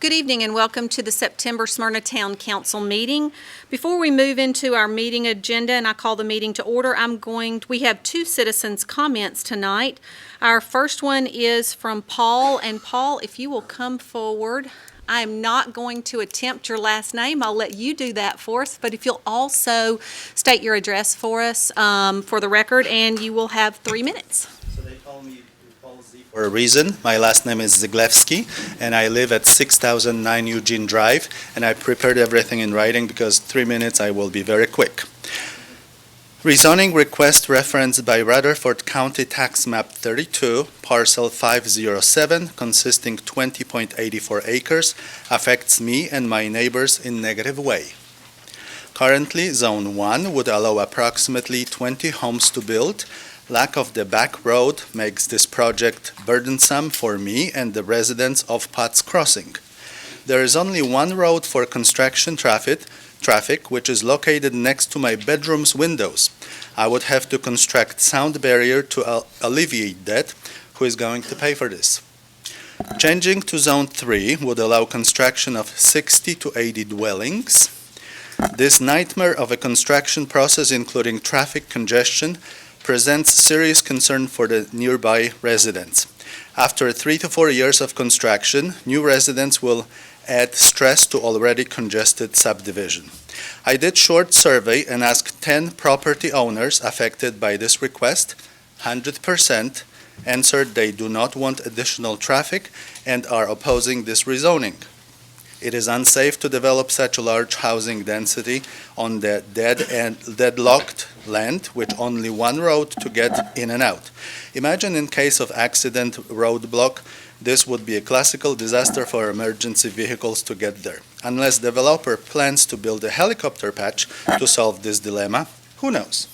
Good evening and welcome to the September Smyrna Town Council meeting. Before we move into our meeting agenda and I call the meeting to order, we have two citizens' comments tonight. Our first one is from Paul, and Paul, if you will come forward. I am not going to attempt your last name. I'll let you do that for us, but if you'll also state your address for us for the record, and you will have 3 minutes. So they call me Paul Z for a reason. My last name is Ziglewski, and I live at 6009 Eugene Drive, and I prepared everything in writing because 3 minutes I will be very quick. Rezoning request referenced by Rutherford County Tax Map 32, Parcel 507, consisting 20.84 acres, affects me and my neighbors in negative way. Currently, Zone 1 would allow approximately 20 homes to build. Lack of the back road makes this project burdensome for me and the residents of Potts Crossing. There is only one road for construction traffic, which is located next to my bedroom's windows. I would have to construct sound barrier to alleviate that. Who is going to pay for this? Changing to Zone 3 would allow construction of 60 to 80 dwellings. This nightmare of a construction process, including traffic congestion, presents serious concern for the nearby residents. After 3 to 4 years of construction, new residents will add stress to already congested subdivision. I did short survey and asked 10 property owners affected by this request. 100% answered they do not want additional traffic and are opposing this rezoning. It is unsafe to develop such a large housing density on the deadlocked land with only one road to get in and out. Imagine in case of accident roadblock, this would be a classical disaster for emergency vehicles to get there. Unless developer plans to build a helicopter patch to solve this dilemma, who knows?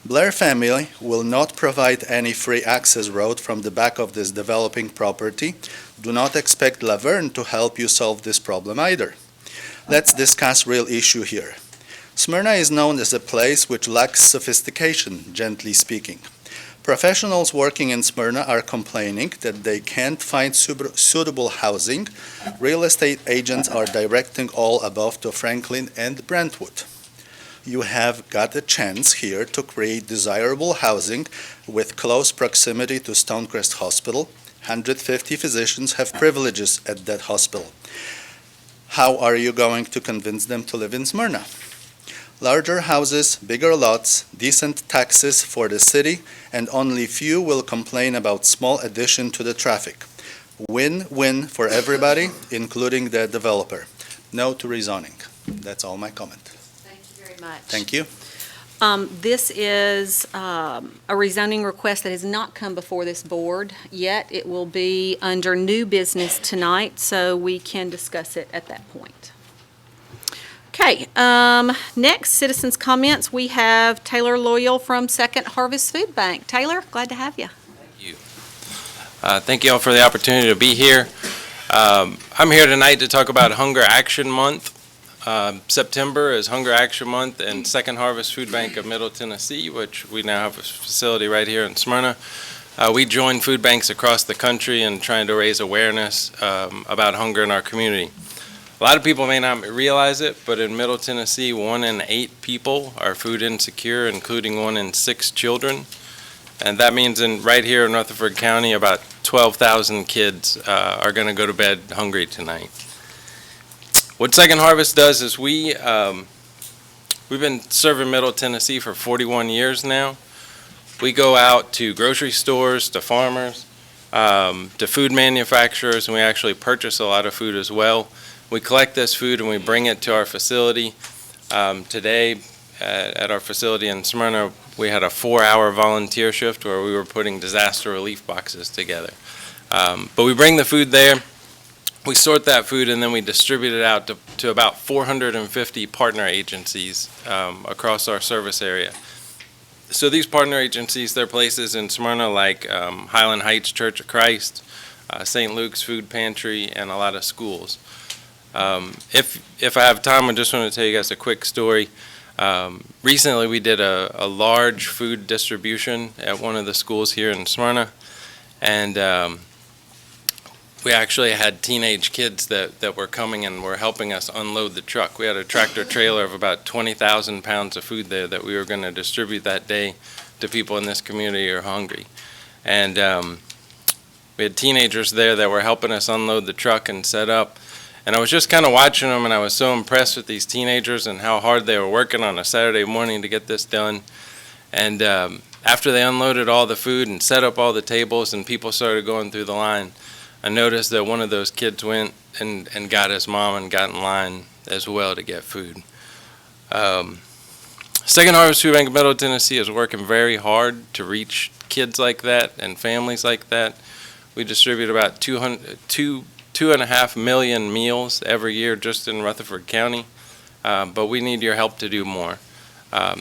Blair family will not provide any free access road from the back of this developing property. Do not expect Laverne to help you solve this problem either. Let's discuss real issue here. Smyrna is known as a place which lacks sophistication, gently speaking. Professionals working in Smyrna are complaining that they can't find suitable housing. Real estate agents are directing all above to Franklin and Brentwood. You have got a chance here to create desirable housing with close proximity to Stonecrest Hospital. 150 physicians have privileges at that hospital. How are you going to convince them to live in Smyrna? Larger houses, bigger lots, decent taxes for the city, and only few will complain about small addition to the traffic. Win-win for everybody, including the developer. No to rezoning. That's all my comment. Thank you very much. Thank you. This is a rezoning request that has not come before this board yet. It will be under new business tonight, so we can discuss it at that point. Okay, next, citizens' comments. We have Taylor Loyal from Second Harvest Food Bank. Taylor, glad to have you. Thank you. Thank you all for the opportunity to be here. I'm here tonight to talk about Hunger Action Month. September is Hunger Action Month, and Second Harvest Food Bank of Middle Tennessee, which we now have a facility right here in Smyrna. We join food banks across the country in trying to raise awareness about hunger in our community. A lot of people may not realize it, but in Middle Tennessee, 1 in 8 people are food insecure, including 1 in 6 children. And that means right here in Rutherford County, about 12,000 kids are going to go to bed hungry tonight. What Second Harvest does is we've been serving Middle Tennessee for 41 years now. We go out to grocery stores, to farmers, to food manufacturers, and we actually purchase a lot of food as well. We collect this food and we bring it to our facility. Today at our facility in Smyrna, we had a 4-hour volunteer shift where we were putting disaster relief boxes together. But we bring the food there, we sort that food, and then we distribute it out to about 450 partner agencies across our service area. So these partner agencies, they're places in Smyrna like Highland Heights Church of Christ, St. Luke's Food Pantry, and a lot of schools. If I have time, I just want to tell you guys a quick story. Recently, we did a large food distribution at one of the schools here in Smyrna, and we actually had teenage kids that were coming and were helping us unload the truck. We had a tractor trailer of about 20,000 pounds of food there that we were going to distribute that day to people in this community who are hungry. And we had teenagers there that were helping us unload the truck and set up. And I was just kind of watching them, and I was so impressed with these teenagers and how hard they were working on a Saturday morning to get this done. And after they unloaded all the food and set up all the tables and people started going through the line, I noticed that one of those kids went and got his mom and got in line as well to get food. Second Harvest Food Bank of Middle Tennessee is working very hard to reach kids like that and families like that. We distribute about 2.5 million meals every year just in Rutherford County, but we need your help to do more.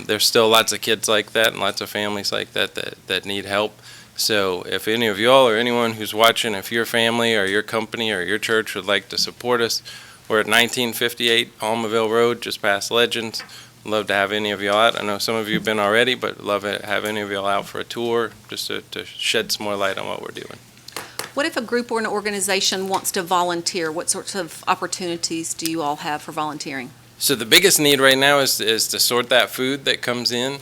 There's still lots of kids like that and lots of families like that need help. So if any of y'all or anyone who's watching, if your family or your company or your church would like to support us, we're at 1958 Almaville Road, just past Legends. Love to have any of y'all out. I know some of you have been already, but love to have any of y'all out for a tour just to shed some more light on what we're doing. What if a group or an organization wants to volunteer? What sorts of opportunities do you all have for volunteering? So the biggest need right now is to sort that food that comes in.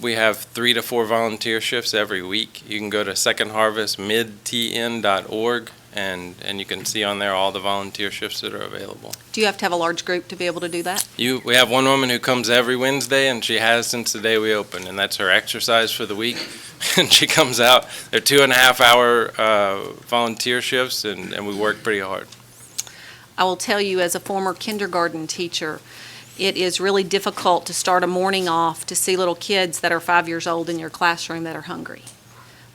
We have 3 to 4 volunteer shifts every week. You can go to secondharvestmidtn.org and you can see on there all the volunteer shifts that are available. Do you have to have a large group to be able to do that? We have one woman who comes every Wednesday, and she has since the day we opened, and that's her exercise for the week. And she comes out. They're 2.5-hour volunteer shifts, and we work pretty hard. I will tell you, as a former kindergarten teacher, it is really difficult to start a morning off to see little kids that are 5 years old in your classroom that are hungry.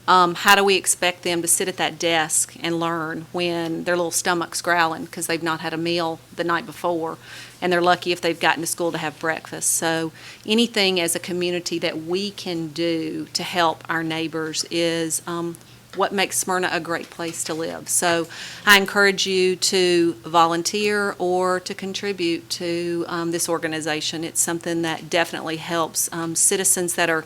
How do we expect them to sit at that desk and learn when their little stomach's growling because they've not had a meal the night before, and they're lucky if they've gotten to school to have breakfast? So anything as a community that we can do to help our neighbors is what makes Smyrna a great place to live. So I encourage you to volunteer or to contribute to this organization. It's something that definitely helps citizens that are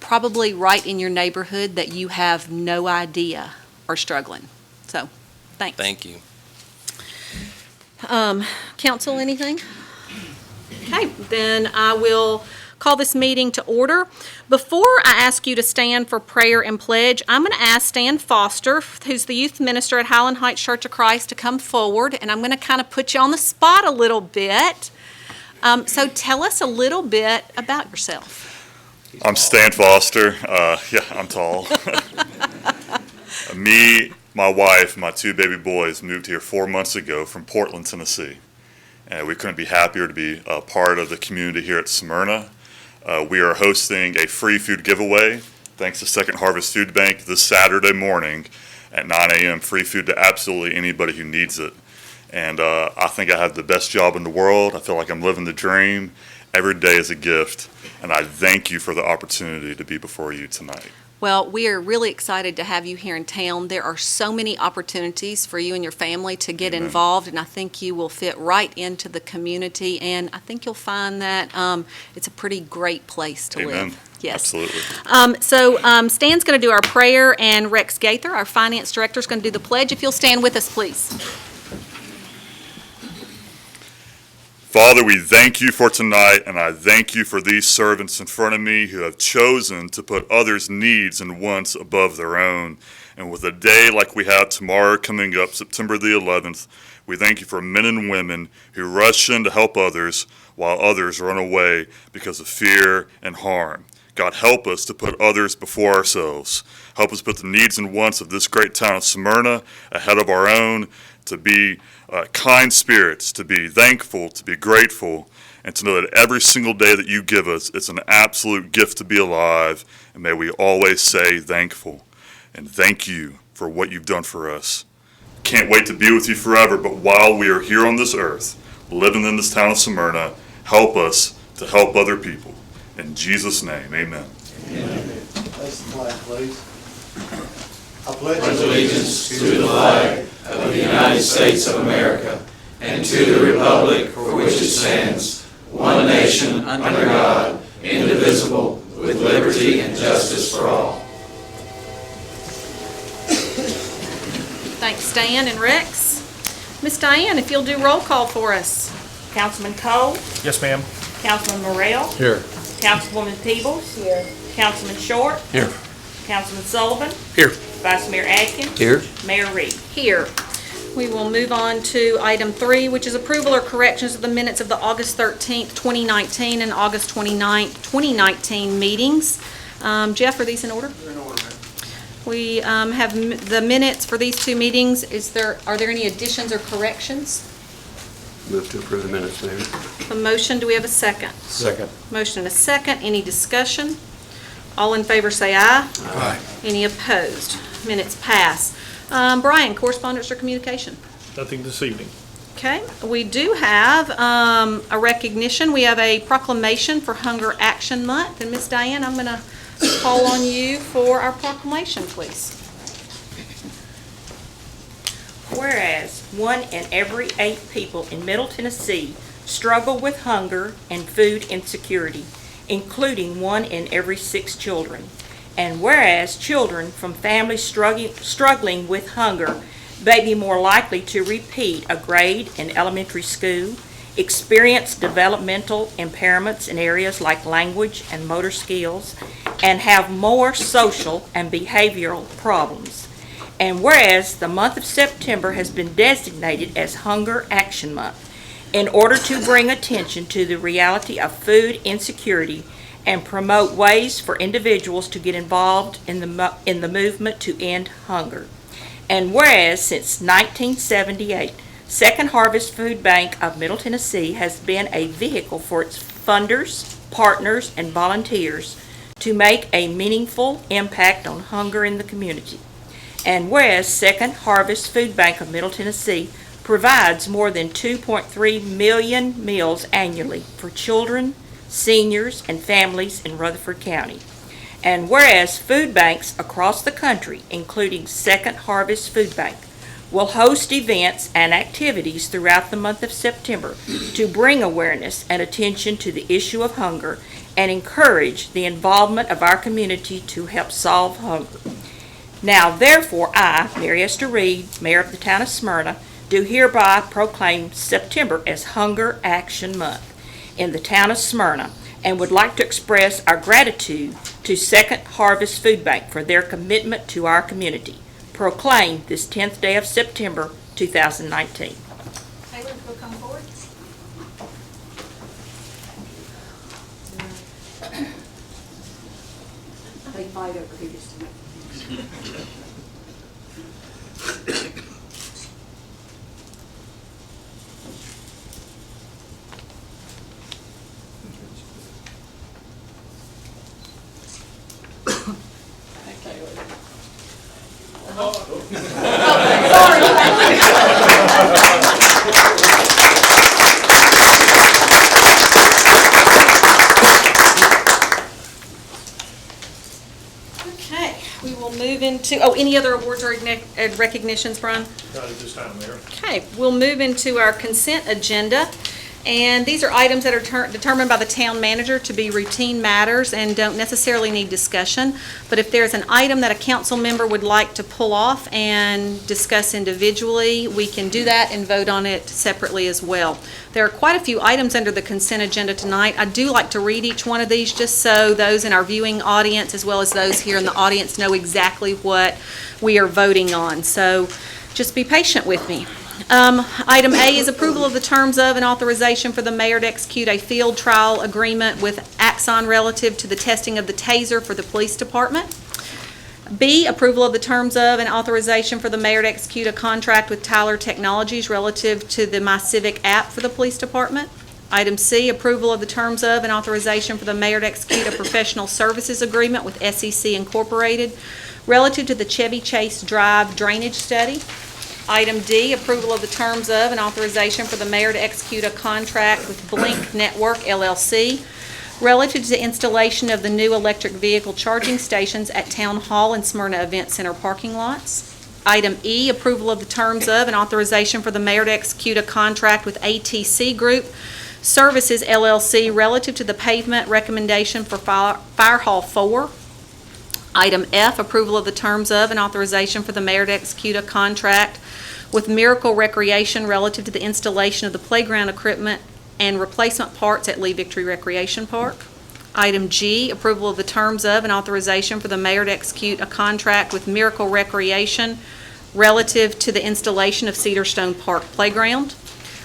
probably right in your neighborhood that you have no idea are struggling. So, thanks. Thank you. Council, anything? Okay, then I will call this meeting to order. Before I ask you to stand for prayer and pledge, I'm going to ask Stan Foster, who's the youth minister at Highland Heights Church of Christ, to come forward, and I'm going to kind of put you on the spot a little bit. So tell us a little bit about yourself. I'm Stan Foster. Yeah, I'm tall. Me, my wife, my 2 baby boys moved here 4 months ago from Portland, Tennessee. And we couldn't be happier to be a part of the community here at Smyrna. We are hosting a free food giveaway, thanks to Second Harvest Food Bank, this Saturday morning at 9 a.m. Free food to absolutely anybody who needs it. And I think I have the best job in the world. I feel like I'm living the dream. Every day is a gift, and I thank you for the opportunity to be before you tonight. Well, we are really excited to have you here in town. There are so many opportunities for you and your family to get involved, and I think you will fit right into the community, and I think you'll find that it's a pretty great place to live. Yes. Absolutely. So Stan's going to do our prayer, and Rex Gaither, our finance director, is going to do the pledge. If you'll stand with us, please. Father, we thank you for tonight, and I thank you for these servants in front of me who have chosen to put others' needs and wants above their own. And with a day like we have tomorrow coming up, September the 11th, we thank you for men and women who rush in to help others while others run away because of fear and harm. God, help us to put others before ourselves. Help us put the needs and wants of this great town of Smyrna ahead of our own, to be kind spirits, to be thankful, to be grateful, and to know that every single day that you give us, it's an absolute gift to be alive, and may we always say thankful. And thank you for what you've done for us. Can't wait to be with you forever, but while we are here on this earth, living in this town of Smyrna, help us to help other people. In Jesus' name, amen. Amen. Place the flag, please. I pledge allegiance to the flag of the United States of America and to the republic for which it stands, one nation under God, indivisible, with liberty and justice for all. Thanks, Diane and Rex. Miss Diane, if you'll do roll call for us. Councilman Cole, Yes, ma'am. Councilman Morrell, Here. Councilwoman Peebles. Here. Councilman Short. Here. Councilman Sullivan. Here. Vice Mayor Atkins. Here. Mayor Reed. Here. We will move on to item 3, which is approval or corrections of the minutes of the August 13th, 2019 and August 29th, 2019 meetings. Jeff, are these in order? They're in order, ma'am. We have the minutes for these 2 meetings. Are there any additions or corrections? Move to approve the minutes, Mayor. A motion, do we have a second? Second. Motion and a second, any discussion? All in favor say aye. Aye. Any opposed? Minutes pass. Brian, correspondence or communication? Nothing this evening. Okay, we do have a recognition. We have a proclamation for Hunger Action Month. And Miss Diane, I'm going to call on you for our proclamation, please. Whereas 1 in every 8 people in Middle Tennessee struggle with hunger and food insecurity, including 1 in every 6 children. And whereas children from families struggling with hunger may be more likely to repeat a grade in elementary school, experience developmental impairments in areas like language and motor skills, and have more social and behavioral problems. And whereas the month of September has been designated as Hunger Action Month in order to bring attention to the reality of food insecurity and promote ways for individuals to get involved in the movement to end hunger. And whereas since 1978, Second Harvest Food Bank of Middle Tennessee has been a vehicle for its funders, partners, and volunteers to make a meaningful impact on hunger in the community. And whereas Second Harvest Food Bank of Middle Tennessee provides more than 2.3 million meals annually for children, seniors, and families in Rutherford County. And whereas food banks across the country, including Second Harvest Food Bank, will host events and activities throughout the month of September to bring awareness and attention to the issue of hunger and encourage the involvement of our community to help solve hunger. Now, therefore, I, Mary Esther Reed, Mayor of the Town of Smyrna, do hereby proclaim September as Hunger Action Month in the Town of Smyrna, and would like to express our gratitude to Second Harvest Food Bank for their commitment to our community. Proclaimed this 10th day of September, 2019. Taylor, if you'll come forward. They fight over who gets to make. Okay, we will move into, any other awards or recognitions, Brian? Not at this time, Mayor. Okay, we'll move into our consent agenda. And these are items that are determined by the town manager to be routine matters and don't necessarily need discussion. But if there's an item that a council member would like to pull off and discuss individually, we can do that and vote on it separately as well. There are quite a few items under the consent agenda tonight. I do like to read each one of these just so those in our viewing audience as well as those here in the audience know exactly what we are voting on. So just be patient with me. Item A is approval of the terms of and authorization for the mayor to execute a field trial agreement with Axon relative to the testing of the TASER for the police department. B, approval of the terms of and authorization for the mayor to execute a contract with Tyler Technologies relative to the My Civic app for the police department. Item C, approval of the terms of and authorization for the mayor to execute a professional services agreement with SEC Incorporated relative to the Chevy Chase Drive drainage study. Item D, approval of the terms of and authorization for the mayor to execute a contract with Blink Network LLC relative to the installation of the new electric vehicle charging stations at Town Hall and Smyrna Event Center parking lots. Item E, approval of the terms of and authorization for the mayor to execute a contract with ATC Group Services LLC relative to the pavement recommendation for Fire Hall 4. Item F, approval of the terms of and authorization for the mayor to execute a contract with Miracle Recreation relative to the installation of the playground equipment and replacement parts at Lee Victory Recreation Park. Item G, approval of the terms of and authorization for the mayor to execute a contract with Miracle Recreation relative to the installation of Cedar Stone Park Playground.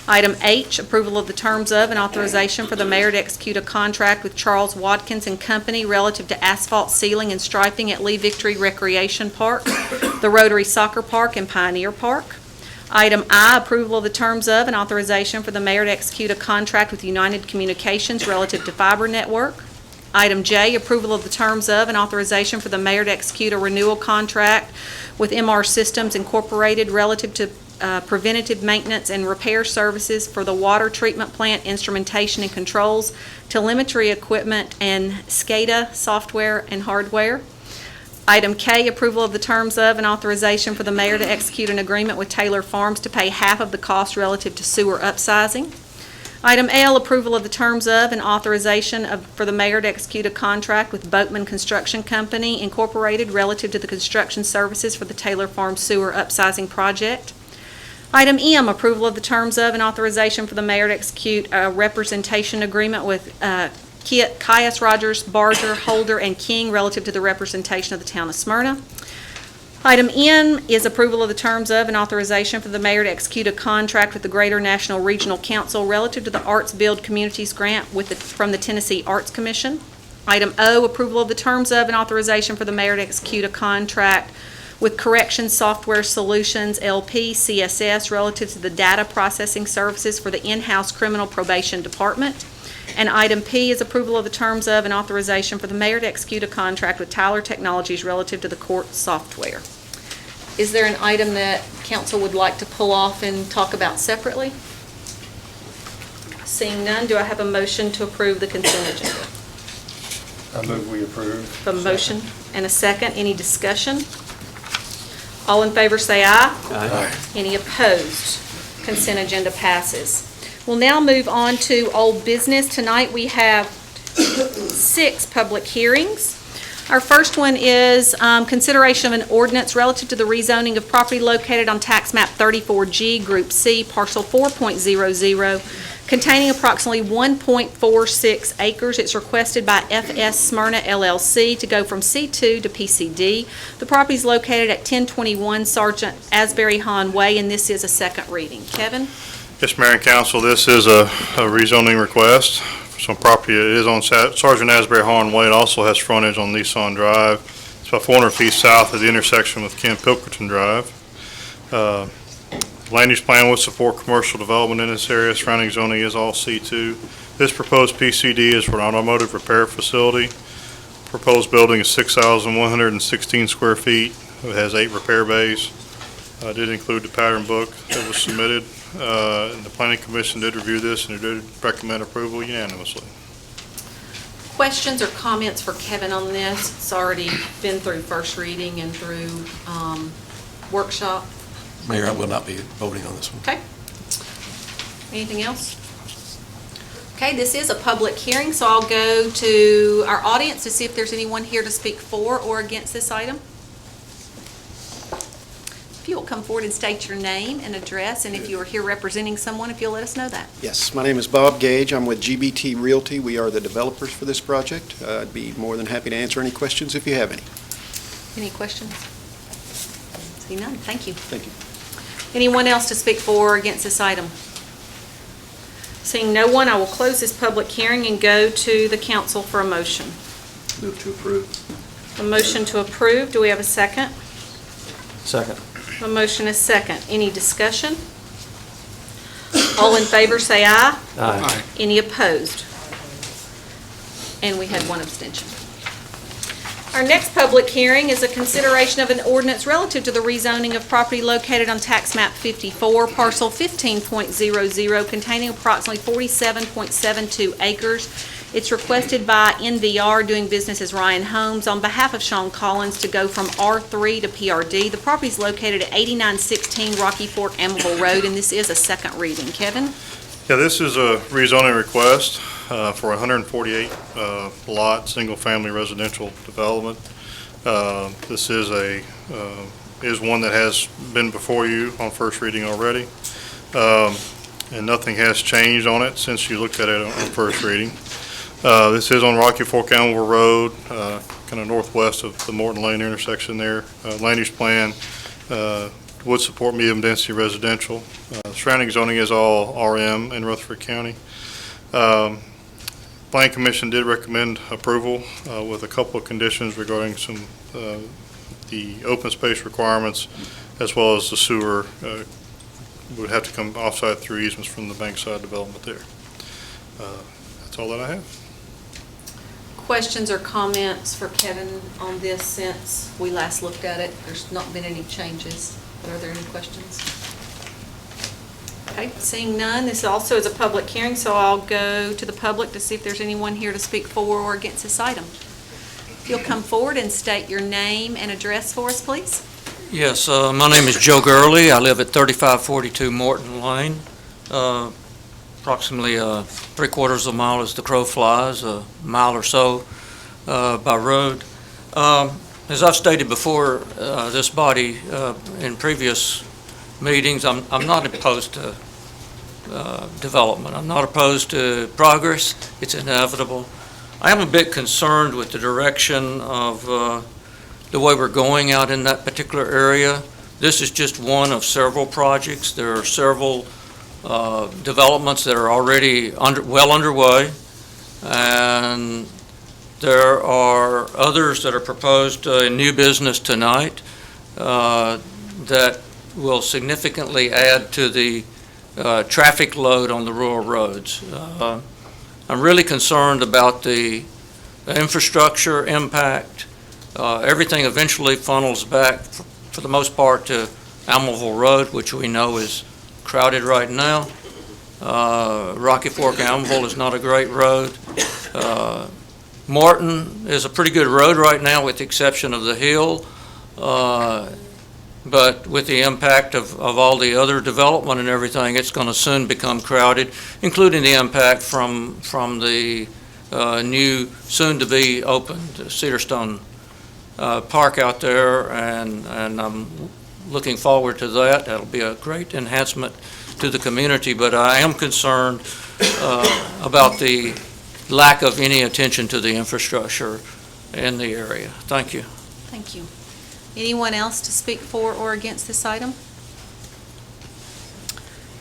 Item H, approval of the terms of and authorization for the mayor to execute a contract with Charles Watkins and Company relative to asphalt sealing and striping at Lee Victory Recreation Park, the Rotary Soccer Park, and Pioneer Park. Item I, approval of the terms of and authorization for the mayor to execute a contract with United Communications relative to fiber network. Item J, approval of the terms of and authorization for the mayor to execute a renewal contract with MR Systems Incorporated relative to preventative maintenance and repair services for the water treatment plant instrumentation and controls, telemetry equipment, and SCADA software and hardware. Item K, approval of the terms of and authorization for the mayor to execute an agreement with Taylor Farms to pay half of the cost relative to sewer upsizing. Item L, approval of the terms of and authorization for the mayor to execute a contract with Boatman Construction Company Incorporated relative to the construction services for the Taylor Farms sewer upsizing project. Item M, approval of the terms of and authorization for the mayor to execute a representation agreement with Caius, Rogers, Barger, Holder, and King relative to the representation of the town of Smyrna. Item N is approval of the terms of and authorization for the mayor to execute a contract with the Greater National Regional Council relative to the Arts Build Communities Grant from the Tennessee Arts Commission. Item O, approval of the terms of and authorization for the mayor to execute a contract with Corrections Software Solutions, LP, CSS, relative to the data processing services for the in-house criminal probation department. And item P is approval of the terms of and authorization for the mayor to execute a contract with Tyler Technologies relative to the court software. Is there an item that council would like to pull off and talk about separately? Seeing none, do I have a motion to approve the consent agenda? I move we approve. A motion and a second. Any discussion? All in favor say aye. Aye. Any opposed? Consent agenda passes. We'll now move on to old business. Tonight we have 6 public hearings. Our first one is consideration of an ordinance relative to the rezoning of property located on tax map 34G, Group C, parcel 4.00, containing approximately 1.46 acres. It's requested by FS Smyrna LLC to go from C2 to PCD. The property is located at 1021 Sergeant Asbury Hahn Way, and this is a second reading. Kevin? Yes, Mayor and Council, this is a rezoning request for some property. It is on Sergeant Asbury Hahn Way. It also has frontage on Nissan Drive. It's about 400 feet south of the intersection with Ken Pilkerton Drive. Land use plan would support commercial development in this area. Surrounding zoning is all C2. This proposed PCD is for an automotive repair facility. Proposed building is 6,116 square feet. It has 8 repair bays. Did include the pattern book that was submitted. And the Planning Commission did review this and it did recommend approval unanimously. Questions or comments for Kevin on this? It's already been through first reading and through workshop. Mayor, I will not be voting on this one. Okay. Anything else? Okay, this is a public hearing, so I'll go to our audience to see if there's anyone here to speak for or against this item. If you'll come forward and state your name and address, and if you are here representing someone, if you'll let us know that. Yes, my name is Bob Gage. I'm with GBT Realty. We are the developers for this project. I'd be more than happy to answer any questions if you have any. Any questions? See none. Thank you. Thank you. Anyone else to speak for or against this item? Seeing no one, I will close this public hearing and go to the council for a motion. Move to approve. A motion to approve. Do we have a second? Second. A motion is second. Any discussion? All in favor say aye. Aye. Any opposed? And we had one abstention. Our next public hearing is a consideration of an ordinance relative to the rezoning of property located on tax map 54, parcel 15.00, containing approximately 47.72 acres. It's requested by NVR, doing business as Ryan Homes, on behalf of Sean Collins to go from R3 to PRD. The property is located at 8916 Rocky Fork Amable Road, and this is a second reading. Kevin? Yeah, this is a rezoning request for 148 lot, single-family residential development. This is one that has been before you on first reading already, and nothing has changed on it since you looked at it on first reading. This is on Rocky Fork Elmville Road, kind of northwest of the Morton Lane intersection there. Land use plan would support medium-density residential. Surrounding zoning is all RM in Rutherford County. Planning Commission did recommend approval with a couple of conditions regarding some the open space requirements, as well as the sewer would have to come offsite through easements from the Bankside development there. That's all that I have. Questions or comments for Kevin on this since we last looked at it? There's not been any changes. Are there any questions? Okay, seeing none, this also is a public hearing, so I'll go to the public to see if there's anyone here to speak for or against this item. If you'll come forward and state your name and address for us, please. Yes, my name is Joe Gurley. I live at 3542 Morton Lane. Approximately 3/4 of a mile as the crow flies, a mile or so by road. As I've stated before, this body in previous meetings, I'm not opposed to development. I'm not opposed to progress. It's inevitable. I am a bit concerned with the direction of the way we're going out in that particular area. This is just one of several projects. There are several developments that are already well underway, and there are others that are proposed in new business tonight that will significantly add to the traffic load on the rural roads. I'm really concerned about the infrastructure impact. Everything eventually funnels back, for the most part, to Almaville Road, which we know is crowded right now. Rocky Fork Almaville is not a great road. Morton is a pretty good road right now, with the exception of the hill. But with the impact of all the other development and everything, it's going to soon become crowded, including the impact from the new, soon-to-be opened Cedarstone Park out there, and I'm looking forward to that. That'll be a great enhancement to the community, but I am concerned about the lack of any attention to the infrastructure in the area. Thank you. Thank you. Anyone else to speak for or against this item?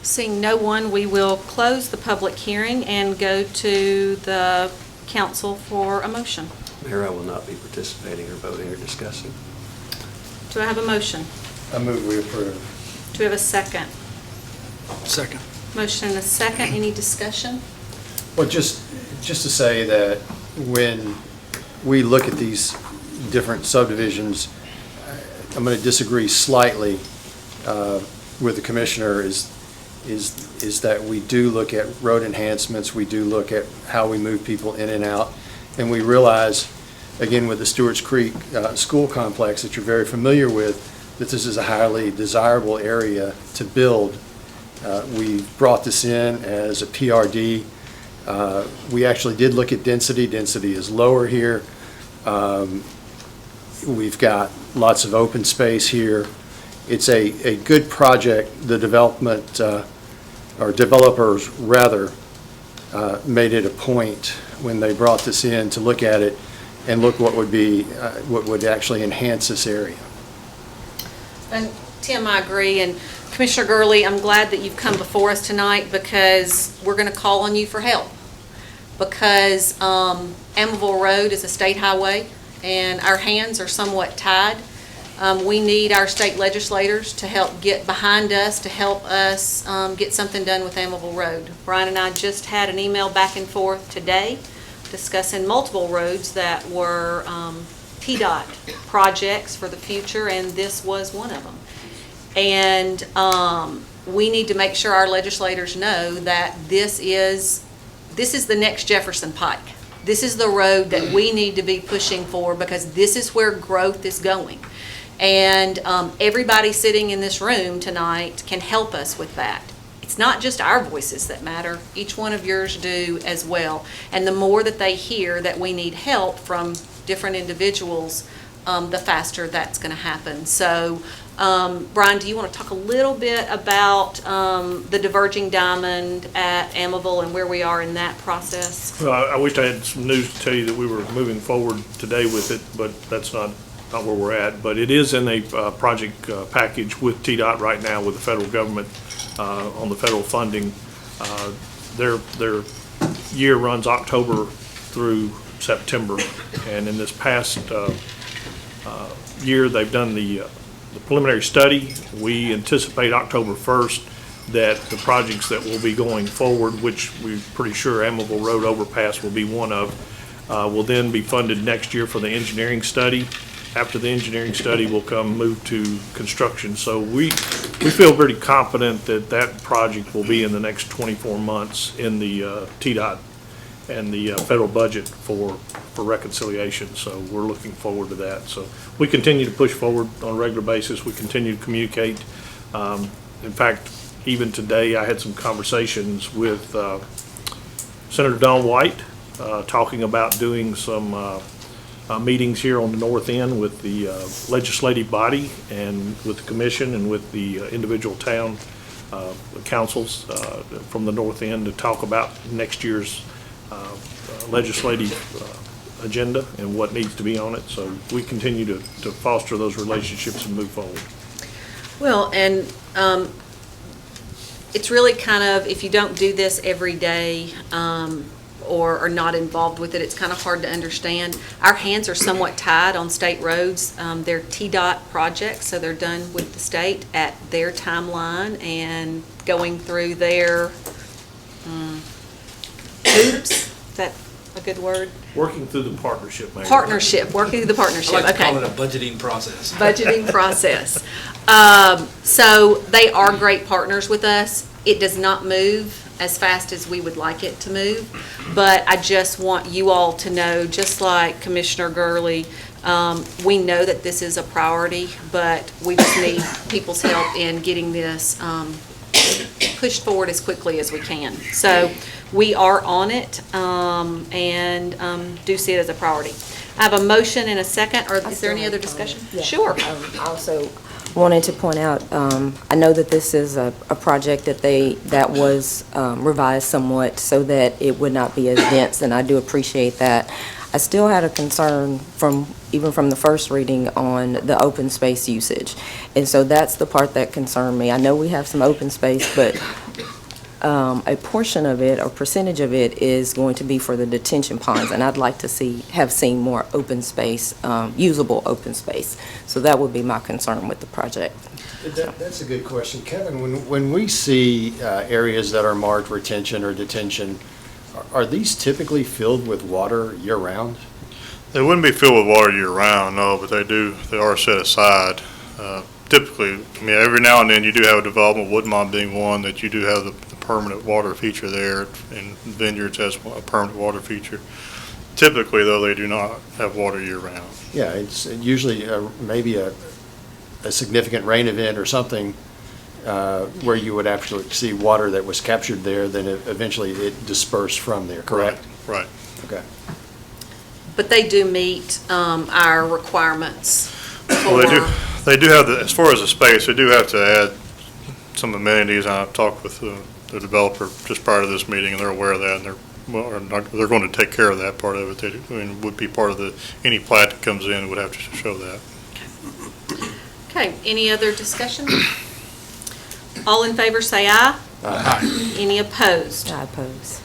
Seeing no one, we will close the public hearing and go to the council for a motion. Mayor, I will not be participating or voting or discussing. Do I have a motion? I move we approve. Do we have a second? Second. Motion and a second. Any discussion? Well, just to say that when we look at these different subdivisions, I'm going to disagree slightly with the commissioner is that we do look at road enhancements, we do look at how we move people in and out, and we realize, again, with the Stewart's Creek school complex that you're very familiar with, that this is a highly desirable area to build. We brought this in as a PRD. We actually did look at density. Density is lower here. We've got lots of open space here. It's a good project. The development, or developers rather, made it a point when they brought this in to look at it and look what would actually enhance this area. And Tim, I agree, and Commissioner Gurley, I'm glad that you've come before us tonight because we're going to call on you for help. Because Almaville Road is a state highway and our hands are somewhat tied. We need our state legislators to help get behind us, to help us get something done with Almaville Road. Brian and I just had an email back and forth today discussing multiple roads that were PDOT projects for the future, and this was one of them. And we need to make sure our legislators know that this is the next Jefferson Pike. This is the road that we need to be pushing for because this is where growth is going. And everybody sitting in this room tonight can help us with that. It's not just our voices that matter. Each one of yours do as well. And the more that they hear that we need help from different individuals, the faster that's going to happen. So, Brian, do you want to talk a little bit about the diverging diamond at Amaville and where we are in that process? Well, I wish I had some news to tell you that we were moving forward today with it, but that's not where we're at. But it is in a project package with TDOT right now with the federal government on the federal funding. Their year runs October through September, and in this past year, they've done the preliminary study. We anticipate October 1st that the projects that will be going forward, which we're pretty sure Amaville Road overpass will be one of, will then be funded next year for the engineering study. After the engineering study will move to construction. So we feel pretty confident that that project will be in the next 24 months in the TDOT and the federal budget for reconciliation. So we're looking forward to that. So we continue to push forward on a regular basis. We continue to communicate. In fact, even today, I had some conversations with Senator Don White, talking about doing some meetings here on the north end with the legislative body and with the commission and with the individual town councils from the north end to talk about next year's legislative agenda and what needs to be on it. So we continue to foster those relationships and move forward. Well, and it's really kind of, if you don't do this every day, or are not involved with it, it's kind of hard to understand. Our hands are somewhat tied on state roads. They're TDOT projects, so they're done with the state at their timeline and going through their hoops. Is that a good word? Working through the partnership, Mayor. Working through the partnership. I like to Okay. call it a budgeting process. Budgeting process. So they are great partners with us. It does not move as fast as we would like it to move, but I just want you all to know, just like Commissioner Gurley, we know that this is a priority, but we just need people's help in getting this pushed forward as quickly as we can. So we are on it, and do see it as a priority. I have a motion and a second, or is there any other discussion? Yeah. Sure. I also wanted to point out, I know that this is a project that was revised somewhat so that it would not be as dense, and I do appreciate that. I still had a concern even from the first reading on the open space usage. And so that's the part that concerned me. I know we have some open space, but a portion of it, or percentage of it, is going to be for the detention ponds, and I'd like to have seen more open space, usable open space. So that would be my concern with the project. That's a good question. Kevin, when we see areas that are marked retention or detention, are these typically filled with water year-round? They wouldn't be filled with water year-round, no, but they are set aside. Typically, I mean, every now and then you do have a development, Woodmont being one, that you do have the permanent water feature there, and Vineyards has a permanent water feature. Typically, though, they do not have water year-round. Yeah, it's usually maybe a significant rain event or something where you would actually see water that was captured there, then eventually it dispersed from there, correct? Right. Okay. But they do meet our requirements. Well, they do have, as far as the space, they do have to add some amenities. I've talked with the developer just prior to this meeting, and they're aware of that, and they're going to take care of that part of it. Would be part of any plat that comes in would have to show that. Okay, any other discussion? All in favor say aye. Aye. Any opposed? I oppose.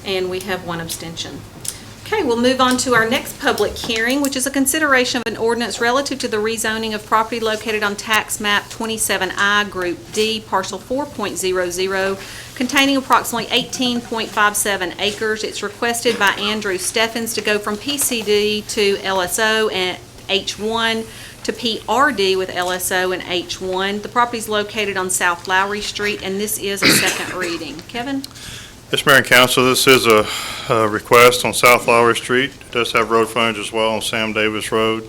And we have one abstention. Okay, we'll move on to our next public hearing, which is a consideration of an ordinance relative to the rezoning of property located on tax map 27I, Group D, parcel 4.00, containing approximately 18.57 acres. It's requested by Andrew Steffens to go from PCD to LSO and H1 to PRD with LSO and H1. The property is located on South Lowry Street, and this is a second reading. Kevin? Yes, Mayor and Council, this is a request on South Lowry Street. It does have road frontage as well on Sam Davis Road.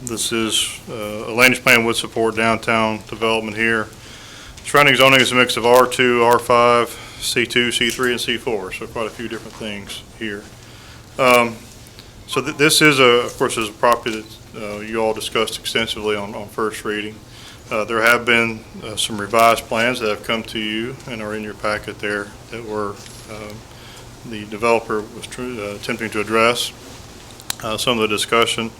This is a land use plan would support downtown development here. Surrounding zoning is a mix of R2, R5, C2, C3, and C4, so quite a few different things here. So this is, of course, is a property you all discussed extensively on first reading. There have been some revised plans that have come to you and are in your packet there that were the developer was attempting to address. Some of the discussion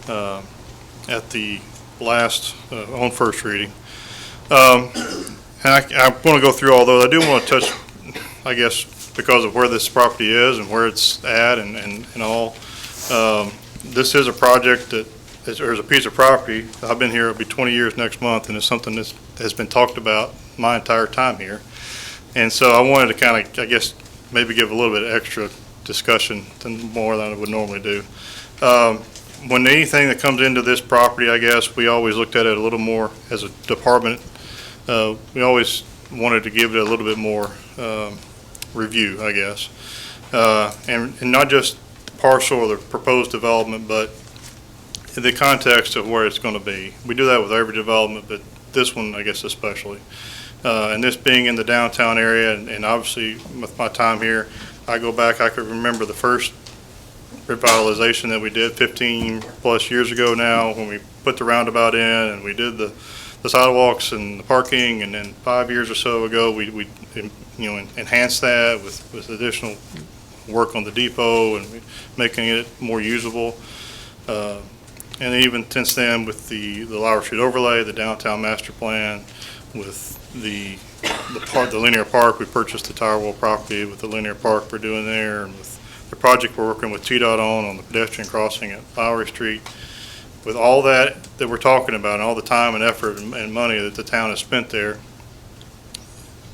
at the last on first reading. And I want to go through all those. I do want to touch, I guess, because of where this property is and where it's at and all. This is a project that there's a piece of property. I've been here, it'll be 20 years next month, and it's something that has been talked about my entire time here. And so I wanted to kind of, I guess, maybe give a little bit of extra discussion more than I would normally do. When anything that comes into this property, I guess, we always looked at it a little more as a department. We always wanted to give it a little bit more review, I guess. And not just partial or the proposed development, but in the context of where it's going to be. We do that with every development, but this one, I guess, especially. And this being in the downtown area, and obviously with my time here, I go back, I could remember the first revitalization that we did 15 plus years ago now, when we put the roundabout in and we did the sidewalks and the parking, and then 5 years or so ago, we enhanced that with additional work on the depot and making it more usable. And even since then, with the Lowry Street overlay, the downtown master plan, with the linear park, we purchased the Tower Wall property with the linear park we're doing there, and with the project we're working with TDOT on the pedestrian crossing at Lowry Street. With all that we're talking about, and all the time and effort and money that the town has spent there,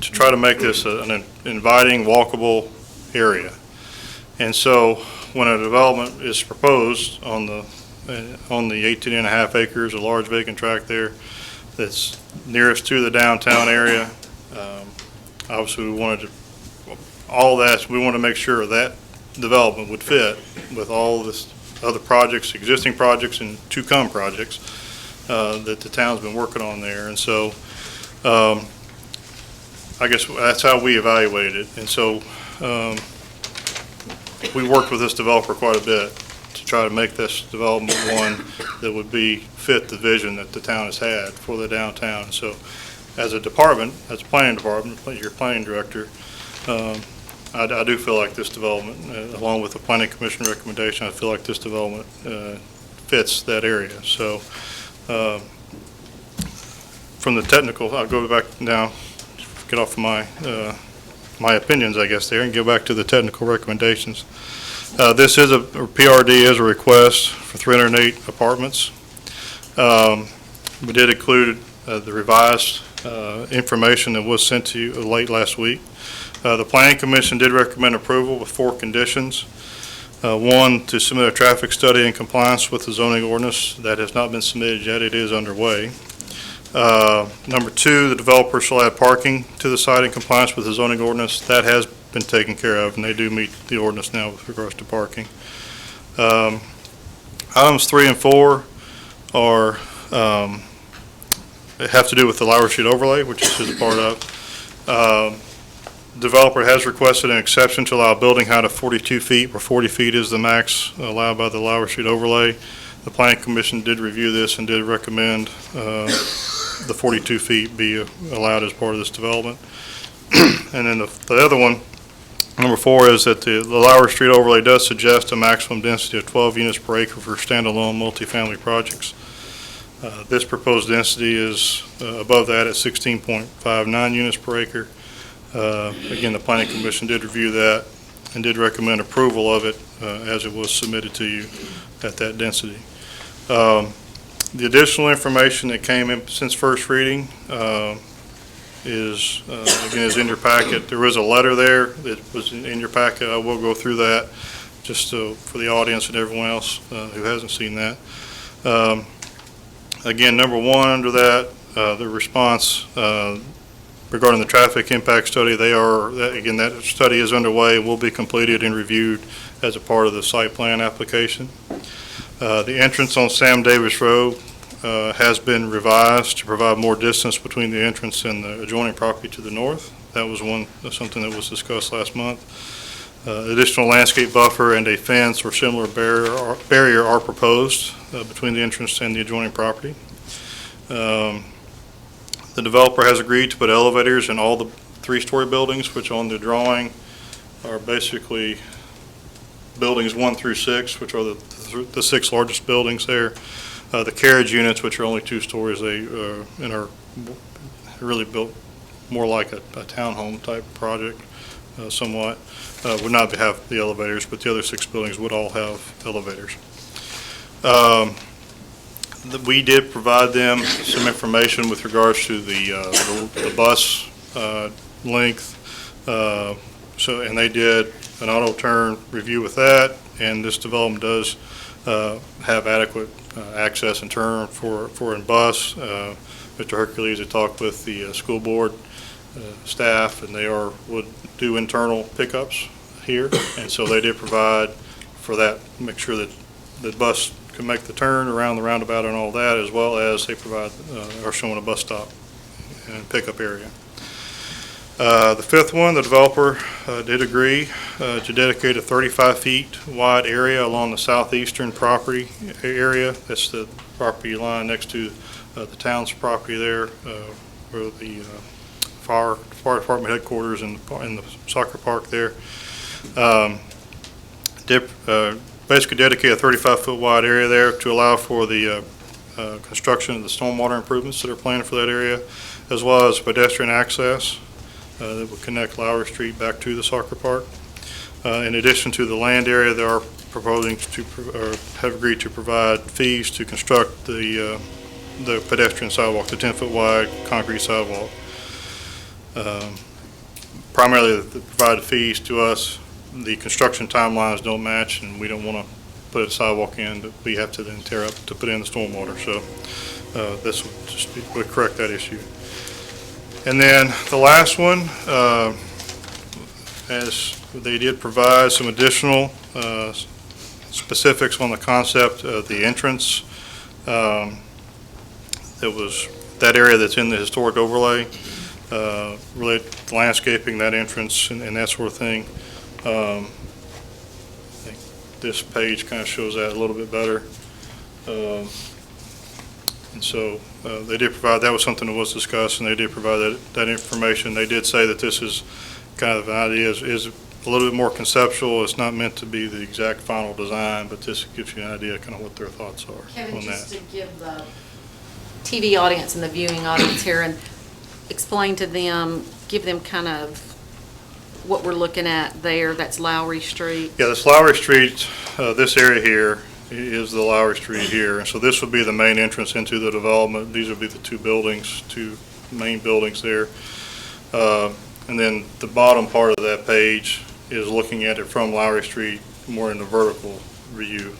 to try to make this an inviting, walkable area. And so when a development is proposed on the 18.5 acres, a large vacant tract there that's nearest to the downtown area, obviously we wanted to make sure that development would fit with all this other projects, existing projects and to-come projects that the town's been working on there. And so I guess that's how we evaluated it. And so we worked with this developer quite a bit to try to make this development one that would fit the vision that the town has had for the downtown. So as a department, as a planning department, your planning director, I do feel like this development, along with the planning commission recommendation, I feel like this development fits that area. So from the technical, I'll go back now, get off my my opinions, I guess, there, and go back to the technical recommendations. This is PRD is a request for 308 apartments. We did include the revised information that was sent to you late last week. The Planning Commission did recommend approval with 4 conditions. One, to submit a traffic study in compliance with the zoning ordinance. That has not been submitted yet. It is underway. Number 2, the developer shall add parking to the site in compliance with the zoning ordinance. That has been taken care of, and they do meet the ordinance now with regards to parking. Items 3 and 4 are have to do with the Lowry Street overlay, which this is a part of. Developer has requested an exception to allow building height of 42 feet, where 40 feet is the max allowed by the Lowry Street overlay. The Planning Commission did review this and did recommend the 42 feet be allowed as part of this development. And then the other one, number 4, is that the Lowry Street overlay does suggest a maximum density of 12 units per acre for standalone multifamily projects. This proposed density is above that at 16.59 units per acre. Again, the Planning Commission did review that and did recommend approval of it as it was submitted to you at that density. The additional information that came in since first reading is in your packet. There was a letter there that was in your packet. I will go through that just for the audience and everyone else who hasn't seen that. Again, number 1 under that, the response regarding the traffic impact study, that study is underway and will be completed and reviewed as a part of the site plan application. The entrance on Sam Davis Road has been revised to provide more distance between the entrance and the adjoining property to the north. That was something that was discussed last month. Additional landscape buffer and a fence or similar barrier are proposed between the entrance and the adjoining property. The developer has agreed to put elevators in all the 3-story buildings, which on the drawing are basically buildings 1 through 6, which are the 6 largest buildings there. The carriage units, which are only 2 stories, and are really built more like a townhome type project, somewhat, would not have the elevators, but the other 6 buildings would all have elevators. We did provide them some information with regards to the bus length, and they did an auto turn review with that, and this development does have adequate access and turn for a bus. Mr. Hercules had talked with the school board staff, and they would do internal pickups here, and so they did provide for that, make sure that the bus can make the turn around the roundabout and all that, as well as they provide, are showing a bus stop and pickup area. The 5th one, the developer did agree to dedicate a 35 feet wide area along the southeastern property area. That's the property line next to the town's property there, where the fire department headquarters and the soccer park there. Basically dedicate a 35-foot wide area there to allow for the construction of the stormwater improvements that are planned for that area, as well as pedestrian access that will connect Lowry Street back to the soccer park. In addition to the land area, they are proposing to, or have agreed to provide fees to construct the pedestrian sidewalk, the 10-foot wide concrete sidewalk. Primarily, they provide fees to us. The construction timelines don't match, and we don't want to put a sidewalk in that we have to then tear up to put in the stormwater. So this would correct that issue. And then the last one, as they did provide some additional specifics on the concept of the entrance. That was that area that's in the historic overlay, really landscaping that entrance and that sort of thing. I think this page kind of shows that a little bit better. And so they did provide, that was something that was discussed, and they did provide that information. They did say that this is kind of an idea, is a little bit more conceptual. It's not meant to be the exact final design, but this gives you an idea kind of what their thoughts are Kevin, on just that. to give the TV audience and the viewing audience here and explain to them, give them kind of what we're looking at there. That's Lowry Street. Yeah, this Lowry Street, this area here is the Lowry Street here. And so this would be the main entrance into the development. These would be the two buildings, two main buildings there. And then the bottom part of that page is looking at it from Lowry Street more in the vertical view,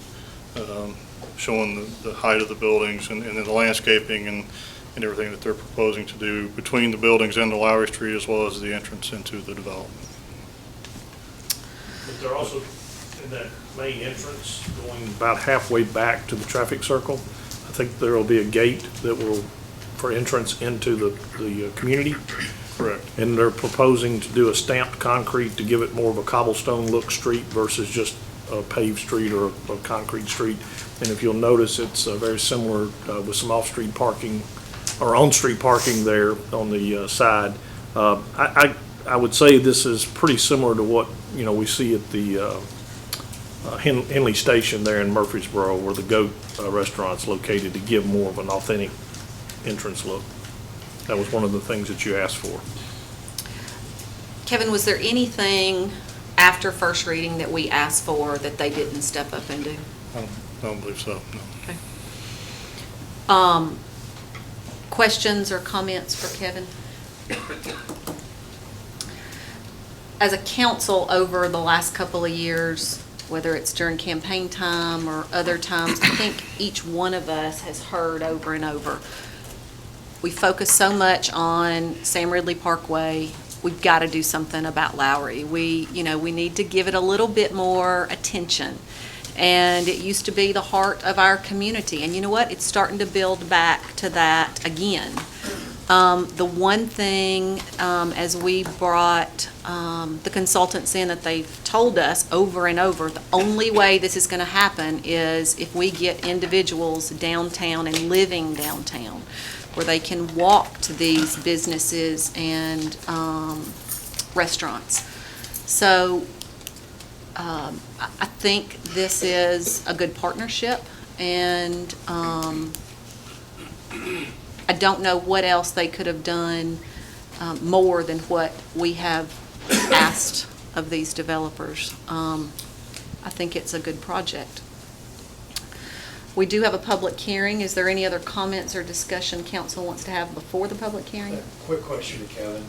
showing the height of the buildings and then the landscaping and everything that they're proposing to do between the buildings and the Lowry Street, as well as the entrance into the development. But they're also in that main entrance going about halfway back to the traffic circle. I think there will be a gate that will, for entrance into the community. Correct. And they're proposing to do a stamped concrete to give it more of a cobblestone look street versus just a paved street or a concrete street. And if you'll notice, it's very similar with some off-street parking or on-street parking there on the side. I would say this is pretty similar to what, we see at the Henley Station there in Murfreesboro, where the Goat restaurant's located, to give more of an authentic entrance look. That was one of the things that you asked for. Kevin, was there anything after first reading that we asked for that they didn't step up and do? I don't believe so, no. Okay. Questions or comments for Kevin? As a council over the last couple of years, whether it's during campaign time or other times, I think each one of us has heard over and over, we focus so much on Sam Ridley Parkway. We've got to do something about Lowry. We need to give it a little bit more attention. And it used to be the heart of our community. And you know what? It's starting to build back to that again. The one thing, as we brought the consultants in, that they've told us over and over, the only way this is going to happen is if we get individuals downtown and living downtown, where they can walk to these businesses and restaurants. So I think this is a good partnership, and I don't know what else they could have done more than what we have asked of these developers. I think it's a good project. We do have a public hearing. Is there any other comments or discussion council wants to have before the public hearing? Quick question to Kevin.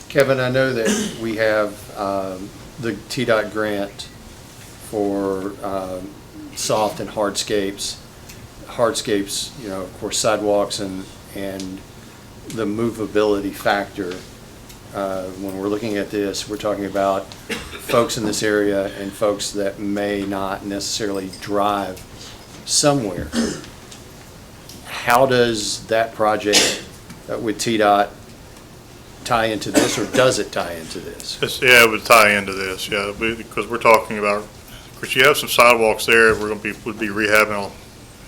Kevin, I know that we have the TDOT grant for soft and hardscapes. Hardscapes, you know, of course, sidewalks and the movability factor. When we're looking at this, we're talking about folks in this area and folks that may not necessarily drive somewhere. How does that project with TDOT tie into this, or does it tie into this? Yeah, it would tie into this, yeah, because we're talking about, of course, you have some sidewalks there, would be rehabbing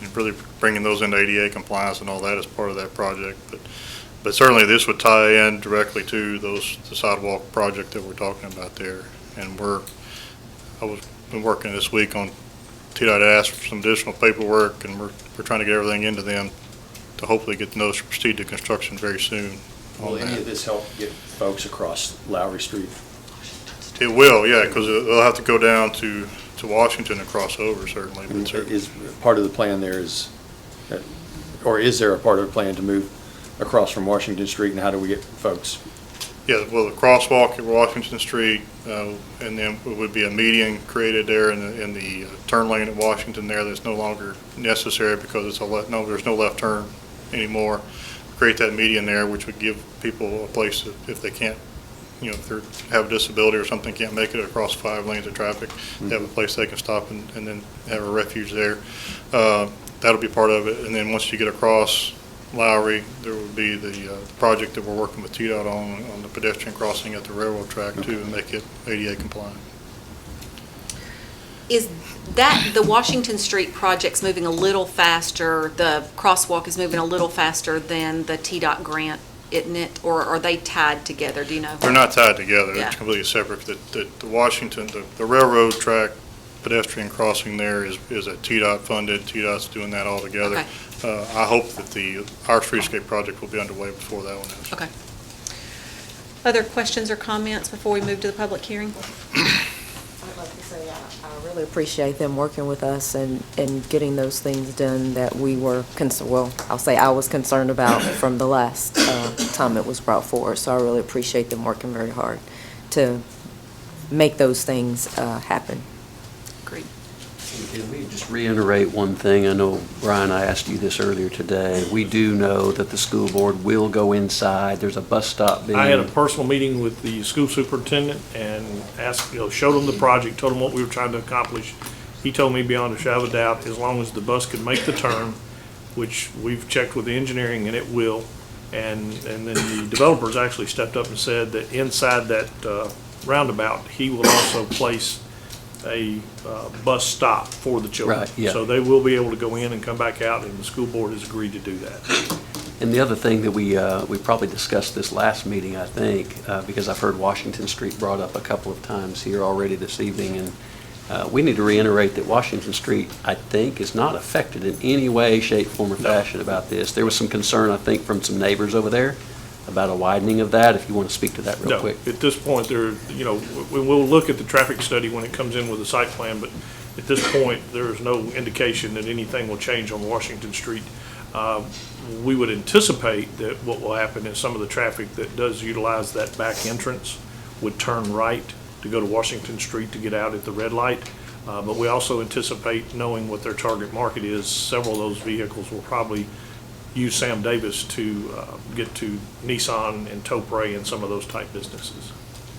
and really bringing those into ADA compliance and all that as part of that project. But certainly this would tie in directly to the sidewalk project that we're talking about there. And been working this week on TDOT asked for some additional paperwork, and we're trying to get everything into them to hopefully get the notice to proceed to construction very soon. Will any of this help get folks across Lowry Street? It will, yeah, because they'll have to go down to Washington and cross over, certainly. Is part of the plan there or is there a part of the plan to move across from Washington Street, and how do we get folks? Yeah, well, the crosswalk at Washington Street, and then it would be a median created there in the turn lane at Washington there that's no longer necessary because it's there's no left turn anymore. Create that median there, which would give people a place that if they can't, you know, if they have a disability or something, can't make it across 5 lanes of traffic, they have a place they can stop and then have a refuge there. That'll be part of it. And then once you get across Lowry, there will be the project that we're working with TDOT on the pedestrian crossing at the railroad track too, and make it ADA compliant. Is that, the Washington Street project's moving a little faster, the crosswalk is moving a little faster than the TDOT grant, isn't it? Or are they tied together, do you know? They're not tied together, Yeah. they're completely separate. The Washington, the railroad track pedestrian crossing there is a TDOT funded, TDOT's doing that all together. Okay. I hope that our streetscape project will be underway before that one is. Okay. Other questions or comments before we move to the public hearing? I'd like to say I really appreciate them working with us and getting those things done that we were I'll say I was concerned about from the last time it was brought forward. So I really appreciate them working very hard to make those things happen. Agreed. Can we just reiterate one thing? I know, Brian, I asked you this earlier today. We do know that the school board will go inside. There's a bus stop being... I had a personal meeting with the school superintendent and asked, showed him the project, told him what we were trying to accomplish. He told me beyond a shadow of a doubt, as long as the bus could make the turn, which we've checked with the engineering and it will, and then the developers actually stepped up and said that inside that roundabout, he will also place a bus stop for the children. Right, yeah. So they will be able to go in and come back out, and the school board has agreed to do that. And the other thing that we probably discussed this last meeting, I think, because I've heard Washington Street brought up a couple of times here already this evening, and we need to reiterate that Washington Street, I think, is not affected in any way, shape, form, or fashion about this. There was some concern, I think, from some neighbors over there about a widening of that, if you want to speak to that real quick. No, at this point, we'll look at the traffic study when it comes in with the site plan, but at this point, there is no indication that anything will change on Washington Street. We would anticipate that what will happen is some of the traffic that does utilize that back entrance would turn right to go to Washington Street to get out at the red light. But we also anticipate, knowing what their target market is, several of those vehicles will probably use Sam Davis to get to Nissan and Topre and some of those type businesses.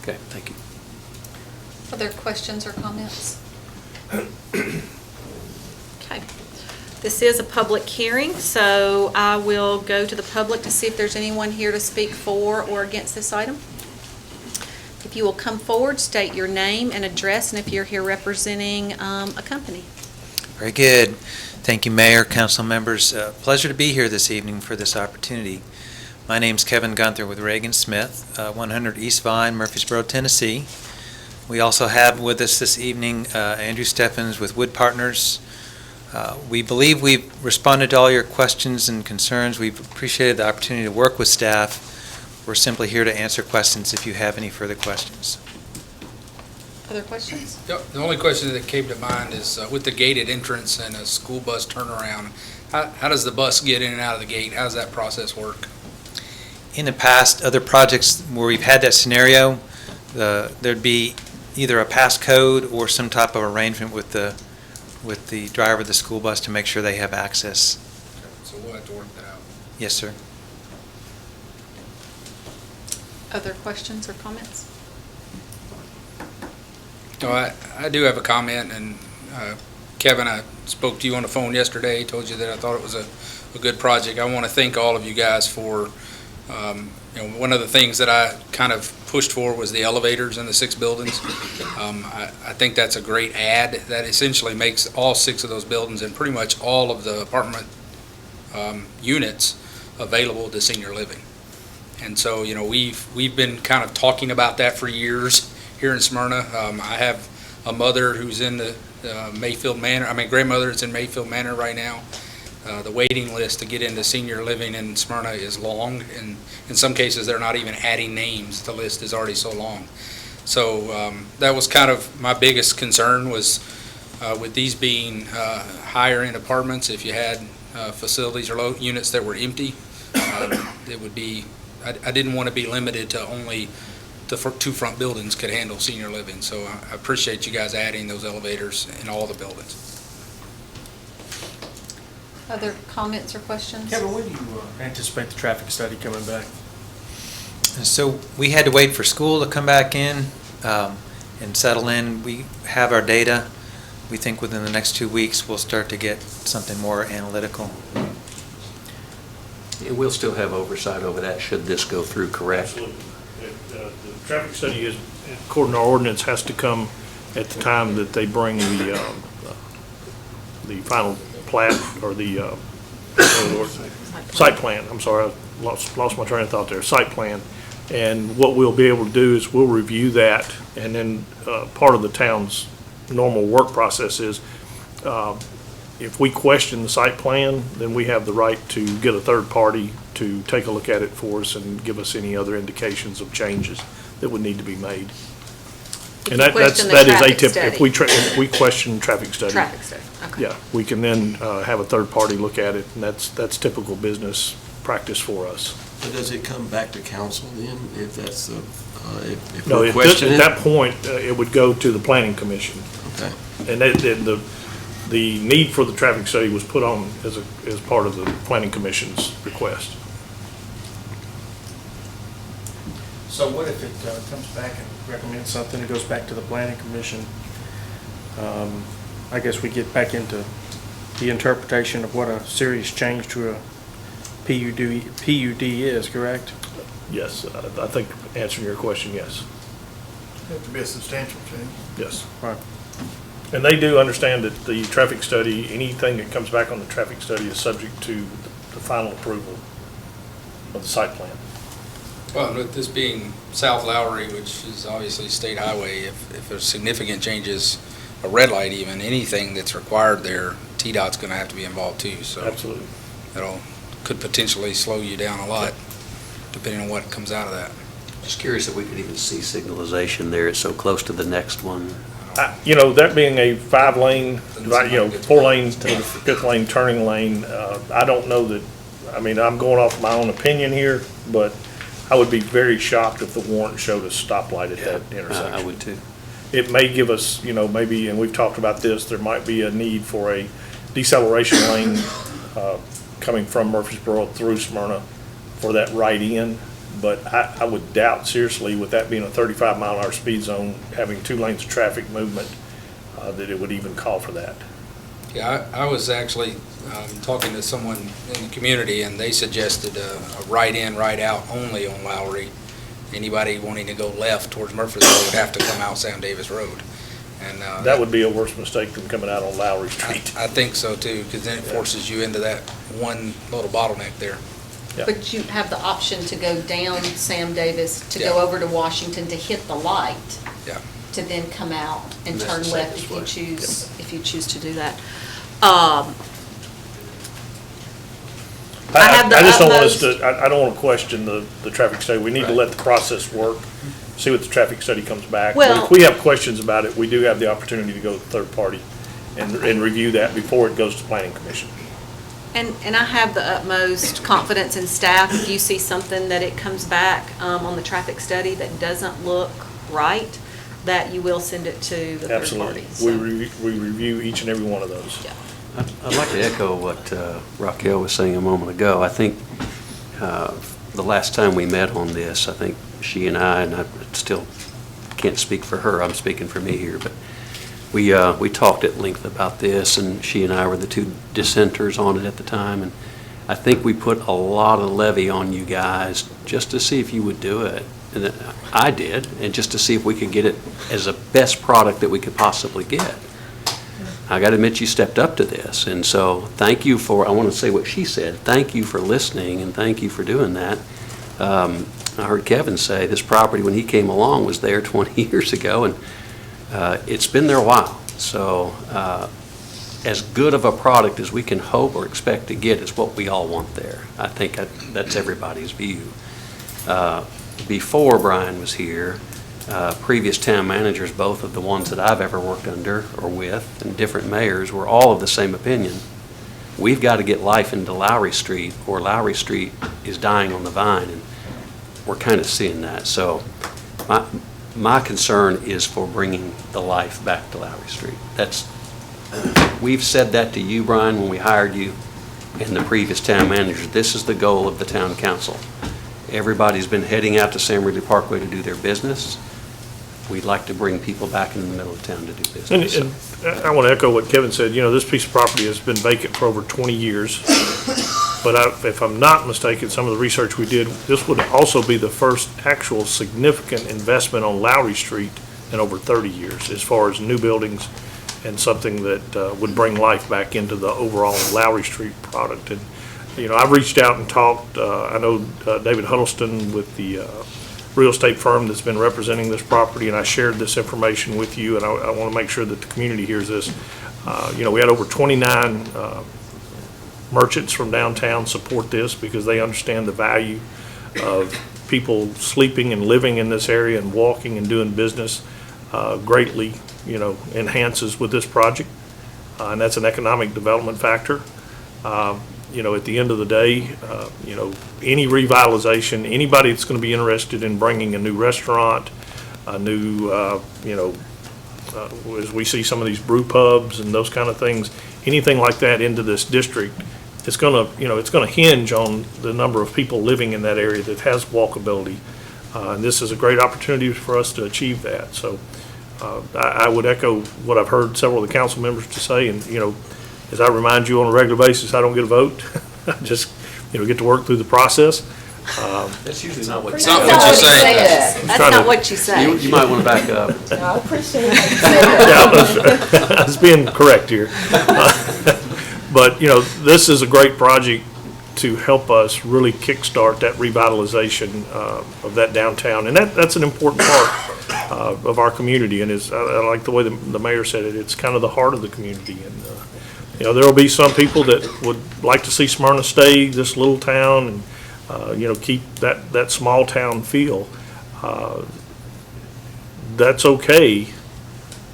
Okay, thank you. Other questions or comments? Okay. This is a public hearing, so I will go to the public to see if there's anyone here to speak for or against this item. If you will come forward, state your name and address, and if you're here representing a company. Very good. Thank you, Mayor, council members. Pleasure to be here this evening for this opportunity. My name's Kevin Gunther with Reagan Smith, 100 East Vine, Murfreesboro, Tennessee. We also have with us this evening Andrew Steffens with Wood Partners. We believe we've responded to all your questions and concerns. We've appreciated the opportunity to work with staff. We're simply here to answer questions if you have any further questions. Other questions? The only question that came to mind is with the gated entrance and a school bus turnaround, how does the bus get in and out of the gate? How does that process work? In the past, other projects where we've had that scenario, there'd be either a passcode or some type of arrangement with the driver of the school bus to make sure they have access. So we'll have to work that out. Yes, sir. Other questions or comments? No, I do have a comment, and Kevin, I spoke to you on the phone yesterday, told you that I thought it was a good project. I want to thank all of you guys for, one of the things that I kind of pushed for was the elevators in the 6 buildings. I think that's a great add. That essentially makes all 6 of those buildings and pretty much all of the apartment units available to senior living. And so, we've been kind of talking about that for years here in Smyrna. I have a mother who's in the Mayfield Manor, grandmother is in Mayfield Manor right now. The waiting list to get into senior living in Smyrna is long, and in some cases, they're not even adding names. The list is already so long. So that was kind of my biggest concern was with these being higher-end apartments, if you had facilities or low units that were empty, it would be, I didn't want to be limited to only the 2 front buildings could handle senior living. So I appreciate you guys adding those elevators in all the buildings. Other comments or questions? Kevin, when do you anticipate the traffic study coming back? So we had to wait for school to come back in and settle in. We have our data. We think within the next 2 weeks we'll start to get something more analytical. And we'll still have oversight over that should this go through, correct? Absolutely. The traffic study is, according to our ordinance, has to come at the time that they bring the final plat or the site plan. I'm sorry, I lost my train of thought there. Site plan. And what we'll be able to do is we'll review that, and then part of the town's normal work process is if we question the site plan, then we have the right to get a third party to take a look at it for us and give us any other indications of changes that would need to be made. And that is atypical. If we question traffic study. Traffic study, okay. Yeah, we can then have a third party look at it, and that's typical business practice for us. But does it come back to council then, if that's the, if No, we're questioning? at that point, it would go to the planning commission. Okay. And the need for the traffic study was put on as part of the planning commission's request. So what if it comes back and recommends something, it goes back to the planning commission? I guess we get back into the interpretation of what a serious change to a PUD is, correct? Yes, I think answering your question, yes. Have to be a substantial change. Yes. Right. And they do understand that the traffic study, anything that comes back on the traffic study is subject to the final approval of the site plan. Well, and with this being South Lowry, which is obviously state highway, if there's significant changes, a red light even, anything that's required there, TDOT's going to have to be involved too. So absolutely, could potentially slow you down a lot, depending on what comes out of that. Just curious if we could even see signalization there. It's so close to the next one. That being a 5-lane, 4-lane to the 5th lane turning lane, I don't know that. I'm going off my own opinion here, but I would be very shocked if the warrant showed a stoplight at that intersection. I would too. It may give us, maybe, and we've talked about this, there might be a need for a deceleration lane coming from Murfreesboro through Smyrna for that right in. But I would doubt seriously, with that being a 35-mile-an-hour speed zone, having 2 lanes of traffic movement, that it would even call for that. Yeah, I was actually talking to someone in the community, and they suggested a right-in, right-out only on Lowry. Anybody wanting to go left towards Murfreesboro would have to come out Sam Davis Road. And That would be a worse mistake than coming out on Lowry Street. I think so too, because then it forces you into that one little bottleneck there. Yeah. But you have the option to go down Sam Davis, to go Yeah. over to Washington, to hit the light. Yeah. To then come out and That's turn the left safest if you way. choose to do that. I have the just don't want us utmost- to, I don't want to question the traffic study. We need to let the process work, see what the traffic study comes back. But Well- if we have questions about it, we do have the opportunity to go to third party and review that before it goes to planning commission. And I have the utmost confidence in staff. If you see something that it comes back on the traffic study that doesn't look right, that you will send it to the third party. Absolutely. We review each and every one of those. Yeah. I'd like to echo what Raquel was saying a moment ago. I think the last time we met on this, I think she and I still can't speak for her, I'm speaking for me here, but we talked at length about this, and she and I were the two dissenters on it at the time, and I think we put a lot of levy on you guys just to see if you would do it. And I did, and just to see if we could get it as a best product that we could possibly get. I got to admit, you stepped up to this, and so thank you for, I want to say what she said, thank you for listening, and thank you for doing that. I heard Kevin say this property, when he came along, was there 20 years ago, and it's been there a while. So as good of a product as we can hope or expect to get is what we all want there. I think that's everybody's view. Before Brian was here, previous town managers, both of the ones that I've ever worked under or with, and different mayors, were all of the same opinion. We've got to get life into Lowry Street, or Lowry Street is dying on the vine, and we're kind of seeing that. So my concern is for bringing the life back to Lowry Street. We've said that to you, Brian, when we hired you, and the previous town manager. This is the goal of the town council. Everybody's been heading out to Sam Ridley Parkway to do their business. We'd like to bring people back in the middle of town to do business. And I want to echo what Kevin said. This piece of property has been vacant for over 20 years. But if I'm not mistaken, some of the research we did, this would also be the first actual significant investment on Lowry Street in over 30 years, as far as new buildings and something that would bring life back into the overall Lowry Street product. And, I've reached out and talked. I know David Huddleston with the real estate firm that's been representing this property, and I shared this information with you, and I want to make sure that the community hears this. We had over 29 merchants from downtown support this because they understand the value of people sleeping and living in this area and walking and doing business greatly, enhances with this project. And that's an economic development factor. At the end of the day, any revitalization, anybody that's going to be interested in bringing a new restaurant, a new, as we see some of these brew pubs and those kind of things, anything like that into this district, it's going to hinge on the number of people living in that area that has walkability. And this is a great opportunity for us to achieve that. So I would echo what I've heard several of the council members to say, and, as I remind you on a regular basis, I don't get a vote. I just, get to work through the process. That's usually not what you It's not what you say. That's not what you say. You might want to back up. I appreciate it. Yeah, I was being correct here. But, this is a great project to help us really kickstart that revitalization of that downtown. And that's an important part of our community. And I like the way the mayor said it, it's kind of the heart of the community. And, there will be some people that would like to see Smyrna stay this little town and, keep that small town feel. That's okay.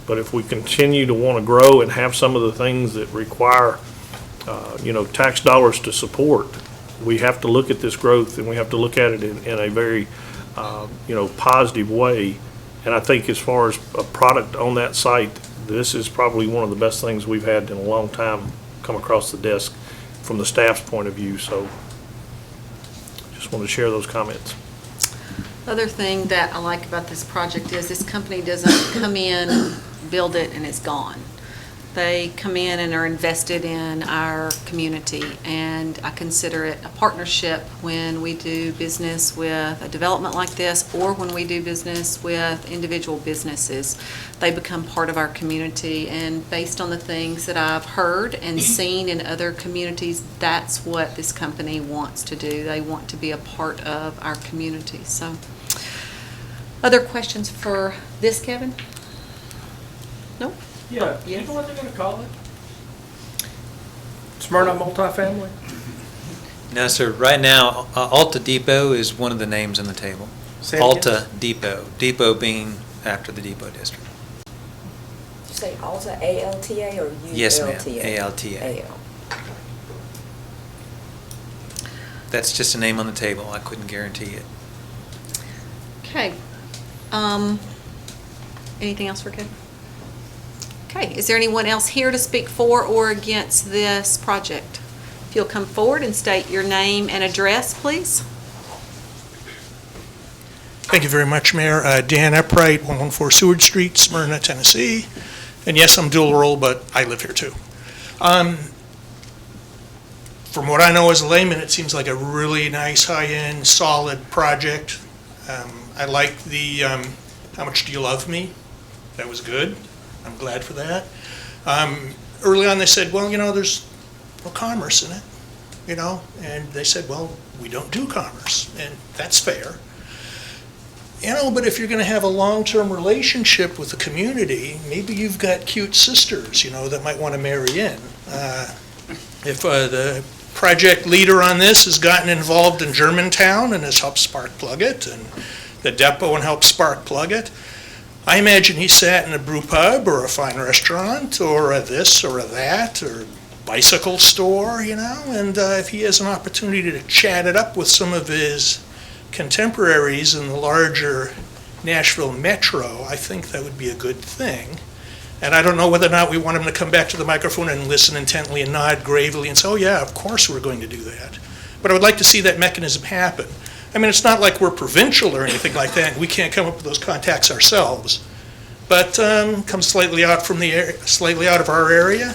But if we continue to want to grow and have some of the things that require tax dollars to support, we have to look at this growth, and we have to look at it in a very, positive way. And I think as far as a product on that site, this is probably one of the best things we've had in a long time come across the desk from the staff's point of view. So just want to share those comments. Other thing that I like about this project is this company doesn't come in, build it, and it's gone. They come in and are invested in our community, and I consider it a partnership when we do business with a development like this, or when we do business with individual businesses. They become part of our community, and based on the things that I've heard and seen in other communities, that's what this company wants to do. They want to be a part of our community. So, other questions for this, Kevin? No? Yeah, you Yes. know what they're gonna call it? Smyrna multifamily? No, sir. Right now, Alta Depot is one of the names on the table. Say it again? Alta Depot. Depot being after the Depot District. Did you say Alta, A-L-T-A, or U-L-T-A? Yes, ma'am. A-L-T-A. A-L. That's just a name on the table. I couldn't guarantee it. Okay. Anything else for Kevin? Okay, is there anyone else here to speak for or against this project? If you'll come forward and state your name and address, please. Thank you very much, Mayor. Dan Upright, 114 Seward Street, Smyrna, Tennessee. And yes, I'm dual role, but I live here too. From what I know as a layman, it seems like a really nice, high-end, solid project. I like the, how much do you love me? That was good. I'm glad for that. Early on, they said, well, there's no commerce in it, and they said, well, we don't do commerce, and that's fair. But if you're going to have a long-term relationship with the community, maybe you've got cute sisters, that might want to marry in. If the project leader on this has gotten involved in Germantown and has helped spark plug it, and the depot and helped spark plug it, I imagine he sat in a brew pub or a fine restaurant or a this or a that or bicycle store, and if he has an opportunity to chat it up with some of his contemporaries in the larger Nashville metro, I think that would be a good thing. And I don't know whether or not we want him to come back to the microphone and listen intently and nod gravely and say, oh yeah, of course we're going to do that. But I would like to see that mechanism happen. I mean, it's not like we're provincial or anything like that, and we can't come up with those contacts ourselves. But comes slightly out of our area,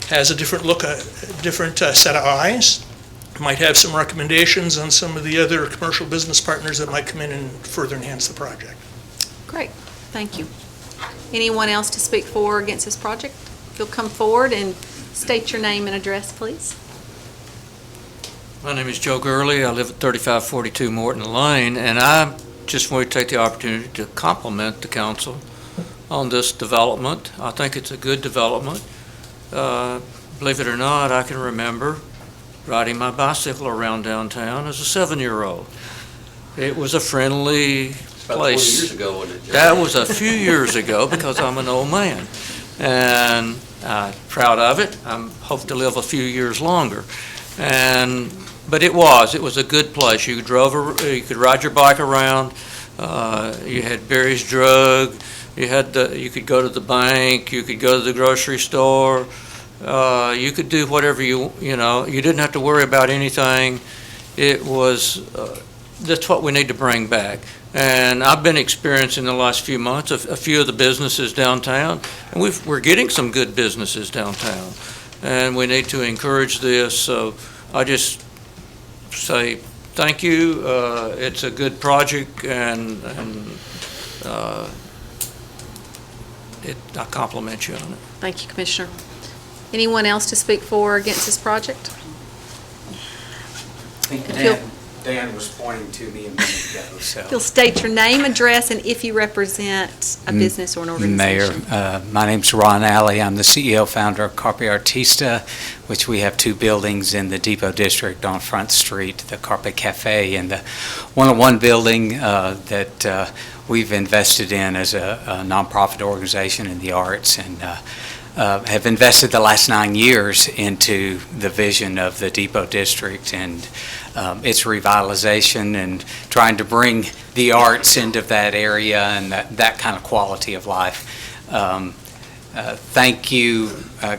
has a different look, a different set of eyes, might have some recommendations on some of the other commercial business partners that might come in and further enhance the project. Great, thank you. Anyone else to speak for or against this project? If you'll come forward and state your name and address, please. My name is Joe Gurley. I live at 3542 Morton Lane, and I just want to take the opportunity to compliment the council on this development. I think it's a good development. Believe it or not, I can remember riding my bicycle around downtown as a 7-year-old. It was a friendly place. About 40 years ago, wasn't it, Joe? That was a few years ago because I'm an old man, and I'm proud of it. I hope to live a few years longer. But it was a good place. You could ride your bike around. You had Berry's Drug. You could go to the bank. You could go to the grocery store. You could do whatever you didn't have to worry about anything. It was, that's what we need to bring back. And I've been experiencing in the last few months a few of the businesses downtown, and we're getting some good businesses downtown, and we need to encourage this. So I just say thank you. It's a good project, and I compliment you on it. Thank you, Commissioner. Anyone else to speak for or against this project? I think Dan was pointing to me a minute ago, so. You'll state your name, address, and if you represent a business or an organization. Mayor, my name's Ron Alley. I'm the CEO, founder of Carpe Artista, which we have 2 buildings in the Depot District on Front Street, the Carpe Cafe and the 101 building that we've invested in as a nonprofit organization in the arts, and have invested the last 9 years into the vision of the Depot District and its revitalization and trying to bring the arts into that area and that kind of quality of life. Thank you,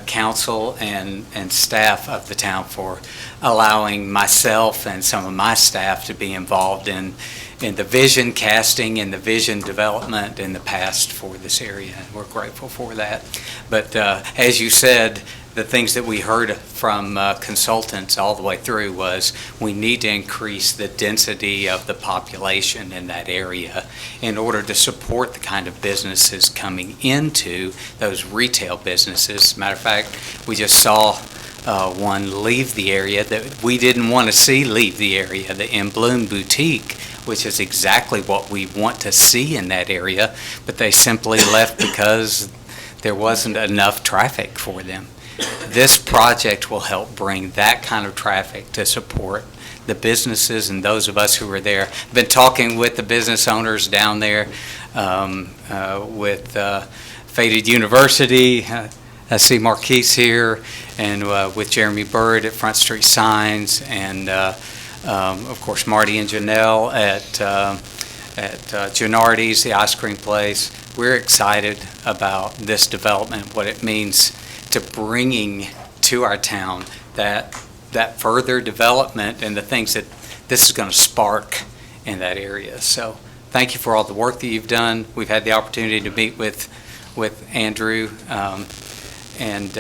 council and staff of the town for allowing myself and some of my staff to be involved in the vision casting and the vision development in the past for this area. And we're grateful for that. But as you said, the things that we heard from consultants all the way through was we need to increase the density of the population in that area in order to support the kind of businesses coming into those retail businesses. Matter of fact, we just saw one leave the area that we didn't want to see leave the area, the In Bloom Boutique, which is exactly what we want to see in that area, but they simply left because there wasn't enough traffic for them. This project will help bring that kind of traffic to support the businesses and those of us who are there. I've been talking with the business owners down there, with Faded University. I see Marquise here, and with Jeremy Bird at Front Street Signs, and of course Marty and Janelle at Gennardi's, the ice cream place. We're excited about this development, what it means to bringing to our town that further development and the things that this is going to spark in that area. So thank you for all the work that you've done. We've had the opportunity to meet with Andrew and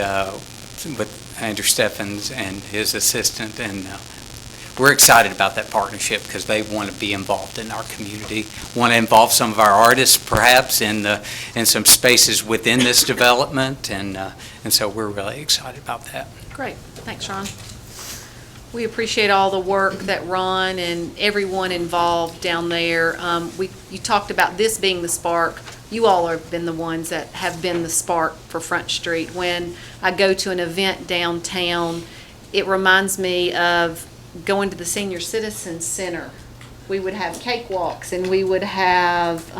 with Andrew Steffens and his assistant, and we're excited about that partnership because they want to be involved in our community, want to involve some of our artists perhaps in some spaces within this development, and so we're really excited about that. Great. Thanks, Ron. We appreciate all the work that Ron and everyone involved down there. You talked about this being the spark. You all have been the ones that have been the spark for Front Street. When I go to an event downtown, it reminds me of going to the Senior Citizen Center. We would have cakewalks and we would have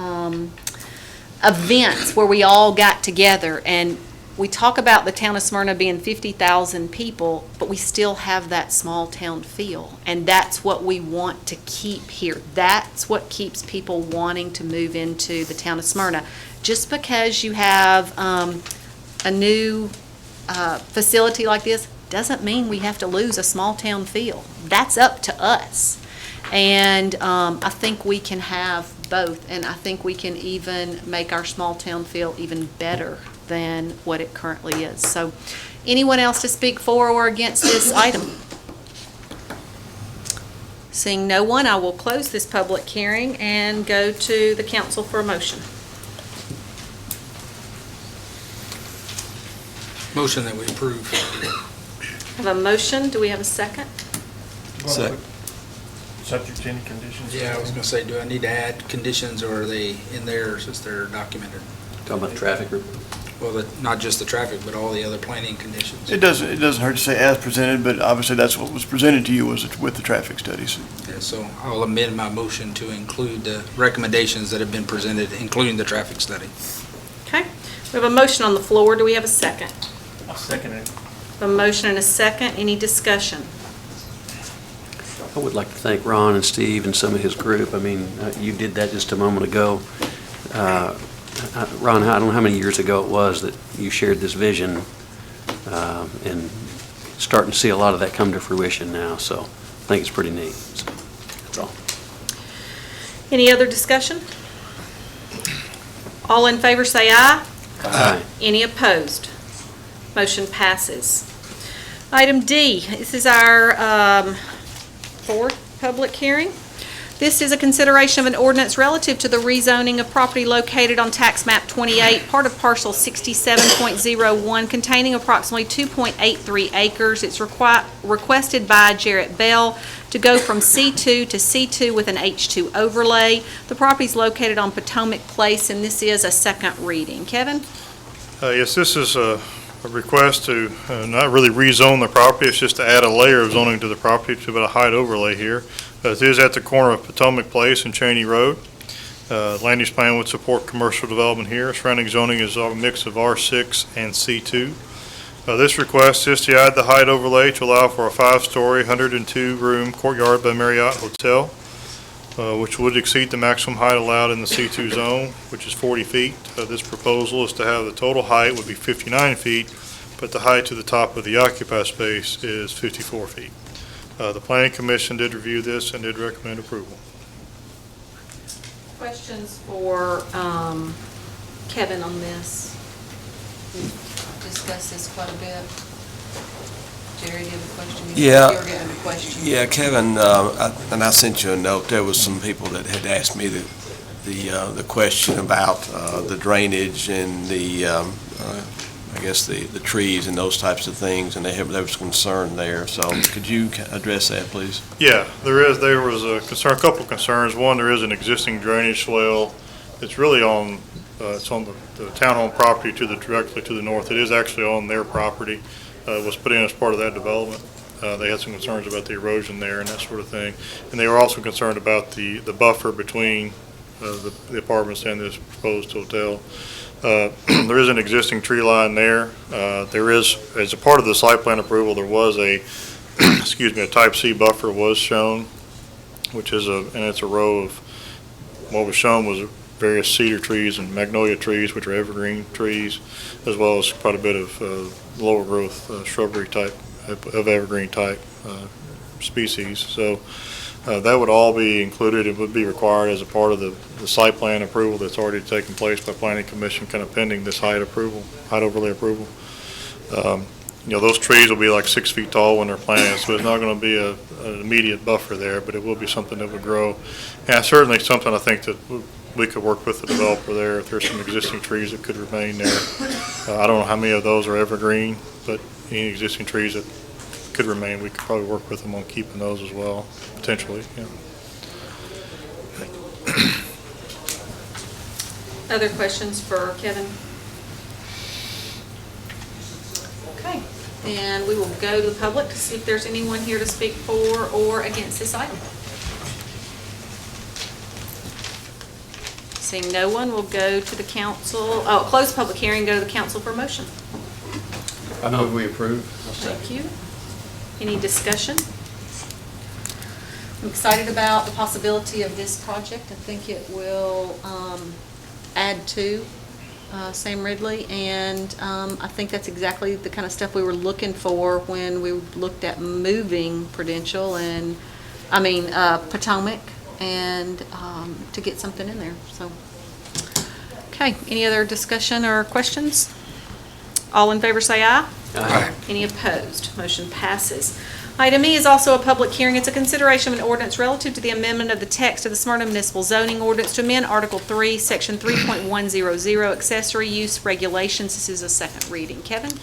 events where we all got together, and we talk about the town of Smyrna being 50,000 people, but we still have that small town feel, and that's what we want to keep here. That's what keeps people wanting to move into the town of Smyrna. Just because you have a new facility like this doesn't mean we have to lose a small town feel. That's up to us. And I think we can have both, and I think we can even make our small town feel even better than what it currently is. So anyone else to speak for or against this item? Seeing no one, I will close this public hearing and go to the council for a motion. Motion that we approve. Have a motion. Do we have a second? Subject to any conditions? Yeah, I was going to say, do I need to add conditions, or are they in there since they're documented? Talking about the traffic group? Well, not just the traffic, but all the other planning conditions. It doesn't hurt to say as presented, but obviously that's what was presented to you was with the traffic studies. Yeah, so I'll amend my motion to include the recommendations that have been presented, including the traffic study. Okay. We have a motion on the floor. Do we have a second? I'll second it. A motion and a second. Any discussion? I would like to thank Ron and Steve and some of his group. I mean, you did that just a moment ago. Ron, I don't know how many years ago it was that you shared this vision, and starting to see a lot of that come to fruition now, so I think it's pretty neat. So, that's all. Any other discussion? All in favor say aye. Aye. Any opposed? Motion passes. Item D, this is our fourth public hearing. This is a consideration of an ordinance relative to the rezoning of property located on tax map 28, part of parcel 67.01, containing approximately 2.83 acres. It's requested by Jarrett Bell to go from C2 to C2 with an H2 overlay. The property is located on Potomac Place, and this is a second reading. Kevin? Yes, this is a request to not really rezone the property. It's just to add a layer of zoning to the property to put a height overlay here. It is at the corner of Potomac Place and Cheney Road. Land use plan would support commercial development here. Surrounding zoning is a mix of R6 and C2. This request is to add the height overlay to allow for a 5-story, 102-room Courtyard by Marriott Hotel. which would exceed the maximum height allowed in the C2 zone, which is 40 feet. This proposal is to have the total height would be 59 feet, but the height to the top of the occupied space is 54 feet. The Planning Commission did review this and did recommend approval. Questions for Kevin on this? We've discussed this quite a bit. Jerry, do you have a question? Yeah. You were given a question. Yeah, Kevin, and I sent you a note. There was some people that had asked me the question about the drainage and I guess the trees and those types of things, and there was concern there. So could you address that, please? Yeah, there was a concern, a couple of concerns. One, there is an existing drainage swale. It's really on, it's on the townhome property directly to the north. It is actually on their property. It was put in as part of that development. They had some concerns about the erosion there and that sort of thing. And they were also concerned about the buffer between the apartments and this proposed hotel. There is an existing tree line there. There is, as a part of the site plan approval, there was a, excuse me, a type C buffer was shown, which is and it's a row of, what was shown was various cedar trees and magnolia trees, which are evergreen trees, as well as quite a bit of lower growth shrubbery type, of evergreen type species. So that would all be included. It would be required as a part of the site plan approval that's already taken place by Planning Commission, kind of pending this height overlay approval. You know, those trees will be like 6 feet tall when they're planted, so it's not going to be an immediate buffer there, but it will be something that would grow. And certainly something I think that we could work with the developer there if there's some existing trees that could remain there. I don't know how many of those are evergreen, but any existing trees that could remain, we could probably work with them on keeping those as well, potentially. Yeah. Other questions for Kevin? Okay, and we will go to the public to see if there's anyone here to speak for or against this item. Seeing no one, we'll go to the council, close the public hearing, go to the council for motion. I move we approve. Thank you. Any discussion? I'm excited about the possibility of this project. I think it will add to Sam Ridley, and I think that's exactly the kind of stuff we were looking for when we looked at moving Prudential and, Potomac, and to get something in there, so. Okay, any other discussion or questions? All in favor say aye. Aye. Any opposed? Motion passes. Item E is also a public hearing. It's a consideration of an ordinance relative to the amendment of the text of the Smyrna Municipal Zoning Ordinance to amend Article 3, Section 3.100, Accessory Use Regulations. This is a second reading. Kevin?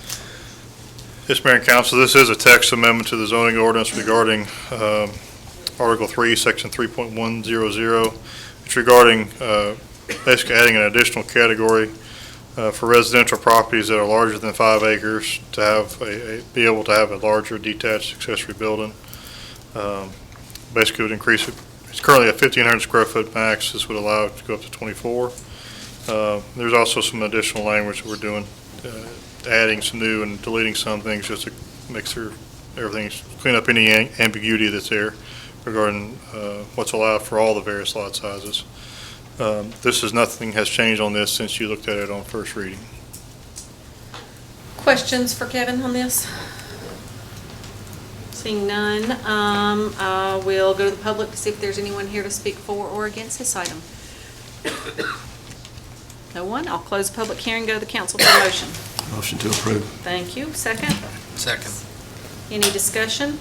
Yes, Mayor and Council, this is a text amendment to the zoning ordinance regarding Article 3, Section 3.100. It's regarding basically adding an additional category for residential properties that are larger than 5 acres to have be able to have a larger detached accessory building. Basically, would increase it. It's currently a 1,500 square foot max. This would allow it to go up to 24. There's also some additional language that we're doing, adding some new and deleting some things just to make sure everything, clean up any ambiguity that's there regarding what's allowed for all the various lot sizes. Nothing has changed on this since you looked at it on first reading. Questions for Kevin on this? Seeing none, we'll go to the public to see if there's anyone here to speak for or against this item. No one? I'll close the public hearing, go to the council for motion. Motion to approve. Thank you. Second? Second. Any discussion?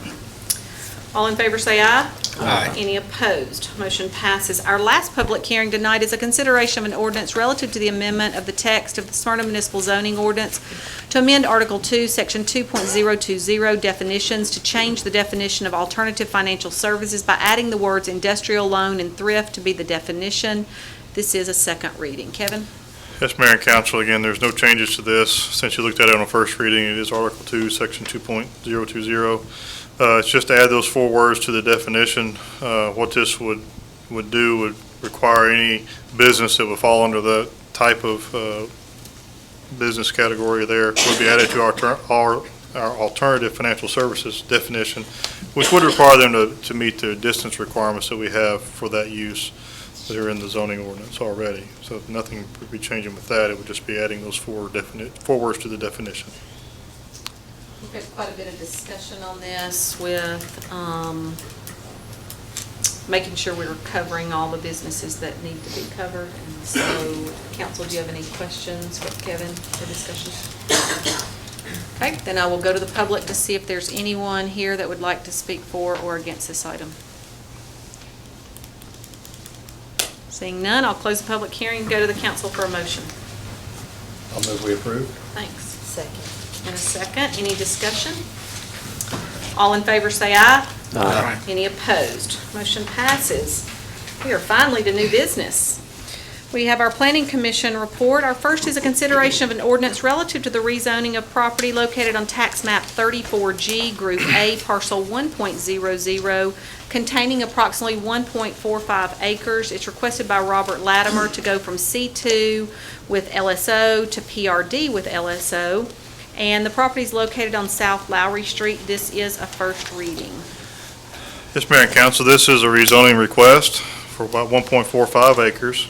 All in favor say aye. Aye. Any opposed? Motion passes. Our last public hearing tonight is a consideration of an ordinance relative to the amendment of the text of the Smyrna Municipal Zoning Ordinance to amend Article 2, Section 2.020, definitions, to change the definition of alternative financial services by adding the words industrial loan and thrift to be the definition. This is a second reading. Kevin? Yes, Mayor and Council, again, there's no changes to this. Since you looked at it on first reading, it is Article 2, Section 2.020. It's just to add those 4 words to the definition. What this would do would require any business that would fall under the type of business category there would be added to our our alternative financial services definition, which would require them to meet the distance requirements that we have for that use that are in the zoning ordinance already. So nothing would be changing with that. It would just be adding those four words to the definition. We've had quite a bit of discussion on this with making sure we were covering all the businesses that need to be covered. And so, council, do you have any questions with Kevin for discussion? Okay, then I will go to the public to see if there's anyone here that would like to speak for or against this item. Seeing none, I'll close the public hearing and go to the council for a motion. I'll move we approve. Thanks. Second. In a second, any discussion? All in favor say aye. Aye. Any opposed? Motion passes. We are finally to new business. We have our Planning Commission report. Our first is a consideration of an ordinance relative to the rezoning of property located on tax map 34G, Group A, parcel 1.00, containing approximately 1.45 acres. It's requested by Robert Latimer to go from C2 with LSO to PRD with LSO. And the property is located on South Lowry Street. This is a first reading. Yes, Mayor and Council, this is a rezoning request for about 1.45 acres.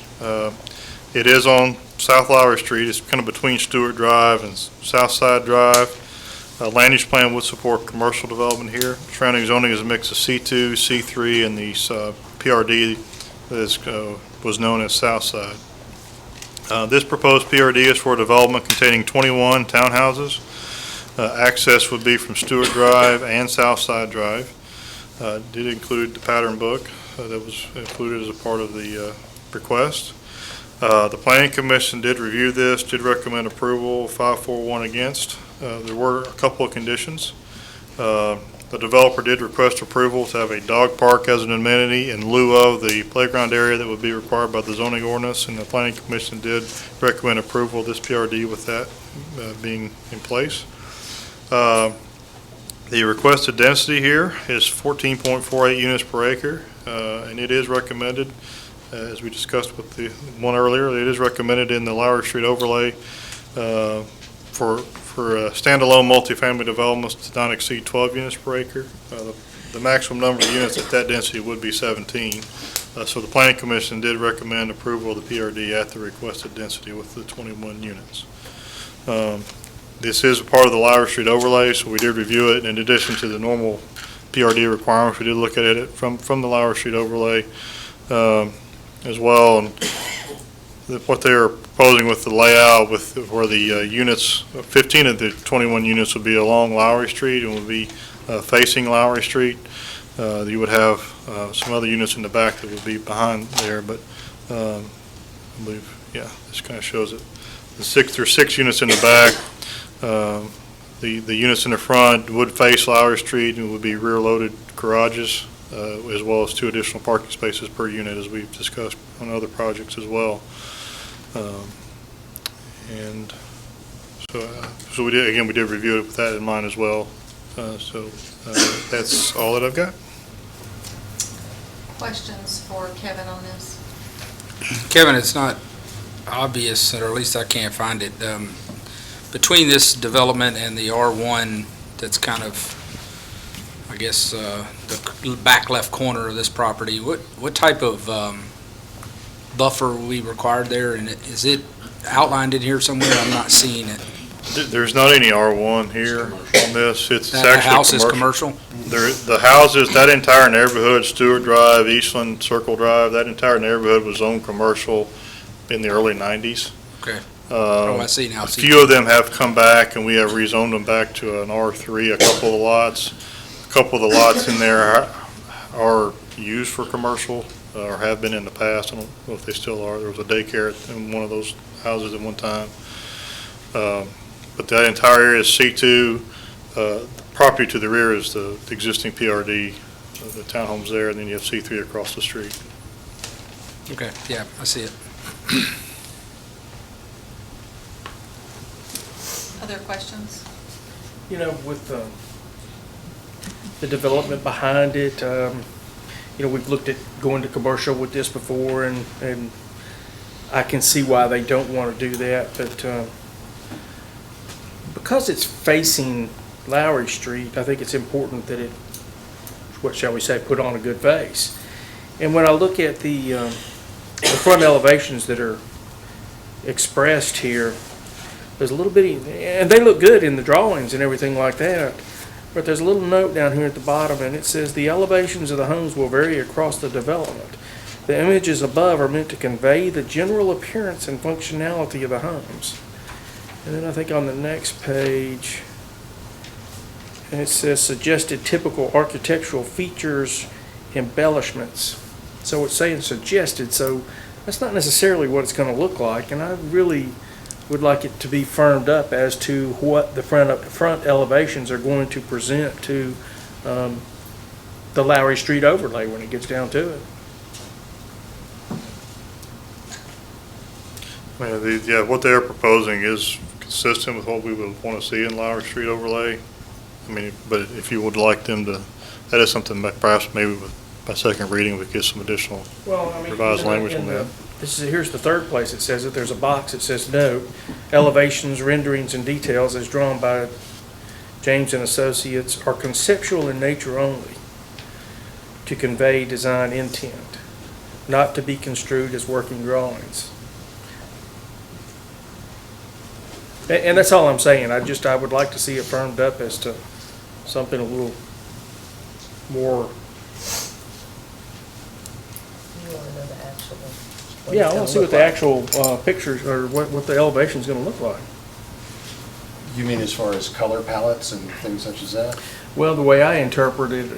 It is on South Lowry Street. It's kind of between Stewart Drive and Southside Drive. Land use plan would support commercial development here. Surrounding zoning is a mix of C2, C3, and the PRD that was known as Southside. This proposed PRD is for a development containing 21 townhouses. Access would be from Stewart Drive and Southside Drive. Did include the pattern book that was included as a part of the request. The Planning Commission did review this, did recommend approval, 5-4-1 against. There were a couple of conditions. The developer did request approval to have a dog park as an amenity in lieu of the playground area that would be required by the zoning ordinance, and the Planning Commission did recommend approval of this PRD with that being in place. The requested density here is 14.48 units per acre, and it is recommended, as we discussed with the one earlier, it is recommended in the Lowry Street overlay for standalone multifamily developments to not exceed 12 units per acre. The maximum number of units at that density would be 17. So the Planning Commission did recommend approval of the PRD at the requested density with the 21 units. This is a part of the Lowry Street overlay, so we did review it. In addition to the normal PRD requirements, we did look at it from the Lowry Street overlay as well. And what they are proposing with the layout, with where the units, 15 of the 21 units would be along Lowry Street and would be facing Lowry Street. You would have some other units in the back that would be behind there, but I believe, yeah, this kind of shows it. There's 6 units in the back. The units in the front would face Lowry Street and would be rear-loaded garages, as well as 2 additional parking spaces per unit, as we've discussed on other projects as well. And so we did review it with that in mind as well. So that's all that I've got. Questions for Kevin on this? Kevin, it's not obvious, or at least I can't find it. Between this development and the R1, that's kind of, I guess, the back left corner of this property, what type of buffer will be required there? And is it outlined in here somewhere? I'm not seeing it. There's not any R1 here on this. It's That actually house is commercial? The houses, that entire neighborhood, Stewart Drive, Eastland, Circle Drive, that entire neighborhood was zoned commercial in the early 90s. Okay. Oh, I see now. A few of them have come back, and we have rezoned them back to an R3, a couple of the lots. A couple of the lots in there are used for commercial, or have been in the past. I don't know if they still are. There was a daycare in one of those houses at one time. But that entire area is C2. The property to the rear is the existing PRD, the townhomes there, and then you have C3 across the street. Okay, yeah, I see it. Other questions? You know, with the development behind it, you know, we've looked at going to commercial with this before, and I can see why they don't want to do that, but because it's facing Lowry Street, I think it's important that it, what shall we say, put on a good face. And when I look at the front elevations that are expressed here, there's a little bitty, and they look good in the drawings and everything like that, but there's a little note down here at the bottom, and it says, "The elevations of the homes will vary across the development. The images above are meant to convey the general appearance and functionality of the homes." And then I think on the next page, and it says suggested typical architectural features, embellishments. So it's saying suggested, so that's not necessarily what it's going to look like, and I really would like it to be firmed up as to what the front elevations are going to present to the Lowry Street overlay when it gets down to it. Yeah, what they're proposing is consistent with what we would want to see in Lowry Street overlay. I mean, but if you would like them to, that is something that perhaps maybe by second reading we get some additional revised language on that. Here's the third place it says it. There's a box that says note, elevations, renderings, and details as drawn by James and Associates are conceptual in nature only to convey design intent, not to be construed as working drawings. And that's all I'm saying. I would like to see it firmed up as to something a little more. You want to know the actual? Yeah, I want to see what the actual pictures, or what the elevation's going to look like. You mean as far as color palettes and things such as that? Well, the way I interpret it,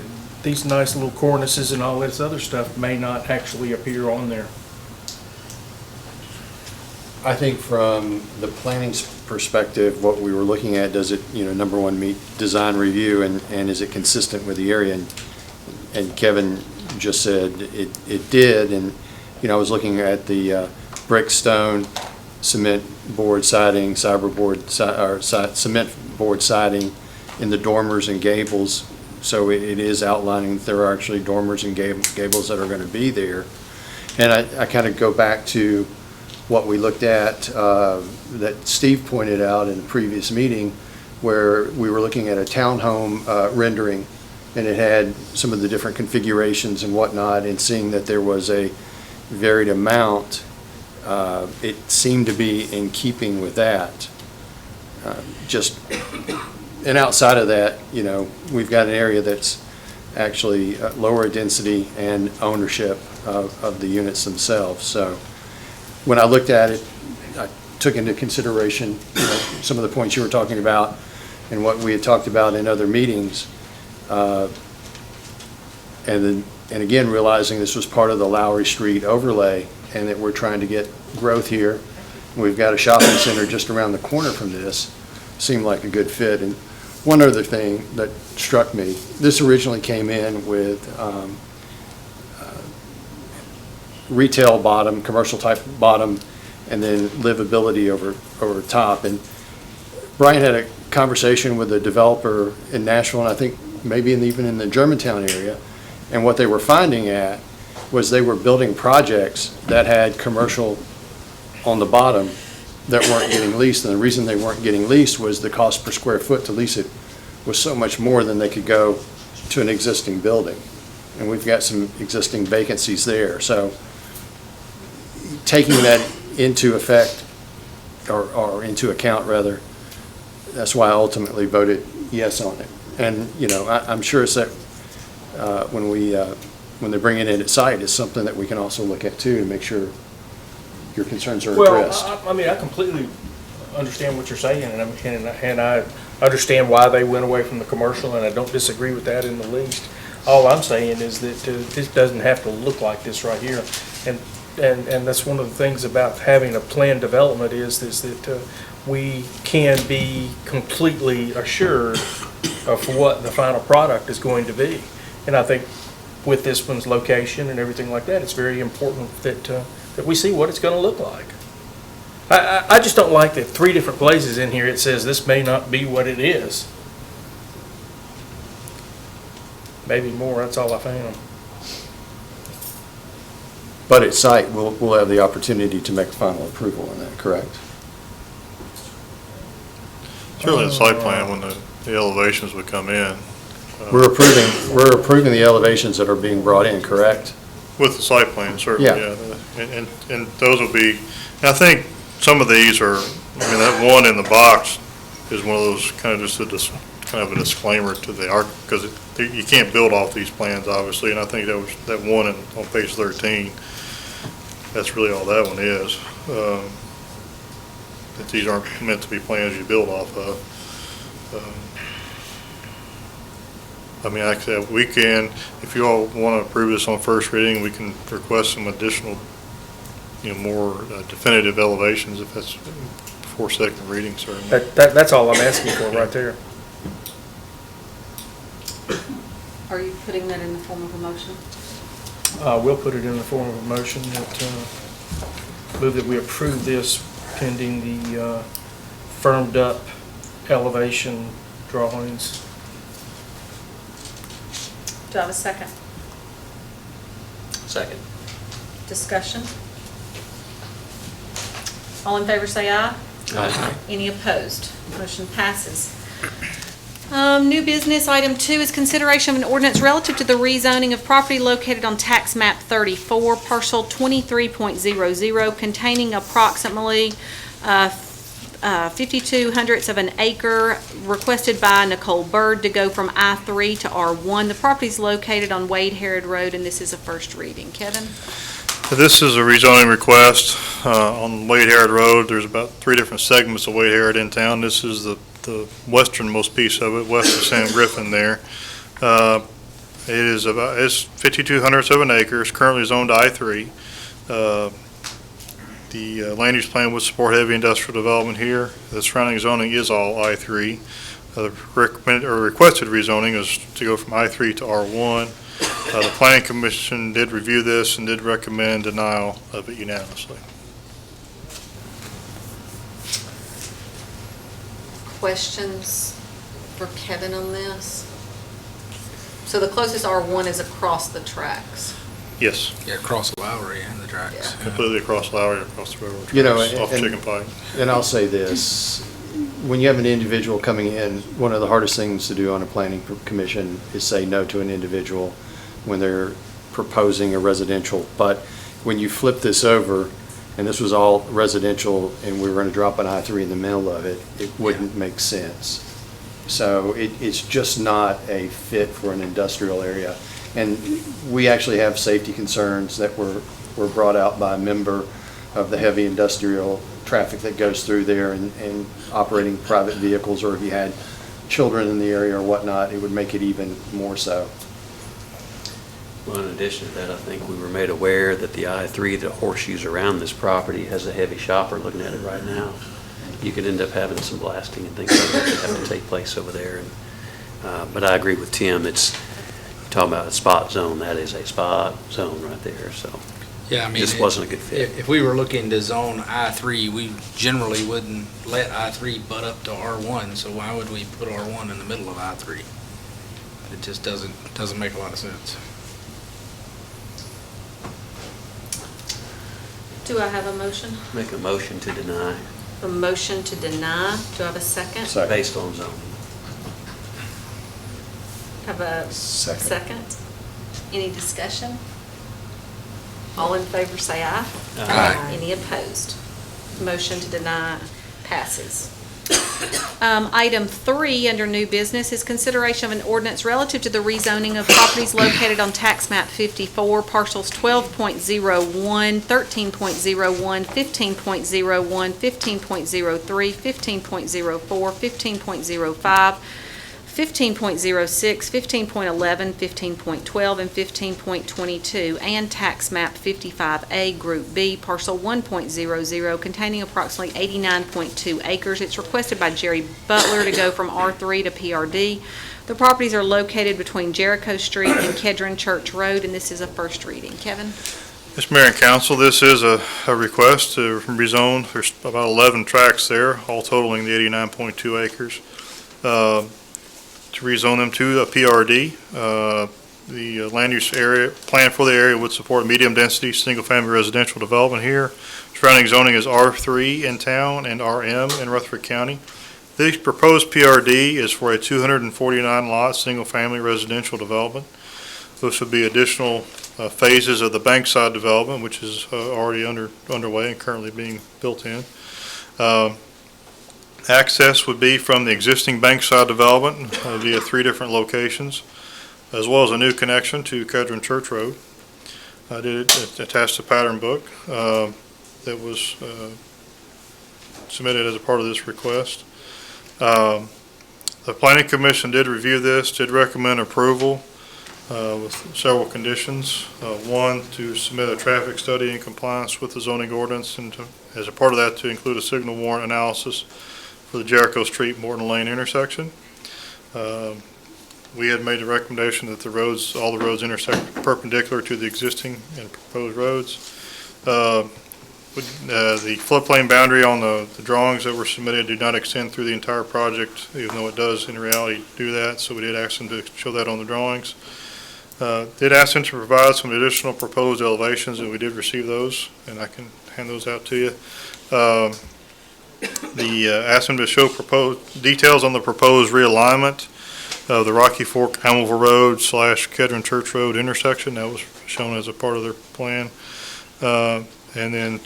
these nice little cornices and all this other stuff may not actually appear on there. I think from the planning's perspective, what we were looking at, does it, number one, meet design review, and is it consistent with the area? And Kevin just said it did, and, I was looking at the brick, stone, cement board siding, cement board siding in the dormers and gables, so it is outlining that there are actually dormers and gables that are going to be there. And I kind of go back to what we looked at that Steve pointed out in the previous meeting, where we were looking at a townhome rendering, and it had some of the different configurations and whatnot, and seeing that there was a varied amount, it seemed to be in keeping with that. And outside of that, we've got an area that's actually lower density and ownership of the units themselves. So when I looked at it, I took into consideration some of the points you were talking about and what we had talked about in other meetings. And again, realizing this was part of the Lowry Street overlay and that we're trying to get growth here. We've got a shopping center just around the corner from this. Seemed like a good fit. And one other thing that struck me, this originally came in with retail bottom, commercial type bottom, and then livability over top. And Brian had a conversation with a developer in Nashville, and I think maybe even in the Germantown area, and what they were finding at was they were building projects that had commercial on the bottom that weren't getting leased, and the reason they weren't getting leased was the cost per square foot to lease it was so much more than they could go to an existing building. And we've got some existing vacancies there. So taking that into effect, or into account rather, that's why I ultimately voted yes on it. And, I'm sure it's that when they bring it in at site, it's something that we can also look at too to make sure your concerns are addressed. Well, I completely understand what you're saying, and I understand why they went away from the commercial, and I don't disagree with that in the least. All I'm saying is that this doesn't have to look like this right here. And that's one of the things about having a planned development is that we can be completely assured of what the final product is going to be. And I think with this one's location and everything like that, it's very important that we see what it's going to look like. I just don't like that 3 different places in here it says this may not be what it is. Maybe more, that's all I found. But at site, we'll have the opportunity to make final approval on that, correct? Surely the site plan, when the elevations would come in. We're approving the elevations that are being brought in, correct? With the site plan, certainly, Yeah. yeah. And those will be, and I think some of these are, I mean, that one in the box is one of those kind of just kind of a disclaimer to the arch, because you can't build off these plans, obviously, and I think that was, that one on page 13, that's really all that one is. That these aren't meant to be plans you build off of. I mean, like I said, we can, if you all want to approve this on first reading, we can request some additional, more definitive elevations if that's before second reading, certainly. That's all I'm asking for right there. Are you putting that in the form of a motion? We'll put it in the form of a motion that, move that we approve this pending the firmed up elevation drawings. Do I have a second? Second. Discussion? All in favor say aye. Aye. Any opposed? Motion passes. New business, item 2 is consideration of an ordinance relative to the rezoning of property located on tax map 34, parcel 23.00, containing approximately 52/100 of an acre, requested by Nicole Bird to go from I-3 to R1. The property is located on Wade Herod Road, and this is a first reading. Kevin? This is a rezoning request on Wade Herod Road. There's about 3 different segments of Wade Herod in town. This is the westernmost piece of it, west of Sam Griffin there. It's 52/100 of an acre. It's currently zoned I-3. The land use plan would support heavy industrial development here. The surrounding zoning is all I-3. The requested rezoning is to go from I-3 to R1. The Planning Commission did review this and did recommend denial of it unanimously. Questions for Kevin on this? So the closest R1 is across the tracks. Yes. Yeah, across Lowry and the tracks. Completely across Lowry, across the railroad tracks, off and- Chicken Pike. And I'll say this, when you have an individual coming in, one of the hardest things to do on a planning commission is say no to an individual when they're proposing a residential. But when you flip this over, and this was all residential, and we were gonna drop an I-3 in the middle of it, it wouldn't make sense. So it's just not a fit for an industrial area. And we actually have safety concerns that were brought out by a member of the heavy industrial traffic that goes through there and operating private vehicles, or if you had children in the area or whatnot, it would make it even more so. Well, in addition to that, I think we were made aware that the I-3 that horseshoes around this property has a heavy shopper looking at it right now. You could end up having some blasting and things like that have to take place over there. But I agree with Tim, it's, you're talking about a spot zone, that is a spot zone right there, so. Yeah, I mean, This wasn't a good fit. If we were looking to zone I-3, we generally wouldn't let I-3 butt up to R1, so why would we put R1 in the middle of I-3? It just doesn't make a lot of sense. Do I have a motion? Make a motion to deny. A motion to deny. Do I have a second? Second. Based on zoning. Have a second? Any discussion? All in favor say aye. Aye. Any opposed? Motion to deny passes. Item 3 under new business is consideration of an ordinance relative to the rezoning of properties located on tax map 54, parcels 12.01, 13.01, 15.01, 15.03, 15.04, 15.05, 15.06, 15.11, 15.12, and 15.22, and tax map 55A, Group B, parcel 1.00, containing approximately 89.2 acres. It's requested by Jerry Butler to go from R3 to PRD. The properties are located between Jericho Street and Kedron Church Road, and this is a first reading. Kevin? Mr. Mayor and Council, this is a request to rezone. There's about 11 tracts there, all totaling the 89.2 acres. To rezone them to a PRD. The land use area, plan for the area would support medium-density, single-family residential development here. Surrounding zoning is R3 in town and RM in Rutherford County. The proposed PRD is for a 249-lot, single-family residential development. This would be additional phases of the Bankside development, which is already underway and currently being built in. Access would be from the existing Bankside development via 3 different locations, as well as a new connection to Kedron Church Road. I did attach the pattern book that was submitted as a part of this request. The Planning Commission did review this, did recommend approval with several conditions. One, to submit a traffic study in compliance with the zoning ordinance, and as a part of that, to include a signal warrant analysis for the Jericho Street Morton Lane intersection. We had made the recommendation that all the roads intersect perpendicular to the existing and proposed roads. The floodplain boundary on the drawings that were submitted do not extend through the entire project, even though it does in reality do that, so we did ask them to show that on the drawings. Did ask them to provide some additional proposed elevations, and we did receive those, and I can hand those out to you. Asked them to show details on the proposed realignment of the Rocky Fork Almaville Road / Kedron Church Road intersection. That was shown as a part of their plan. And then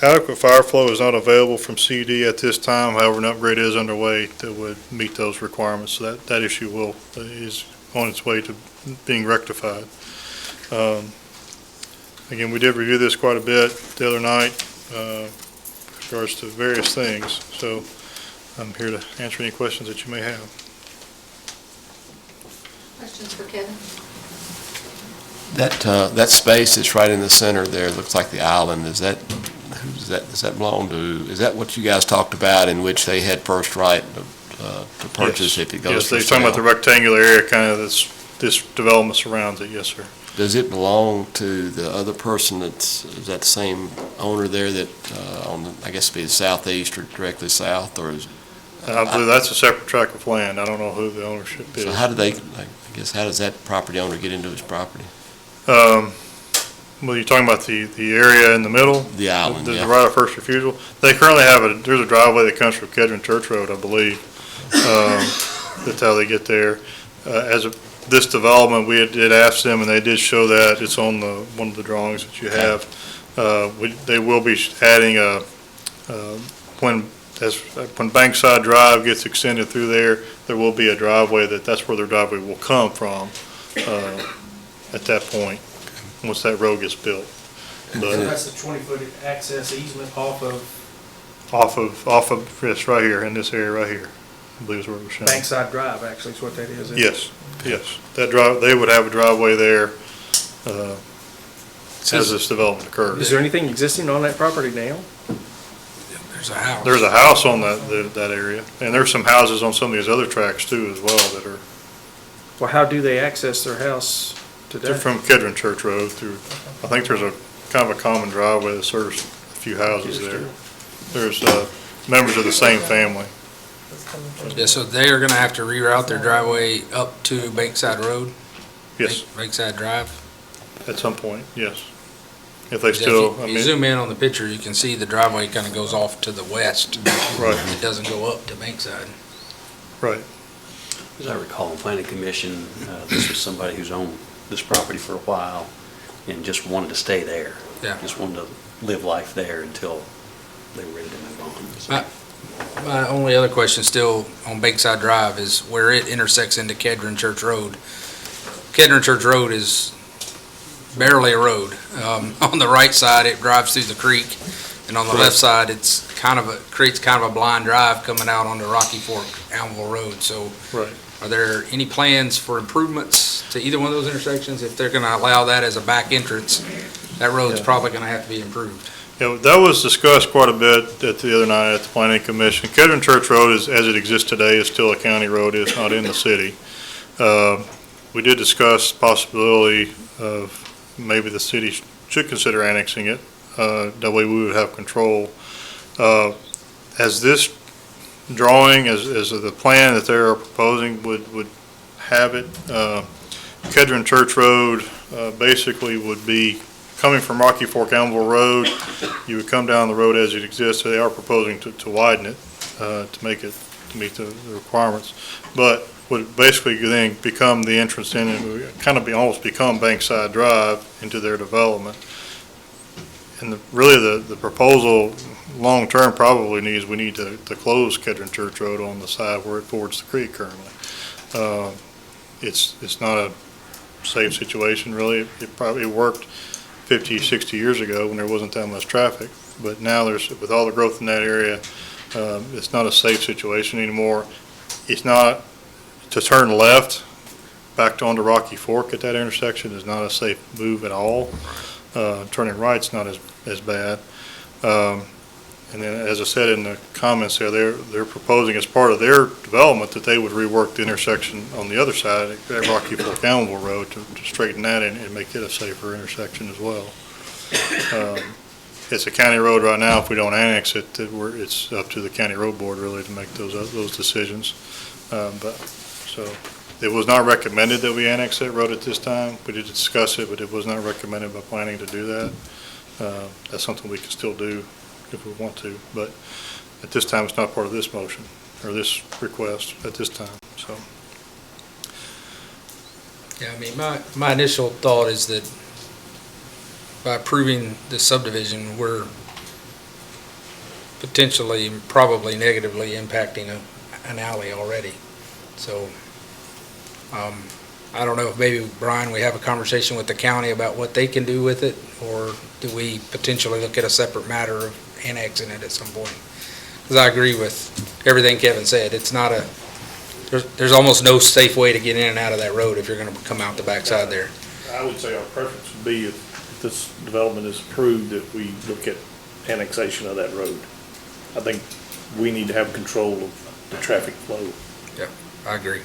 adequate fire flow is not available from CD at this time. However, an upgrade is underway that would meet those requirements. So that issue is on its way to being rectified. Again, we did review this quite a bit the other night with regards to various things. So I'm here to answer any questions that you may have. Questions for Kevin? That space that's right in the center there, looks like the island, does that belong to, is that what you guys talked about, in which they had first right to purchase if it goes Yes, for they're talking about the sale? rectangular area, kind of this development surrounds it, yes, sir. Does it belong to the other person is that the same owner there that, I guess it'd be the southeast or directly south, or is? I believe that's a separate tract of land. I don't know who the ownership is. So how does that property owner get into his property? Well, you're talking about the area in the middle? The island, The yeah. right of first refusal? They currently there's a driveway that comes from Kedron Church Road, I believe. That's how they get there. As of this development, we did ask them, and they did show that. It's on one of the drawings that you have. They will be adding when Bankside Drive gets extended through there will be a driveway that's where their driveway will come from at that point, once that road gets built. But That's the 20-foot access easement off off of, yes, right here, in this area right here, I believe is where it was shown. Bankside Drive, actually, is what that is. isn't it? Yes. That they would have a driveway there as this development occurs. Is there anything existing on that property now? There's a house. There's a house on that area, and there's some houses on some of these other tracks too as well that are. Well, how do they access their house today? They're from Kedron Church Road through, I think there's a kind of a common driveway that serves a few houses there. There's members of the same family. Yeah, so they are gonna have to reroute their driveway up to Bankside Road? Yes. Bankside Drive? At some point, yes. If they If still, you zoom in on the picture, you can see the driveway kinda goes off to the west. Right. It doesn't go up to Bankside. Right. As I recall, in Planning Commission, this was somebody who's owned this property for a while and just wanted to stay there. Yeah. Just wanted to live life there until they were ready to move on. So- My only other question still on Bankside Drive is where it intersects into Kedron Church Road. Kedron Church Road is barely a road. On the right side, it drives through the creek, and on the left side, it's creates kind of a blind drive coming out onto Rocky Fork Almaville Road. So Right. are there any plans for improvements to either one of those intersections? If they're gonna allow that as a back entrance, that road's probably gonna have to be improved. Yeah, that was discussed quite a bit the other night at the Planning Commission. Kedron Church Road, as it exists today, is still a county road. It's not in the city. We did discuss possibility of maybe the city should consider annexing it. That way we would have control. As this drawing, as the plan that they're proposing would have it, Kedron Church Road basically would be coming from Rocky Fork Almaville Road. You would come down the road as it exists. They are proposing to widen it, to make it to meet the requirements. But would basically then become the entrance in, and would kind of almost become Bankside Drive into their development. And really, the proposal, long-term, probably we need to close Kedron Church Road on the side where it fords the creek currently. It's not a safe situation, really. It probably worked 50, 60 years ago when there wasn't that much traffic. But now with all the growth in that area, it's not a safe situation anymore. It's not, to turn left back onto Rocky Fork at that intersection is not a safe move at all. Turning right's not as bad. And then, as I said in the comments there, they're proposing as part of their development that they would rework the intersection on the other side at Rocky Fork Allenville Road to straighten that and make it a safer intersection as well. It's a county road right now. If we don't annex it, it's up to the county road board really to make those decisions. So it was not recommended that we annex that road at this time. We did discuss it, but it was not recommended by planning to do that. That's something we can still do if we want to, but at this time, it's not part of this motion or this request at this time, so. Yeah, I mean, my initial thought is that by approving this subdivision, we're potentially, probably negatively impacting an alley already. So, I don't know if maybe, Brian, we have a conversation with the county about what they can do with it, or do we potentially look at a separate matter of annexing it at some point? Because I agree with everything Kevin said. It's not there's almost no safe way to get in and out of that road if you're going to come out the backside there. I would say our preference would be if this development is approved, that we look at annexation of that road. I think we need to have control of the traffic flow. Yeah, I agree.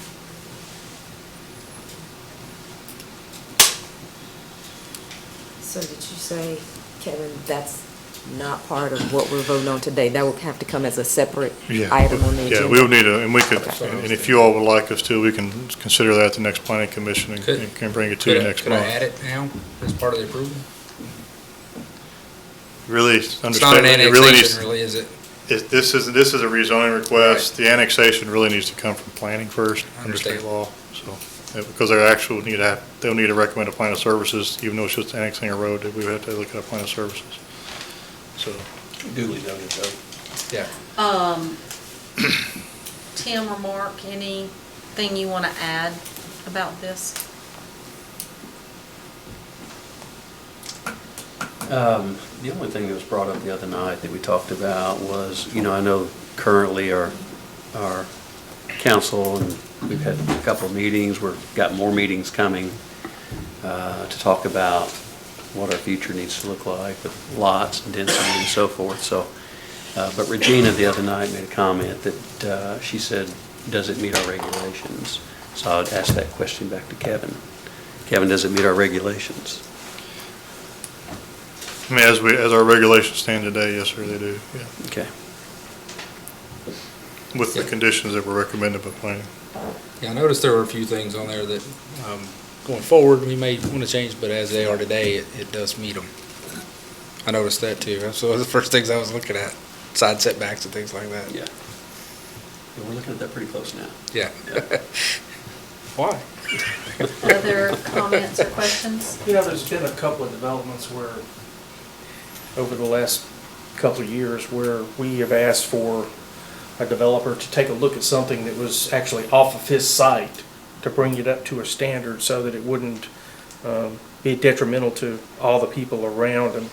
So did you say, Kevin, that's not part of what we're voting on today? That would have to come as a separate item on the agenda? Yeah, we would need and we could, and if you all would like us to, we can consider that at the next planning commission and can bring it to you next month. Could I add it now as part of the approval? Really It's not understand, an it really needs, annexation, really, is it? this is a rezoning request. The annexation really needs to come from planning first, under state law, so. Because they'll need to recommend a plan of services, even though it's just annexing a road, that we would have to look at a plan of services. So. Duly noted, though. Yeah. Tim or Mark, anything you want to add about this? The only thing that was brought up the other night that we talked about was, I know currently our council, and we've had a couple of meetings, we've got more meetings coming to talk about what our future needs to look like with lots and density and so forth. So, but Regina the other night made a comment that she said, does it meet our regulations? So I would ask that question back to Kevin. Kevin, does it meet our regulations? I mean, as our regulations stand today, yes, sir, they do, yeah. Okay. With the conditions that were recommended by planning. Yeah, I noticed there were a few things on there that, going forward, we may want to change, but as they are today, it does meet them. I noticed that too. So the first things I was looking at, side setbacks and things like that. Yeah. We're looking at that pretty close now. Yeah. Why? Other comments or questions? There's been a couple of developments where, over the last couple of years, where we have asked for a developer to take a look at something that was actually off of his site to bring it up to a standard so that it wouldn't be detrimental to all the people around him.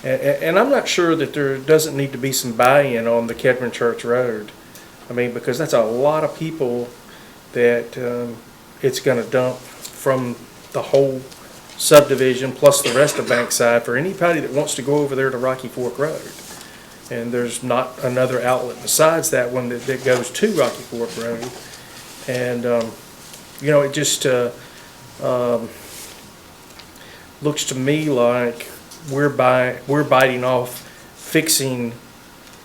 And I'm not sure that there doesn't need to be some buy-in on the Kedron Church Road. I mean, because that's a lot of people that it's going to dump from the whole subdivision plus the rest of Bankside for anybody that wants to go over there to Rocky Fork Road. And there's not another outlet besides that one that goes to Rocky Fork Road. And, it just looks to me like we're biting off fixing,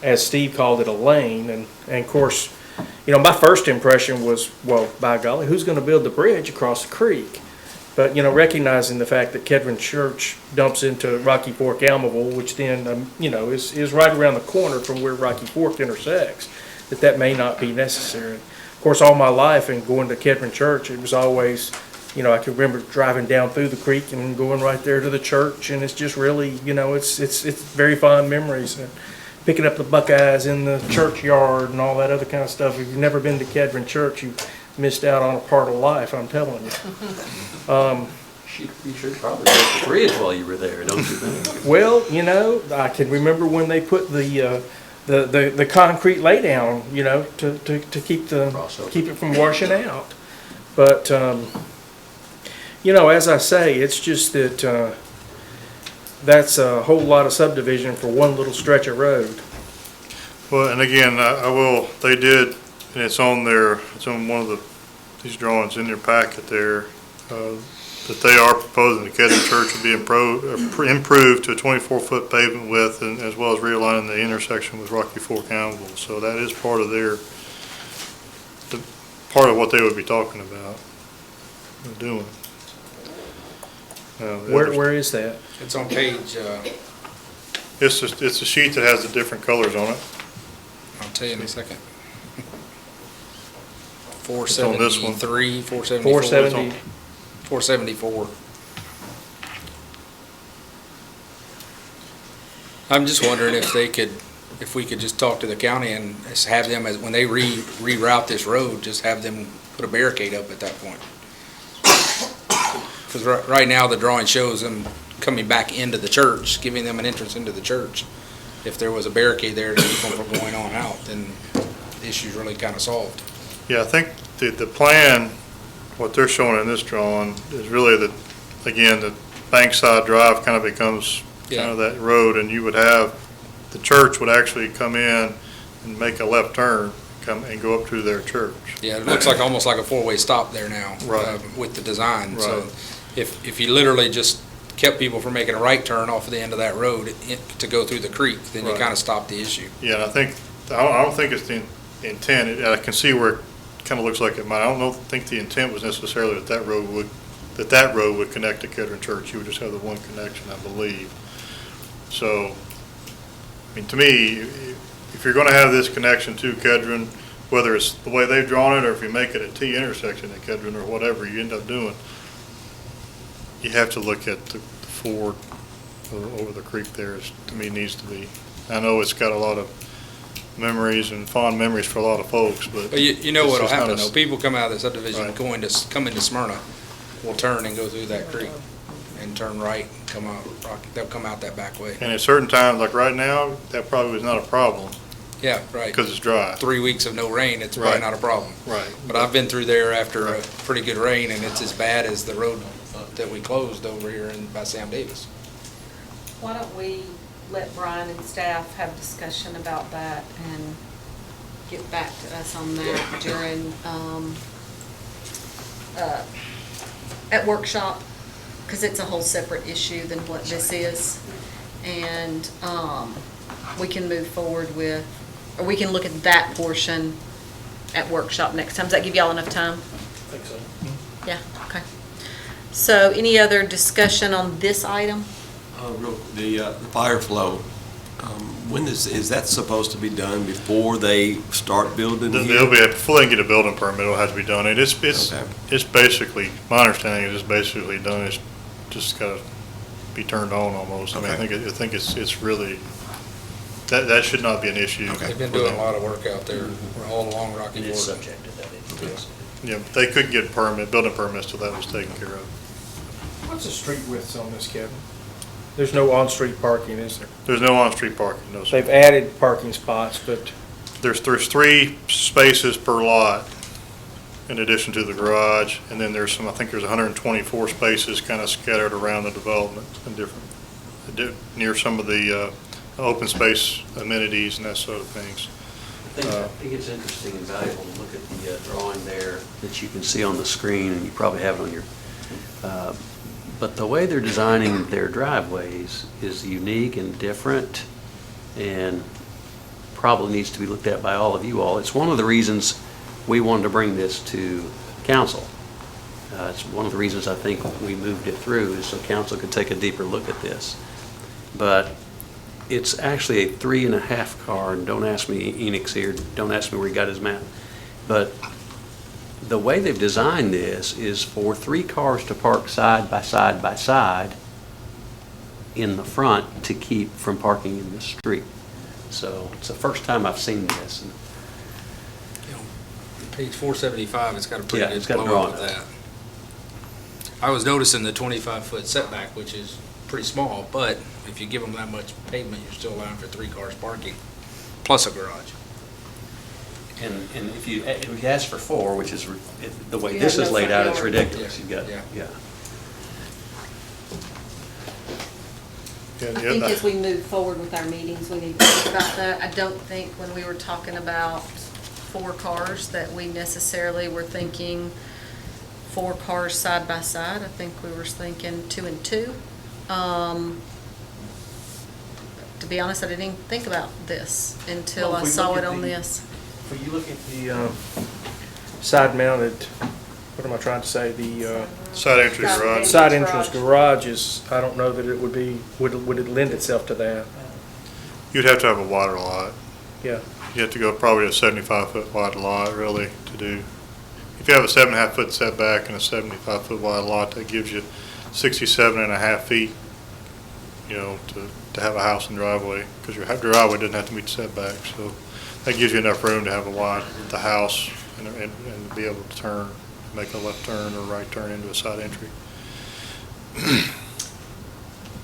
as Steve called it, a lane. And of course, my first impression was, well, by golly, who's going to build the bridge across the creek? But, recognizing the fact that Kedron Church dumps into Rocky Fork Allenville, which then, is right around the corner from where Rocky Fork intersects, that may not be necessary. Of course, all my life and going to Kedron Church, it was always, you know, I can remember driving down through the creek and going right there to the church, and it's just really, you know, it's very fond memories. And picking up the Buckeyes in the churchyard and all that other kind of stuff. If you've never been to Kedron Church, you've missed out on a part of life, I'm telling you. You should probably go to the bridge while you were there, don't you think? Well, you know, I can remember when they put the concrete laydown, you know, to keep it from washing out. But you know, as I say, it's just that that's a whole lot of subdivision for one little stretch of road. Well, and again, they did, and it's on one of these drawings in their packet there, that they are proposing the Kedron Church will be improved to a 24-foot pavement width, and as well as realigning the intersection with Rocky Fork Allenville. So that is part of what they would be talking about doing. Where is that? It's on page, It's a sheet that has the different colors on it. I'll tell you in a second. It's on this one. 473, 474. 470. 474. I'm just wondering if we could just talk to the county and just have them, when they reroute this road, just have them put a barricade up at that point. Because right now, the drawing shows them coming back into the church, giving them an entrance into the church. If there was a barricade there to keep them from going on out, then the issue's really kind of solved. Yeah, I think the plan, what they're showing in this drawing, is really that, again, the Bankside Drive kind of becomes kind of that road, and you would have, the church would actually come in and make a left turn, come and go up to their church. Yeah, it looks like almost like a four-way stop there now. Right. With the design. Right. So if you literally just kept people from making a right turn off of the end of that road to go through the creek, then you Right. kind of stop the issue. Yeah, and I don't think it's the intent. I can see where it kind of looks like it might. I don't think the intent was necessarily that road would connect to Kedron Church. You would just have the one connection, I believe. So, I mean, to me, if you're going to have this connection to Kedron, whether it's the way they've drawn it or if you make it a T intersection at Kedron or whatever you end up doing, you have to look at the ford over the creek there. To me, needs to be. I know it's got a lot of memories and fond memories for a lot of folks, but You know it's what'll just not happen a- though, people come out of the subdivision, Right. come into Smyrna, will turn and go through that creek and turn right and come out, they'll come out that back way. And at certain times, like right now, that probably is not a problem Yeah, right. because it's dry. 3 weeks of no rain, it's probably Right. not a problem. Right. But I've been through there after a pretty good rain, and it's as bad as the road that we closed over here by Sam Davis. Why don't we let Brian and staff have discussion about that and get back to us on that during, at workshop, because it's a whole separate issue than what this is. And we can move forward with, or we can look at that portion at workshop next time. Does that give y'all enough time? I think so. Yeah, okay. So any other discussion on this item? The fire flow, when is that supposed to be done before they start building here? They'll be, before they can get a building permit, it'll have to be done. It's basically, my understanding is it's basically done. It's just got to be turned on almost. I mean, I think it's really, that should not be an issue. They've been doing a lot of work out there all along Rocky It is Fork. subject to that. Yeah, they couldn't get building permits till that was taken care of. What's the street widths on this, Kevin? There's no on-street parking, is there? There's no on-street parking, no, sir. They've added parking spots, but There's 3 spaces per lot in addition to the garage, and then there's I think there's 124 spaces kind of scattered around the development and near some of the open space amenities and that sort of things. I think it's interesting and valuable to look at the drawing there that you can see on the screen, and you probably have it on your, but the way they're designing their driveways is unique and different, and probably needs to be looked at by all of you all. It's one of the reasons we wanted to bring this to council. It's one of the reasons I think we moved it through, is so council could take a deeper look at this. But It's actually a 3.5 car, and don't ask me, Enix here, don't ask me where he got his map. But the way they've designed this is for 3 cars to park side by side by side in the front to keep from parking in the street. So it's the first time I've seen this. Page 475, it's got a pretty Yeah, good it's got a blow up drawing of that. I was noticing the 25-foot setback, which is pretty small, but if you give them that much pavement, you're still allowing for 3 cars parking, plus a garage. And if you ask for 4, which is, the way You this have is no laid out, front it's yard. ridiculous. You've got, Yeah. yeah. I think as we move forward with our meetings, we need to think about that. I don't think when we were talking about 4 cars that we necessarily were thinking 4 cars side by side. I think we were thinking 2 and 2. To be honest, I didn't even think about this until Well, I if we saw look it at on the- this. If you look at the side mounted, what am I trying to say, the Side entry garage. side entrance garages, I don't know that it would be, would it lend itself to that? You'd have to have a wider lot. Yeah. You have to go probably a 75-foot wide lot, really, to do. If you have a 7.5-foot setback and a 75-foot wide lot, that gives you 67.5 feet, you know, to have a house and driveway, because your driveway doesn't have to meet the setback. So that gives you enough room to have the house and be able to turn, make a left turn or right turn into a side entry.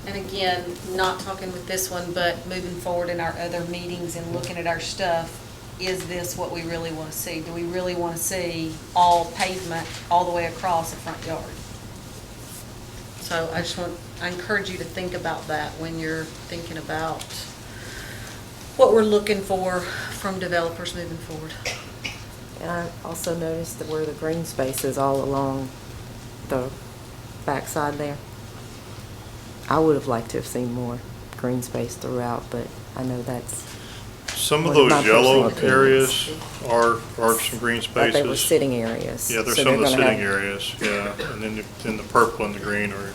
And again, not talking with this one, but moving forward in our other meetings and looking at our stuff, is this what we really want to see? Do we really want to see all pavement all the way across the front yard? So I encourage you to think about that when you're thinking about what we're looking for from developers moving forward. And I also noticed that where the green space is all along the backside there. I would have liked to have seen more green space throughout, but I know that's. Some of one my those yellow personal areas opinions. are some green spaces. But they were sitting areas. Yeah, there's so some of the they're gonna sitting have- areas, yeah. And then the purple and the green are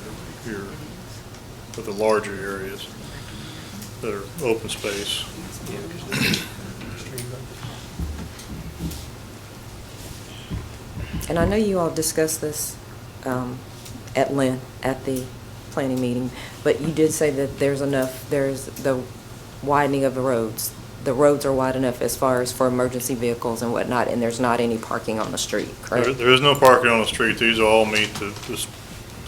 the larger areas that are open space. And I know you all discussed this at length at the planning meeting, but you did say that there's the widening of the roads. The roads are wide enough as far as for emergency vehicles and whatnot, and there's not any parking on the street, correct? There is no parking on the street. These all meet the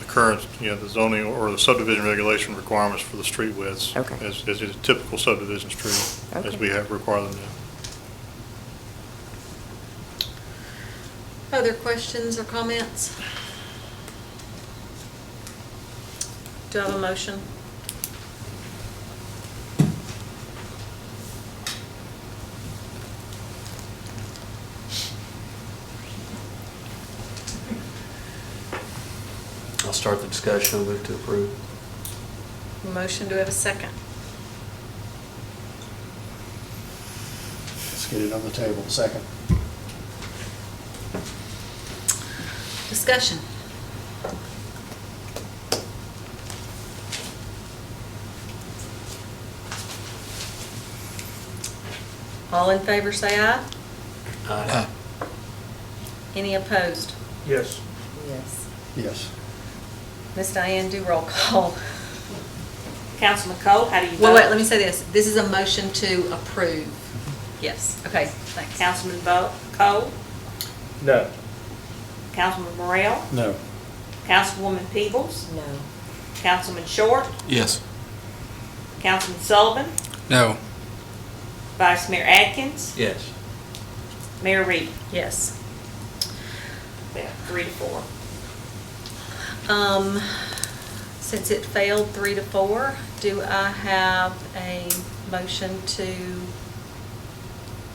current, the zoning or the subdivision regulation requirements for the street widths. Okay. As is a typical subdivision street, as Okay. we have required them to. Other questions or comments? Do I have a motion? I'll start the discussion. I'll move to approve. Motion, do we have a second? Let's get it on the table. Second. Discussion. All in favor, say aye. Aye. Any opposed? Yes. Yes. Yes. Ms. Diane, do roll call. Councilman Cole, how do you vote? Well, wait, let me say this. This is a motion to approve. Yes, okay, thanks. Councilman Cole? No. Councilman Morrell? No. Councilwoman Peebles? No. Councilman Short? Yes. Councilman Sullivan? No. Vice Mayor Atkins? Yes. Mayor Reed? Yes. Yeah, 3 to 4. Since it failed 3 to 4, do I have a motion to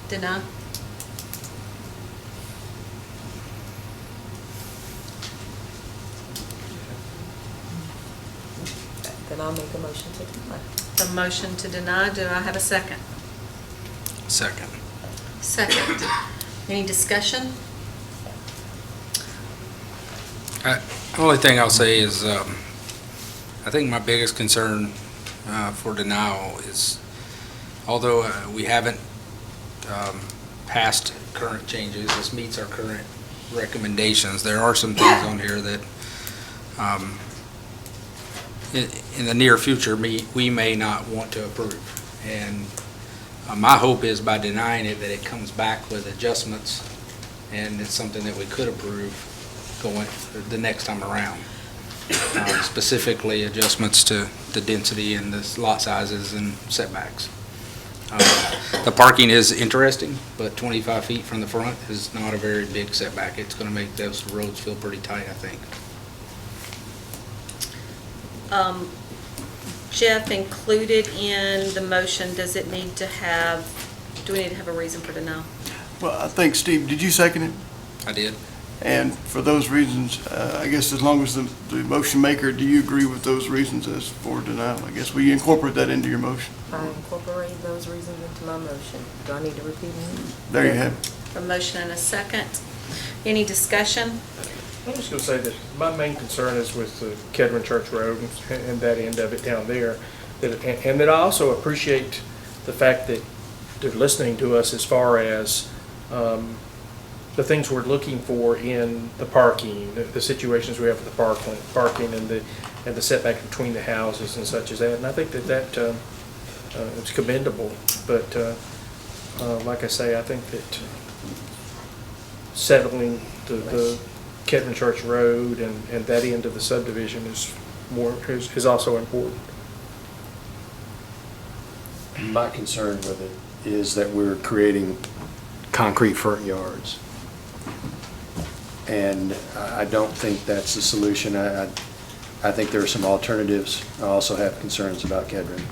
deny? Then I'll make a motion to deny. A motion to deny, do I have a second? Second. Second. Any discussion? The only thing I'll say is, I think my biggest concern for denial is, although we haven't passed current changes, this meets our current recommendations, there are some things on here that in the near future, we may not want to approve. And my hope is by denying it, that it comes back with adjustments, and it's something that we could approve going the next time around. Specifically adjustments to the density and the lot sizes and setbacks. The parking is interesting, but 25 feet from the front is not a very big setback. It's going to make those roads feel pretty tight, I think. Jeff, included in the motion, does it need to have, do we need to have a reason for denial? Well, I think, Steve, did you second it? I did. And for those reasons, I guess as long as the motion maker, do you agree with those reasons as for denial? I guess we incorporate that into your motion. I incorporate those reasons into my motion. Do I need to repeat them? There you have it. A motion and a second. Any discussion? I'm just gonna say that my main concern is with the Kedron Church Road and that end of it down there. And that I also appreciate the fact that they're listening to us as far as the things we're looking for in the parking, the situations we have with the parking and the setback between the houses and such as that. And I think that it's commendable. But like I say, I think that settling the Kedron Church Road and that end of the subdivision is also important. My concern with it is that we're creating concrete front yards. And I don't think that's the solution. I think there are some alternatives. I also have concerns about Kedron.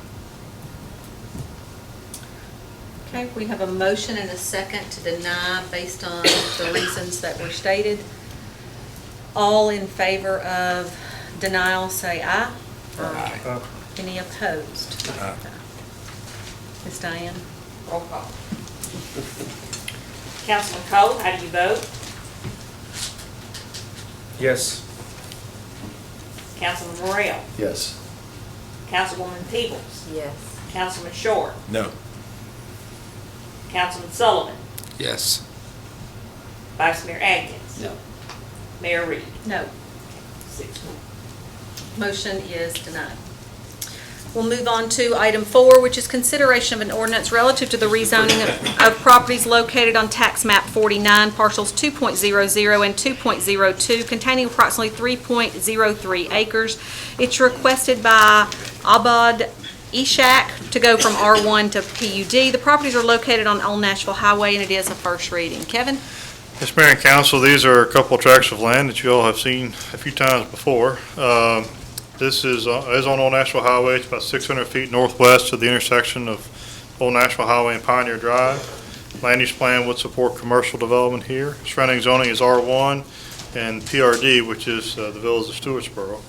Okay, we have a motion and a second to deny based on the reasons that were stated. All in favor of denial, say aye. Aye. Any opposed? Aye. Ms. Diane? Roll call. Councilman Cole, how do you vote? Yes. Councilman Morrell? Yes. Councilwoman Peebles? Yes. Councilman Short? No. Councilman Sullivan? Yes. Vice Mayor Atkins? No. Mayor Reed? No. 6-1. Motion is denied. We'll move on to item 4, which is consideration of an ordinance relative to the rezoning of properties located on tax map 49, parcels 2.00 and 2.02, containing approximately 3.03 acres. It's requested by Abad Ishak to go from R1 to PUD. The properties are located on Old Nashville Highway, and it is a first reading. Kevin? Yes, Mayor and Council, these are a couple of tracts of land that you all have seen a few times before. This is on Old Nashville Highway. It's about 600 feet northwest of the intersection of Old Nashville Highway and Pioneer Drive. Land use plan would support commercial development here. Surrounding zoning is R1 and PRD, which is the Village of Stewartsboro.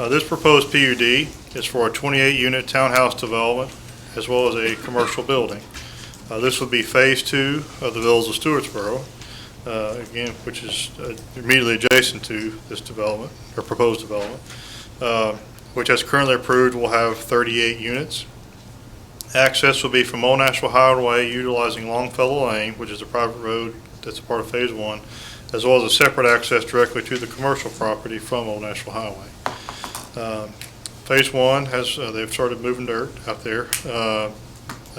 This proposed PUD is for a 28-unit townhouse development as well as a commercial building. This would be Phase 2 of the Village of Stewartsboro, again, which is immediately adjacent to this development, or proposed development. Which as currently approved will have 38 units. Access will be from Old Nashville Highway utilizing Longfellow Lane, which is a private road that's a part of Phase 1, as well as a separate access directly to the commercial property from Old Nashville Highway. Phase 1 has, they've started moving dirt out there. I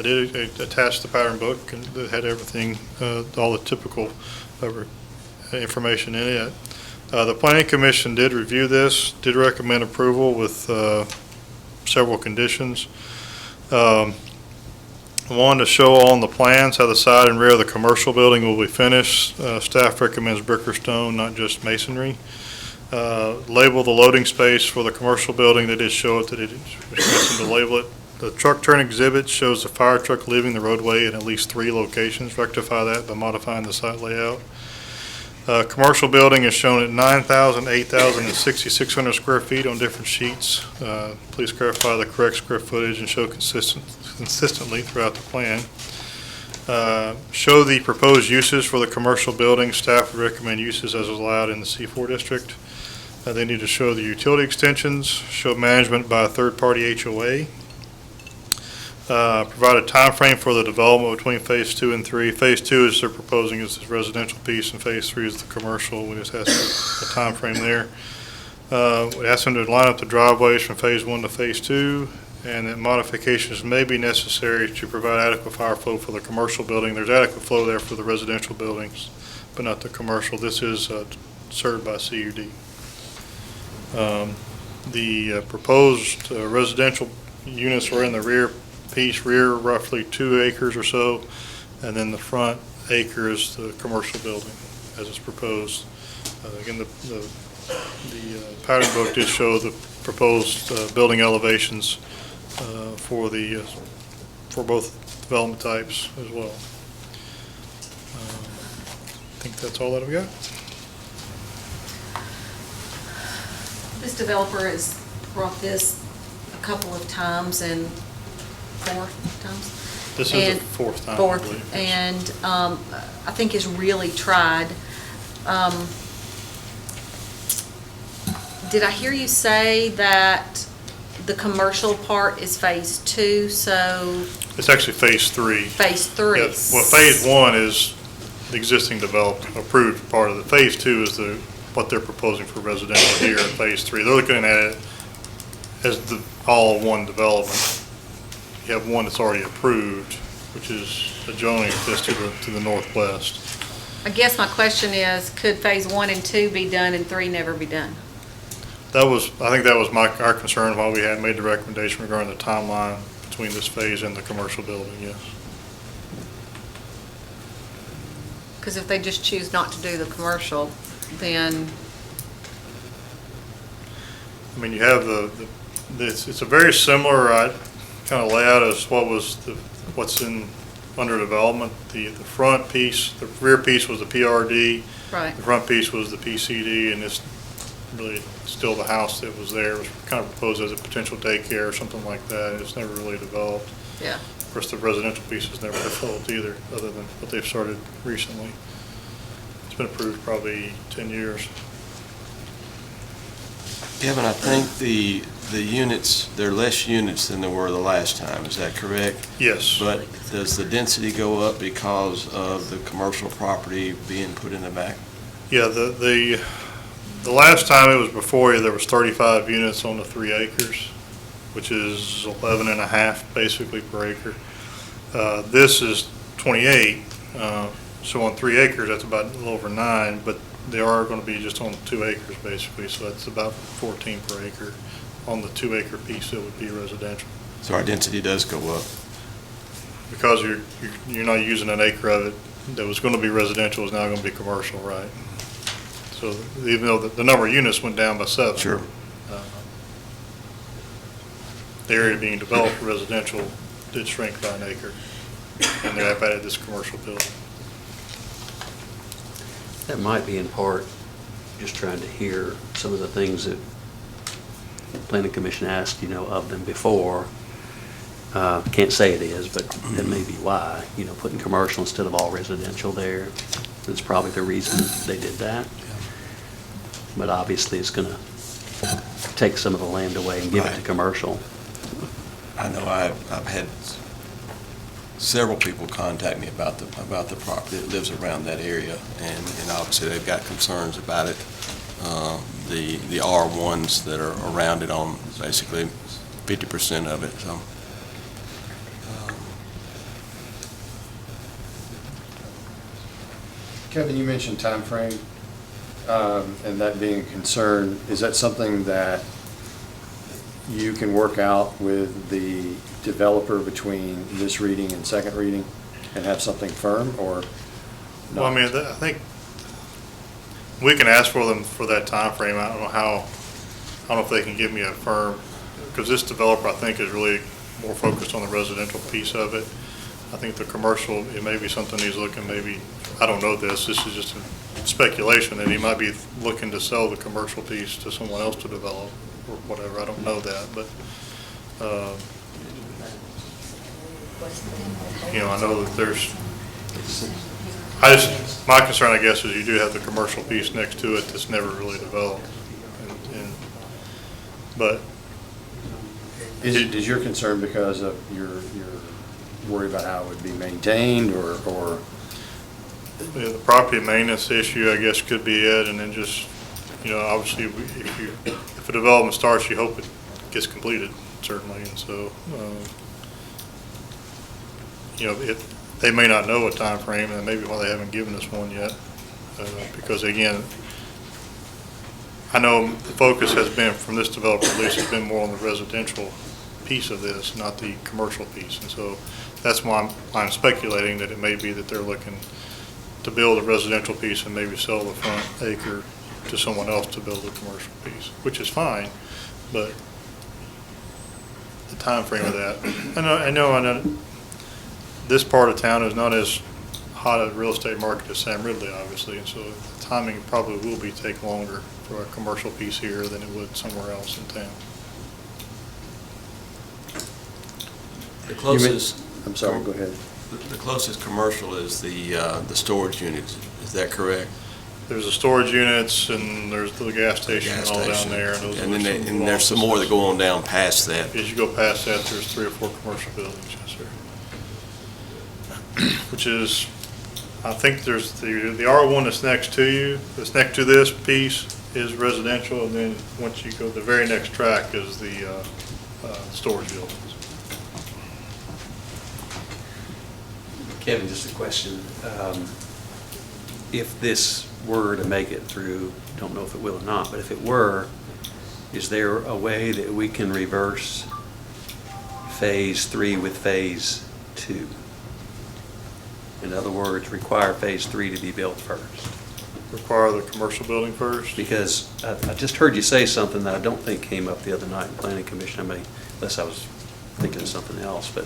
did attach the pattern book and it had everything, all the typical information in it. The Planning Commission did review this, did recommend approval with several conditions. I wanted to show on the plans how the side and rear of the commercial building will be finished. Staff recommends brick or stone, not just masonry. Label the loading space for the commercial building. They did show it, that it was missing to label it. The truck turn exhibit shows the fire truck leaving the roadway in at least 3 locations. Rectify that by modifying the site layout. Commercial building is shown at 9,000, 8,000, and 6,600 square feet on different sheets. Please clarify the correct square footage and show consistently throughout the plan. Show the proposed uses for the commercial building. Staff would recommend uses as allowed in the C4 district. They need to show the utility extensions, show management by a third-party HOA, Provide a time frame for the development between Phase 2 and 3. Phase 2 is they're proposing is this residential piece, and Phase 3 is the commercial. We just asked a time frame there. We asked them to line up the driveways from Phase 1 to Phase 2, and that modifications may be necessary to provide adequate fire flow for the commercial building. There's adequate flow there for the residential buildings, but not the commercial. This is served by CUD. The proposed residential units are in the rear piece, roughly 2 acres or so, and then the front acre is the commercial building as it's proposed. Again, the pattern book did show the proposed building elevations for both development types as well. I think that's all that I've got. This developer has brought this a couple of times, and 4 times? This is the 4th time, I Fourth, believe. and I think has really tried. Did I hear you say that the commercial part is Phase 2, so It's actually Phase 3. Phase 3? Yeah, well, Phase 1 is the existing developed, approved part of it. Phase 2 is what they're proposing for residential here in Phase 3. They're looking at it as all one development. You have one that's already approved, which is adjoining this to the northwest. I guess my question is, could Phase 1 and 2 be done and 3 never be done? I think that was our concern while we had made the recommendation regarding the timeline between this phase and the commercial building, yes. Because if they just choose not to do the then I mean, you have it's a very similar kind of layout as what's under development. The front piece, the rear piece was the PRD. Right. The front piece was the PCD, and it's really still the house that was there. It was kind of proposed as a potential daycare or something like that. It's never really developed. Yeah. Of course, the residential piece has never developed either, other than what they've started recently. It's been approved probably 10 years. Kevin, I think the units, there are less units than there were the last time, is that correct? Yes. But does the density go up because of the commercial property being put in the back? Yeah, the last time it was before you, there was 35 units on the 3 acres, which is 11 and a half basically per acre. This is 28, so on 3 acres, that's about a little over 9, but they are going to be just on 2 acres basically, so that's about 14 per acre. On the 2 acre piece, it would be residential. So our density does go up? Because you're not using an acre of it that was going to be residential is now going to be commercial, right? So even though the number of units went down by 7. Sure. The area being developed for residential did shrink by an acre, and they have added this commercial building. That might be in part just trying to hear some of the things that the Planning Commission asked, of them before. Can't say it is, but that may be why, putting commercial instead of all residential there. That's probably the reason they did that. But obviously, it's going to take some of the land away and give it to commercial. I know I've had several people contact me about the property that lives around that area, and obviously they've got concerns about it. The R1s that are around it on basically 50% of it, so. Kevin, you mentioned time frame, and that being a concern. Is that something that you can work out with the developer between this reading and second reading and have something firm, or no? Well, I mean, I think we can ask for them for that time frame. I don't know if they can give me a firm, because this developer, I think, is really more focused on the residential piece of it. I think the commercial, it may be something he's looking, maybe, I don't know this is just a speculation, that he might be looking to sell the commercial piece to someone else to develop or whatever. I don't know that, but, I know that my concern, I guess, is you do have the commercial piece next to it that's never really developed. But Is your concern because of your worry about how it would be maintained, or? Yeah, the property maintenance issue, I guess, could be it, and then just, obviously, if a development starts, you hope it gets completed, certainly, and so, they may not know a time frame, and maybe why they haven't given us one yet, because again, I know the focus has been, from this developer at least, has been more on the residential piece of this, not the commercial piece, and so that's why I'm speculating that it may be that they're looking to build a residential piece and maybe sell the front acre to someone else to build a commercial piece, which is fine, but the time frame of that, I know this part of town is not as hot a real estate market as Sam Ridley, obviously, and so the timing probably will take longer for a commercial piece here than it would somewhere else in town. The closest. I'm sorry, go ahead. The closest commercial is the storage units, is that correct? There's the storage units, and there's the gas station Gas all down station. there. And then and there's some more that go on down past that. As you go past that, there's 3 or 4 commercial buildings, yes, sir. Which is, I think there's the R1 that's next to you, that's next to this piece is residential, and then once you go, the very next track is the storage buildings. Kevin, just a question. If this were to make it through, don't know if it will or not, but if it were, is there a way that we can reverse Phase 3 with Phase 2? In other words, require Phase 3 to be built first? Require the commercial building first? Because I just heard you say something that I don't think came up the other night in Planning Commission, unless I was thinking of something else, but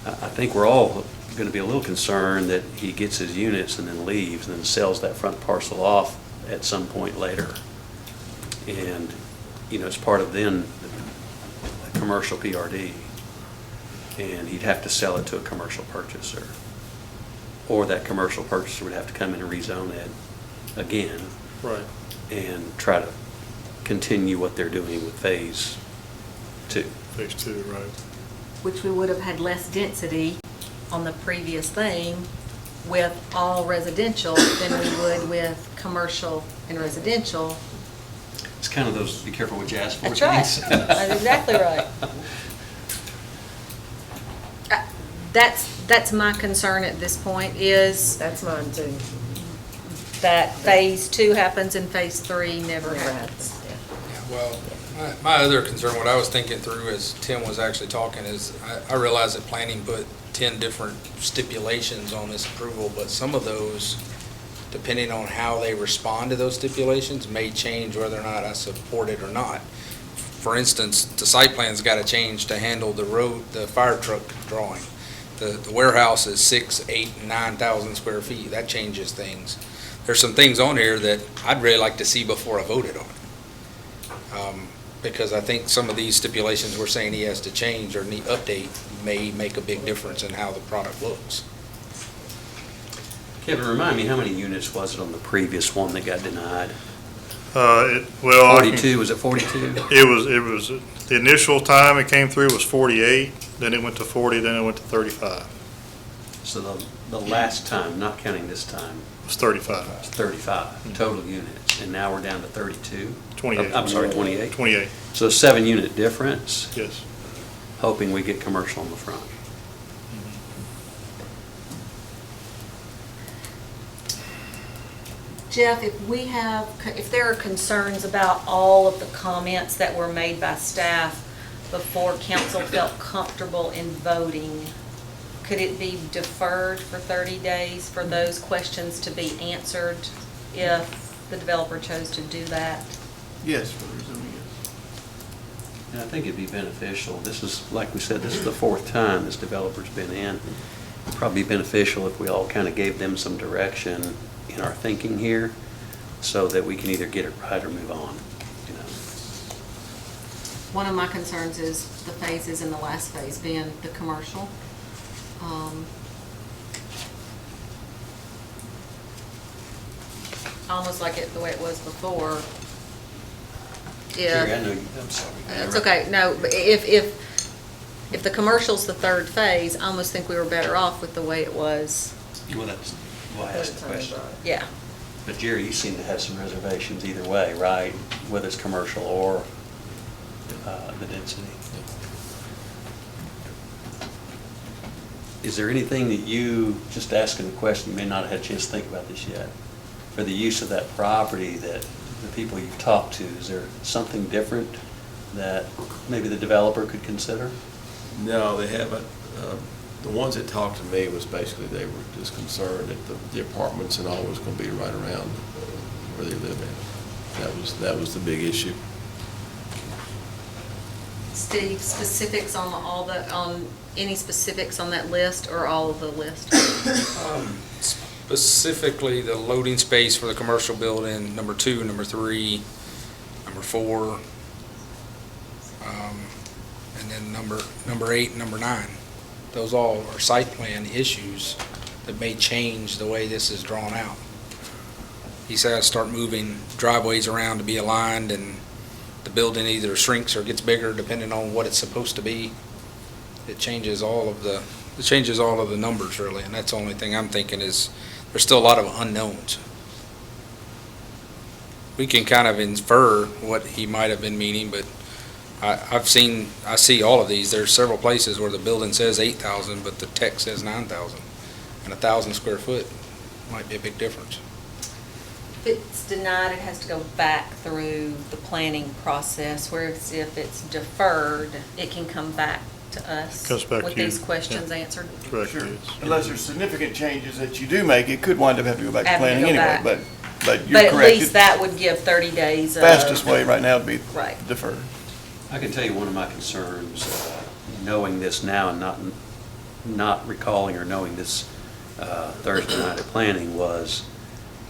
I think we're all going to be a little concerned that he gets his units and then leaves and then sells that front parcel off at some point later. And, it's part of then a commercial PRD. And he'd have to sell it to a commercial purchaser. Or that commercial purchaser would have to come in and rezone it again. Right. And try to continue what they're doing with Phase 2. Phase 2, right. Which we would have had less density on the previous thing with all residential than we would with commercial and residential. It's kind of those, be careful what you ask for. That's right. things. That's exactly right. That's my concern at this point is. That's mine too. That Phase 2 happens and Phase 3 never happens. Well, my other concern, what I was thinking through as Tim was actually talking, is I realize that planning put 10 different stipulations on this approval, but some of those, depending on how they respond to those stipulations, may change whether or not I support it or not. For instance, the site plan's got to change to handle the road, the fire truck drawing. The warehouse is 6, 8, and 9,000 square feet. That changes things. There's some things on here that I'd really like to see before I voted on it. Because I think some of these stipulations we're saying he has to change or need update may make a big difference in how the product looks. Kevin, remind me, how many units was it on the previous one that got denied? 42, was it 42? It was, the initial time it came through was 48, then it went to 40, then it went to 35. So the last time, not counting this time. It was 35. It's 35 total units, and now we're down to 32? 28. I'm sorry, 28? 28. So 7-unit difference? Yes. Hoping we get commercial on the front. Jeff, if there are concerns about all of the comments that were made by staff before council felt comfortable in voting, could it be deferred for 30 days for those questions to be answered if the developer chose to do that? Yes, for resuming, yes. And I think it'd be beneficial. This is, like we said, this is the 4th time this developer's been in. It'd probably be beneficial if we all kind of gave them some direction in our thinking here so that we can either get it right or move on, One of my concerns is the phases in the last phase being the commercial. Almost like it the way it was before. Jerry, I if, know you, I'm sorry. it's okay, no, but if the commercial's the third phase, I almost think we were better off with the way it was. Well, that's why I asked the question. Yeah. But Jerry, you seem to have some reservations either way, right? Whether it's commercial or the density. Is there anything that you, just asking the question, you may not have had a chance to think about this yet, for the use of that property that the people you've talked to, is there something different that maybe the developer could consider? No, they haven't. The ones that talked to me was basically they were just concerned that the apartments and all was going to be right around where they live in. That was the big issue. Steve, specifics on on any specifics on that list or all of the list? Specifically, the loading space for the commercial building, number 2, number 3, number 4, and then number 8 and number 9. Those all are site plan issues that may change the way this is drawn out. He said start moving driveways around to be aligned, and the building either shrinks or gets bigger depending on what it's supposed to be. It changes all of the numbers really, and that's the only thing I'm thinking is there's still a lot of unknowns. We can kind of infer what he might have been meaning, but I see all of these. There's several places where the building says 8,000, but the text says 9,000. And 1,000 square foot might be a big difference. If it's denied, it has to go back through the planning process, whereas if it's deferred, it can come back to us Comes back with to you. these questions Yeah. answered. Correct. Sure. yes. Unless there's significant changes that you do make, it could wind up having to go back to Having to planning go anyway, back. but you're But at correct. least that would give 30 days of. Fastest way right now would be Right. deferred. I can tell you one of my concerns, knowing this now and not recalling or knowing this Thursday night at planning, was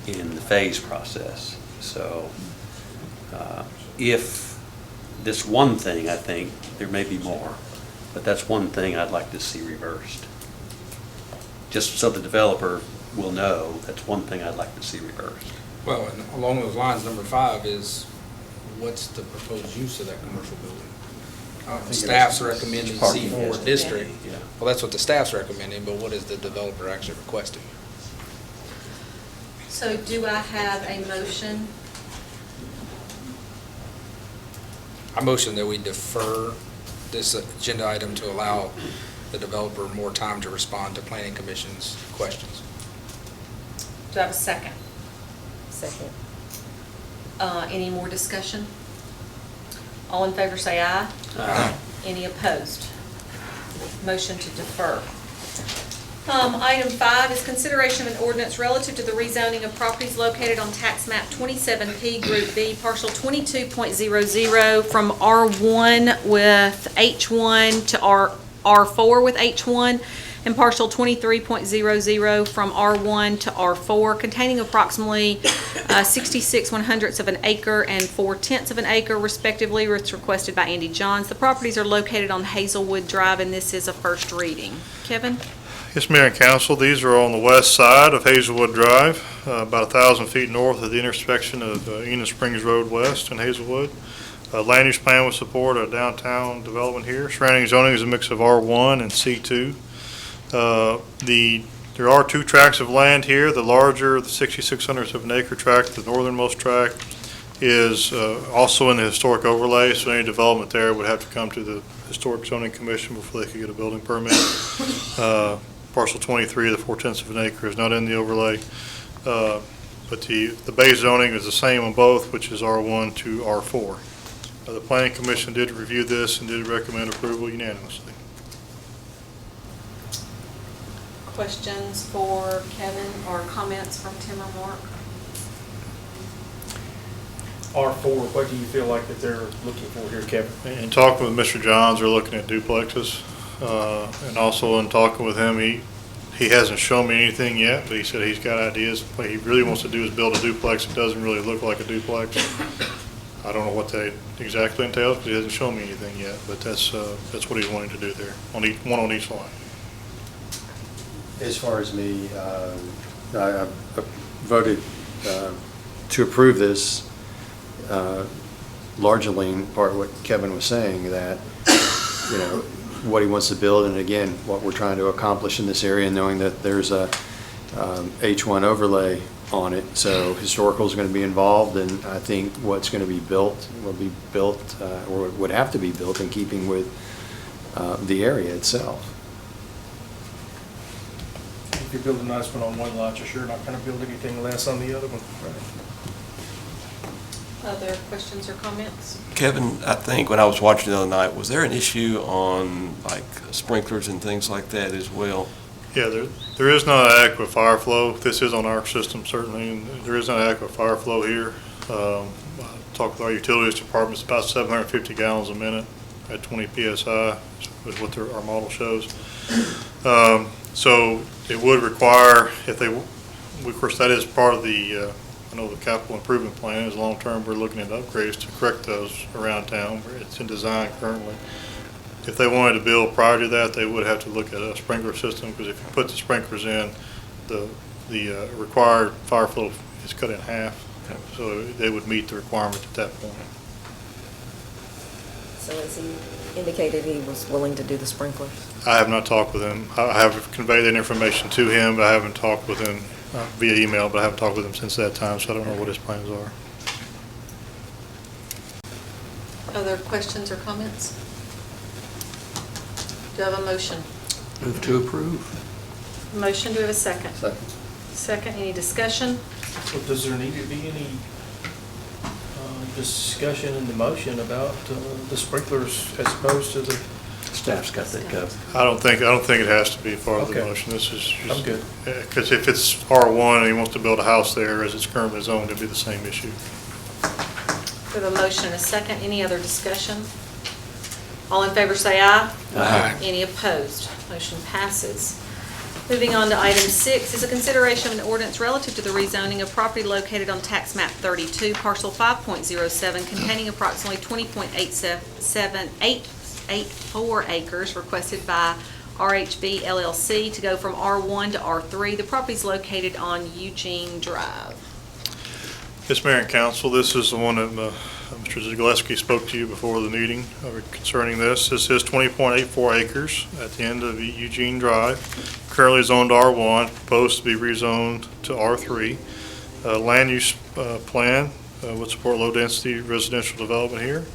in the phase process. So if this one thing, I think, there may be more, but that's one thing I'd like to see reversed. Just so the developer will know, that's one thing I'd like to see reversed. Well, and along those lines, number 5 is what's the proposed use of that commercial building? Staff's recommending Parking C4 has to district. be, yeah. Well, that's what the staff's recommending, but what is the developer actually requesting? So do I have a motion? I motion that we defer this agenda item to allow the developer more time to respond to planning commission's questions. Do I have a second? Second. Any more discussion? All in favor say aye. Aye. Any opposed? Motion to defer. Item 5 is consideration of an ordinance relative to the rezoning of properties located on tax map 27P Group B, parcel 22.00 from R1 with H1 to R4 with H1, and parcel 23.00 from R1 to R4, containing approximately 66 1/100ths of an acre and 4/10ths of an acre respectively. It's requested by Andy Johns. The properties are located on Hazelwood Drive, and this is a first reading. Kevin? Yes, Mayor and Council, these are on the west side of Hazelwood Drive, about 1,000 feet north of the intersection of Enos Springs Road West and Hazelwood. Land use plan would support a downtown development here. Surrounding zoning is a mix of R1 and C2. There are 2 tracts of land here. The larger, the 6,600ths of an acre tract, the northernmost tract, is also in the historic overlay, so any development there would have to come to the Historic Zoning Commission before they could get a building permit. Parcel 23, the 4/10ths of an acre, is not in the overlay. But the base zoning is the same on both, which is R1 to R4. The Planning Commission did review this and did recommend approval unanimously. Questions for Kevin or comments from Tim or Mark? R4, what do you feel like that they're looking for here, Kevin? In talking with Mr. Johns, we're looking at duplexes. And also in talking with him, he hasn't shown me anything yet, but he said he's got ideas. What he really wants to do is build a duplex that doesn't really look like a duplex. I don't know what that exactly entails, because he hasn't shown me anything yet, but that's what he's wanting to do there, one on each line. As far as me, I voted to approve this largely part of what Kevin was saying, that, you know, what he wants to build, and again, what we're trying to accomplish in this area, knowing that there's a H1 overlay on it. So historical is going to be involved, and I think what's going to be built will be built, or would have to be built in keeping with the area itself. If you build a nice one on one lot, you're sure not going to build anything less on the other one. Other questions or comments? Kevin, I think when I was watching the other night, was there an issue on like sprinklers and things like that as well? Yeah, there is not adequate fire flow. This is on our system certainly, and there is not adequate fire flow here. I talked with our utilities department, it's about 750 gallons a minute at 20 PSI is what our model shows. So it would require, if they, of course, that is part of the, I know the capital improvement plan is long-term. We're looking at upgrades to correct those around town. It's in design currently. If they wanted to build prior to that, they would have to look at a sprinkler system, because if you put the sprinklers in, the required fire flow is cut in half. Okay. So they would meet the requirement at that point. So as he indicated, he was willing to do the sprinklers? I have not talked with him. I have conveyed that information to him, but I haven't talked with him via email, but I haven't talked with him since that time, so I don't know what his plans are. Other questions or comments? Do I have a motion? Move to approve. Motion, do we have a second? Second. Second, any discussion? Well, does there need to be any discussion in the motion about the sprinklers as opposed to the? Staff's got that covered. I don't think it has to be part of the Okay. motion. This is just. I'm good. Because if it's R1 and he wants to build a house there as it's currently zoned, it'd be the same issue. We have a motion and a second. Any other discussion? All in favor say aye. Aye. Any opposed? Motion passes. Moving on to item 6 is a consideration of an ordinance relative to the rezoning of property located on tax map 32, parcel 5.07, containing approximately 20.87884 acres, requested by RHB LLC to go from R1 to R3. The property is located on Eugene Drive. Yes, Mayor and Council, this is the one that Mr. Zagleski spoke to you before the meeting concerning this. This is 20.84 acres at the end of Eugene Drive, currently zoned R1, proposed to be rezoned to R3. Land use plan would support low-density residential development here.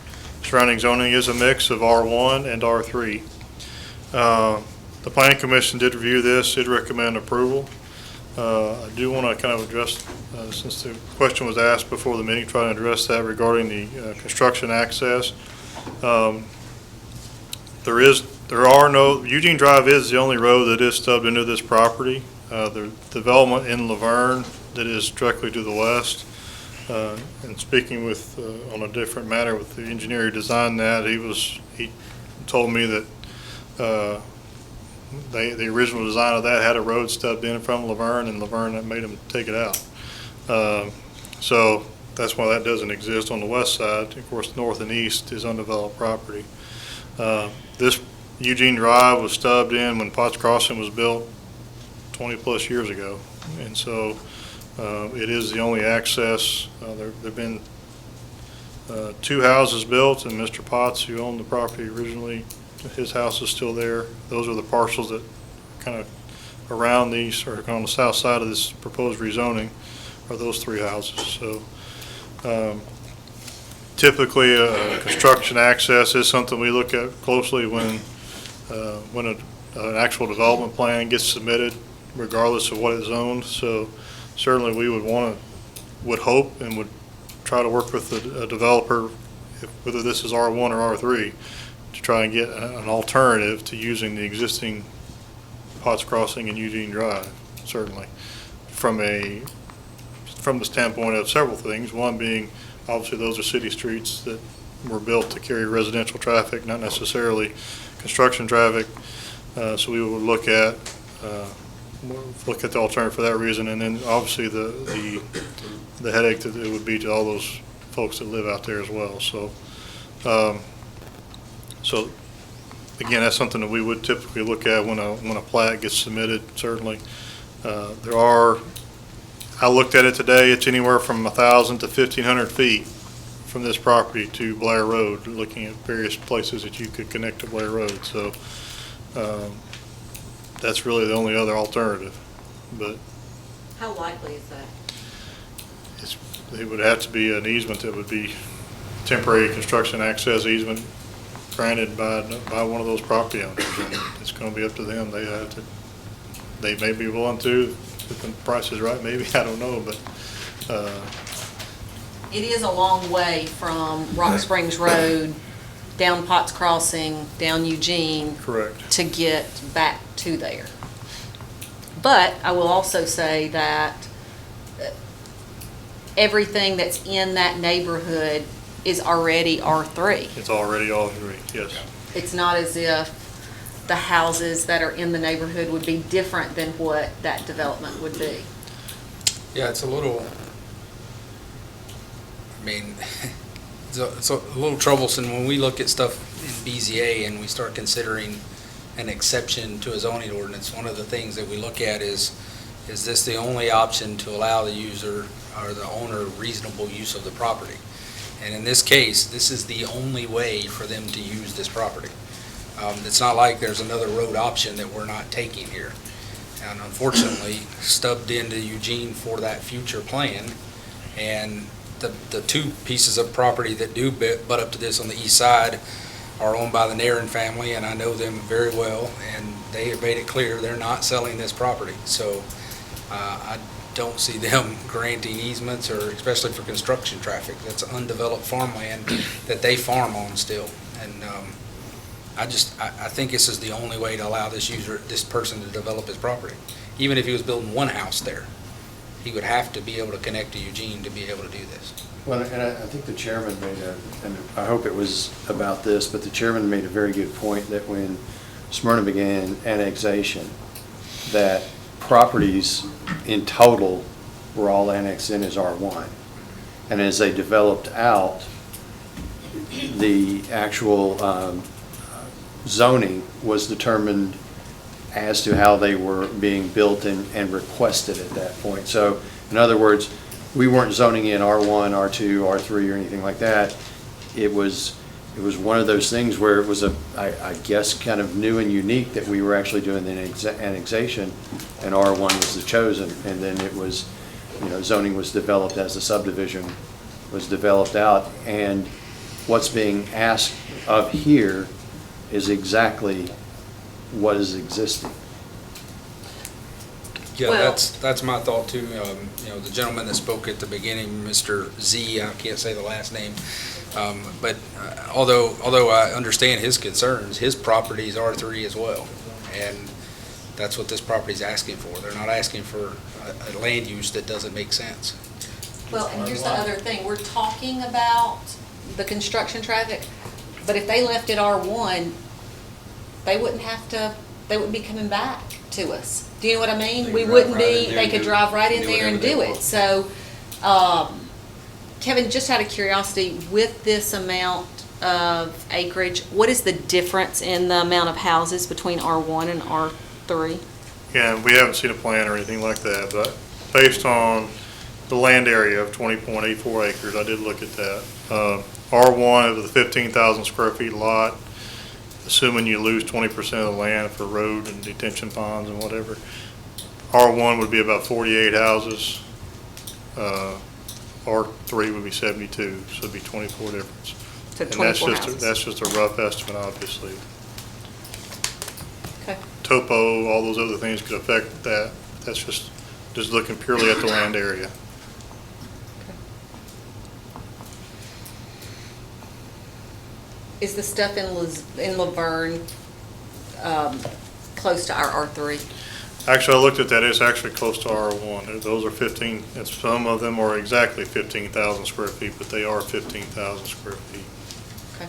Surrounding zoning is a mix of R1 and R3. The Planning Commission did review this, did recommend approval. I do want to kind of address, since the question was asked before the meeting, try to address that regarding the construction access. Eugene Drive is the only road that is stubbed into this property. The development in Laverne that is directly to the west. And speaking with, on a different matter with the engineer who designed that, he told me that the original design of that had a road stubbed in from Laverne, and Laverne that made them take it out. So that's why that doesn't exist on the west side. Of course, north and east is undeveloped property. This Eugene Drive was stubbed in when Potts Crossing was built 20-plus years ago, and so it is the only access. There have been 2 houses built, and Mr. Potts, who owned the property originally, his house is still there. Those are the parcels that kind of around these, or on the south side of this proposed rezoning, are those 3 houses. So typically, construction access is something we look at closely when an actual development plan gets submitted, regardless of what it's zoned. So certainly we would hope and would try to work with a developer, whether this is R1 or R3, to try and get an alternative to using the existing Potts Crossing and Eugene Drive, certainly. From the standpoint of several things, one being, obviously, those are city streets that were built to carry residential traffic, not necessarily construction traffic. So we would look at the alternative for that reason, and then obviously the headache that it would be to all those folks that live out there as well. So, so again, that's something that we would typically look at when a plat gets submitted. Certainly, I looked at it today. It's anywhere from 1,000 to 1,500 feet from this property to Blair Road, looking at various places that you could connect to Blair Road. So that's really the only other alternative. But How likely is that? it would have to be an easement that would be temporary construction access easement granted by one of those property owners. And it's going to be up to them. They may be willing to, if the price is right, maybe, I don't know, but It is a long way from Rock Springs Road, down Potts Crossing, down Eugene. Correct. To get back to there. But I will also say that everything that's in that neighborhood is already R3. it's already all three, yes. It's not as if the houses that are in the neighborhood would be different than what that development would be. Yeah, it's a little, I mean, it's a little troublesome when we look at stuff in BZA and we start considering an exception to a zoning ordinance. One of the things that we look at is this the only option to allow the user or the owner reasonable use of the property? And in this case, this is the only way for them to use this property. It's not like there's another road option that we're not taking here. And unfortunately, stubbed into Eugene for that future plan. And the two pieces of property that do butt up to this on the east side are owned by the Nairn family, and I know them very well, and they have made it clear they're not selling this property. So I don't see them granting easements, or especially for construction traffic. That's undeveloped farmland that they farm on still. And I think this is the only way to allow this person to develop his property. Even if he was building one house there, he would have to be able to connect to Eugene to be able to do this. Well, and I think the chairman made and I hope it was about this, but the chairman made a very good point that when Smyrna began annexation, that properties in total were all annexed in as R1. And as they developed out, the actual zoning was determined as to how they were being built and requested at that point. So, in other words, we weren't zoning in R1, R2, R3, or anything like that. It was one of those things where it was I guess, kind of new and unique that we were actually doing the annexation, and R1 was the chosen, and then it was, zoning was developed as the subdivision was developed out, and what's being asked of here is exactly what is existing. Yeah, Well- that's my thought too. The gentleman that spoke at the beginning, Mr. Z, I can't say the last name, but although I understand his concerns, his property is R3 as well, and that's what this property is asking for. They're not asking for a land use that doesn't make sense. Well, and here's the other thing, we're talking about the construction traffic, but if they left it R1, they wouldn't be coming back to us. Do you know what I mean? We wouldn't be, they could drive right in there and do it. So, Kevin, just out of curiosity, with this amount of acreage, what is the difference in the amount of houses between R1 and R3? Yeah, we haven't seen a plan or anything like that, but based on the land area of 20.84 acres, I did look at that. R1 is a 15,000 square feet lot, assuming you lose 20% of the land for road and detention ponds and whatever. R1 would be about 48 houses. R3 would be 72, so it'd be 24 difference. So And 24 houses. that's just a rough estimate, obviously. Okay. Topo, all those other things could affect that. That's just looking purely at the land area. Is the stuff in Laverne close to our R3? Actually, I looked at that, it's actually close to R1. Those are 15, and some of them are exactly 15,000 square feet, but they are 15,000 square feet. Okay.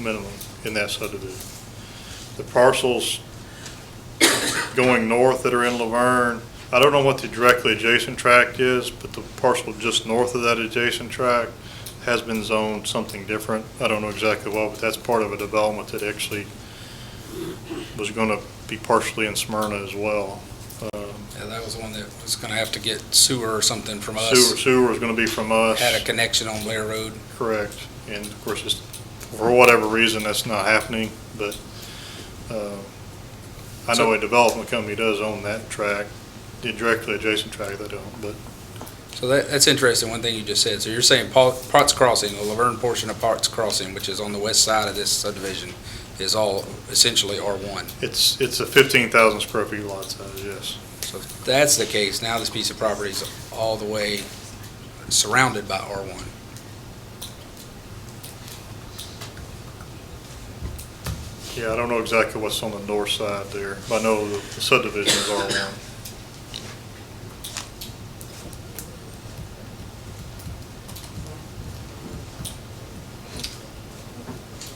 Minimum in that subdivision. The parcels going north that are in Laverne, I don't know what the directly adjacent tract is, but the parcel just north of that adjacent tract has been zoned something different. I don't know exactly what, but that's part of a development that actually was going to be partially in Smyrna as well. Yeah, that was the one that was gonna have to get sewer or something from us. Sewer is going to be from us. Had a connection on Blair Road. Correct. And of course, for whatever reason, that's not happening, but I know a development company does own that track, the directly adjacent track they don't, but So that's interesting, one thing you just said. So you're saying Potts Crossing, the Laverne portion of Potts Crossing, which is on the west side of this subdivision, is all essentially R1. it's a 15,000 square feet lot size, yes. So if that's the case, now this piece of property is all the way surrounded by R1. Yeah, I don't know exactly what's on the north side there, but I know the subdivision is R1.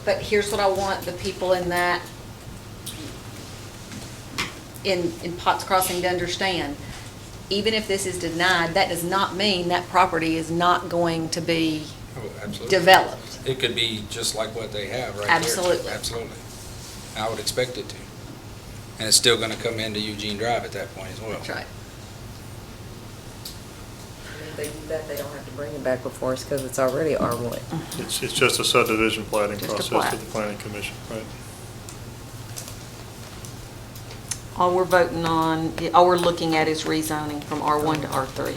But here's what I want the people in that, in Potts Crossing to understand. Even if this is denied, that does not mean that property is not going to be Oh, absolutely. developed. It could be just like what they have right there. Absolutely. Absolutely. I would expect it to. And it's still gonna come into Eugene Drive at that point as well. That's right. If they do that, they don't have to bring it back before us because it's already R1. It's just a subdivision plating Just a process plat. with the planning commission, right? All we're voting on, all we're looking at is rezoning from R1 to R3,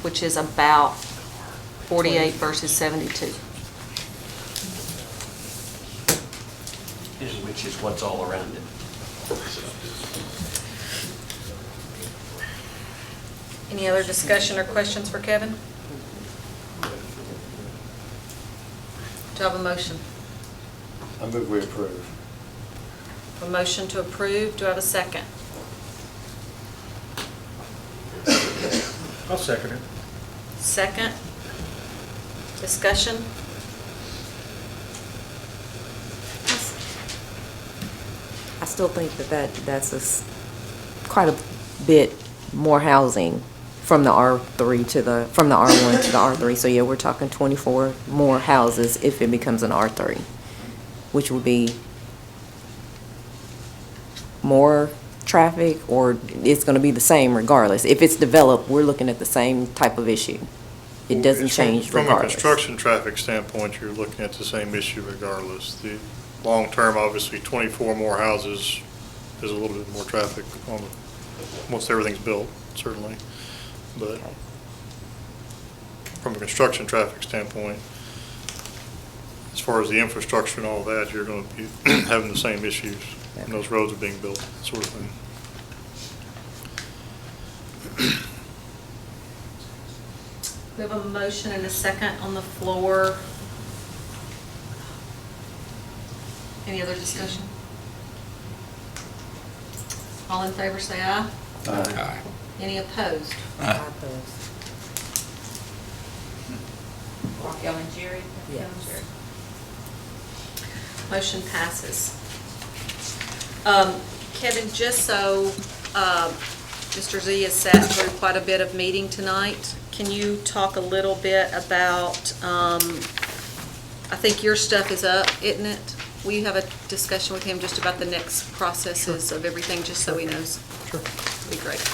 which is about 48 versus 72. Which is what's all around it. Any other discussion or questions for Kevin? Do I have a motion? I move we approve. A motion to approve. Do I have a second? I'll second it. Second. Discussion? I still think that's quite a bit more housing from the R3 from the R1 to the R3. So yeah, we're talking 24 more houses if it becomes an R3, which would be more traffic, or it's going to be the same regardless. If it's developed, we're looking at the same type of issue. It doesn't It's change From a regardless. construction traffic standpoint, you're looking at the same issue regardless. The long-term, obviously, 24 more houses is a little bit more traffic once everything's built, certainly. But from a construction traffic standpoint, as far as the infrastructure and all that, you're going to be having the same issues. And those roads are being built, that sort of thing. We have a motion and a second on the floor. Any other discussion? All in favor, say aye. Aye. Any opposed? I oppose. Raquel and Jerry? Yes. Jerry. Motion passes. Kevin, just so Mr. Z has sat through quite a bit of meeting tonight, can you talk a little bit about, I think your stuff is up, isn't it? Will you have a discussion with him just about the next processes of everything, just so he knows? Sure. That'd be great.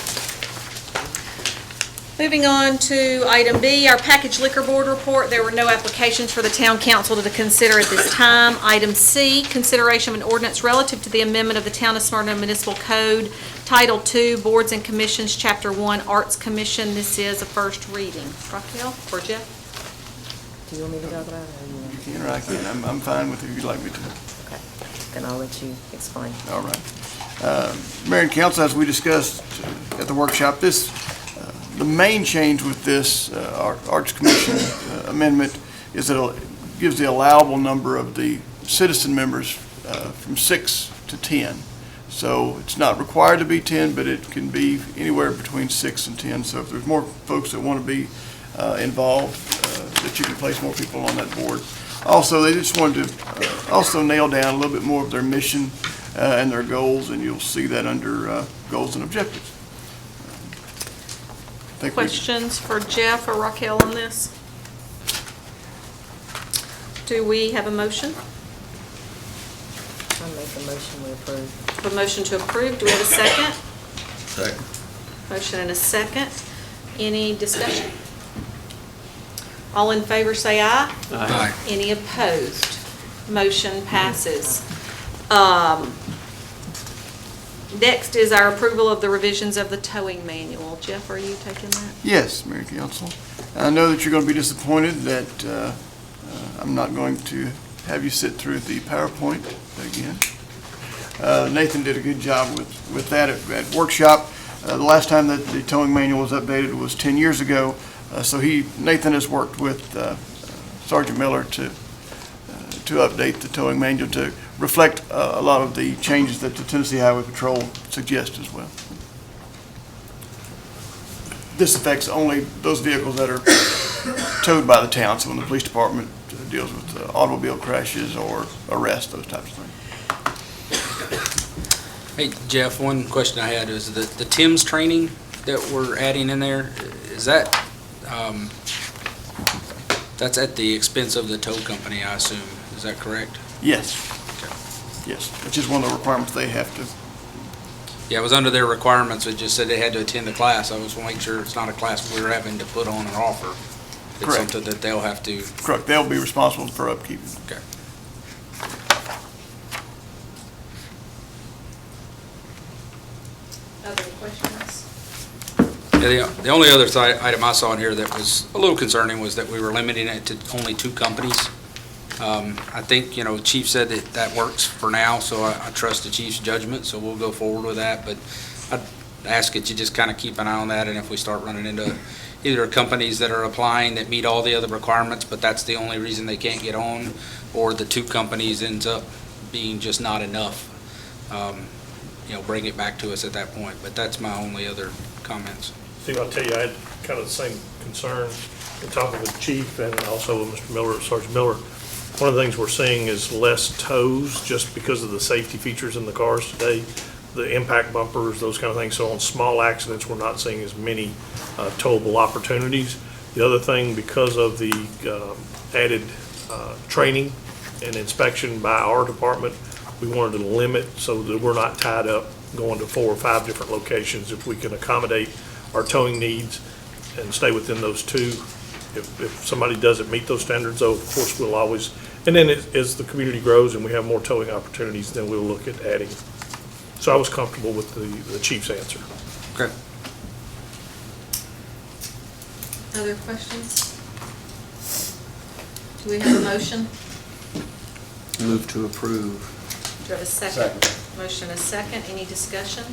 Moving on to item B, our package liquor board report. There were no applications for the town council to consider at this time. Item C, consideration of an ordinance relative to the amendment of the Town of Smyrna Municipal Code, Title II, Boards and Commissions, Chapter 1, Arts Commission. This is a first reading. Raquel or Jeff? Do you want me to talk about it? Or you want- You can or I can. I'm fine with it if you'd like me to. Okay, then I'll let you explain. All right. Mayor and council, as we discussed at the workshop, the main change with this Arts Commission amendment is that it gives the allowable number of the citizen members from 6 to 10. So it's not required to be 10, but it can be anywhere between 6 and 10. So if there's more folks that want to be involved, that you can place more people on that board. Also, they just wanted to also nail down a little bit more of their mission and their goals, and you'll see that under goals and objectives. Questions for Jeff or Raquel on this? Do we have a motion? I'll make a motion we approve. A motion to approve. Do we have a second? Second. Motion and a second. Any discussion? All in favor say aye. Aye. Any opposed? Motion passes. Next is our approval of the revisions of the towing manual. Jeff, are you taking that? Yes, Mayor and Council. I know that you're going to be disappointed that I'm not going to have you sit through the PowerPoint again. Nathan did a good job with that at workshop. The last time that the towing manual was updated was 10 years ago. So Nathan has worked with Sergeant Miller to update the towing manual to reflect a lot of the changes that the Tennessee Highway Patrol suggests as well. This affects only those vehicles that are towed by the town, so when the police department deals with automobile crashes or arrests, those types of things. Hey, Jeff, one question I had is the TIMS training that we're adding in there, is that, that's at the expense of the tow company, I assume, is that correct? Yes. Yes, which is one of the requirements they have to. Yeah, it was under their requirements, it just said they had to attend the class, I just want to make sure it's not a class we're having to put on and offer. It's Correct. something that they'll have to. Correct, they'll be responsible for upkeep. Okay. Other questions? Yeah, the only other item I saw in here that was a little concerning was that we were limiting it to only 2 companies. I think, Chief said that works for now, so I trust the Chief's judgment, so we'll go forward with that. But I'd ask that you just kind of keep an eye on that, and if we start running into either companies that are applying that meet all the other requirements, but that's the only reason they can't get on, or the 2 companies ends up being just not enough, bring it back to us at that point. But that's my only other comments. Steve, I'll tell you, I had kind of the same concern in talking with the chief and also with Mr. Miller, Sergeant Miller. One of the things we're seeing is less tows just because of the safety features in the cars today, the impact bumpers, those kind of things. So on small accidents, we're not seeing as many towable opportunities. The other thing, because of the added training and inspection by our department, we wanted to limit so that we're not tied up going to 4 or 5 different locations. If we can accommodate our towing needs and stay within those 2. If somebody doesn't meet those standards, though, of course, we'll always, and then as the community grows and we have more towing opportunities, then we'll look at adding. So I was comfortable with the chief's answer. Okay. Other questions? Do we have a motion? Move to approve. Do we have a second? Motion and a second. Any discussion?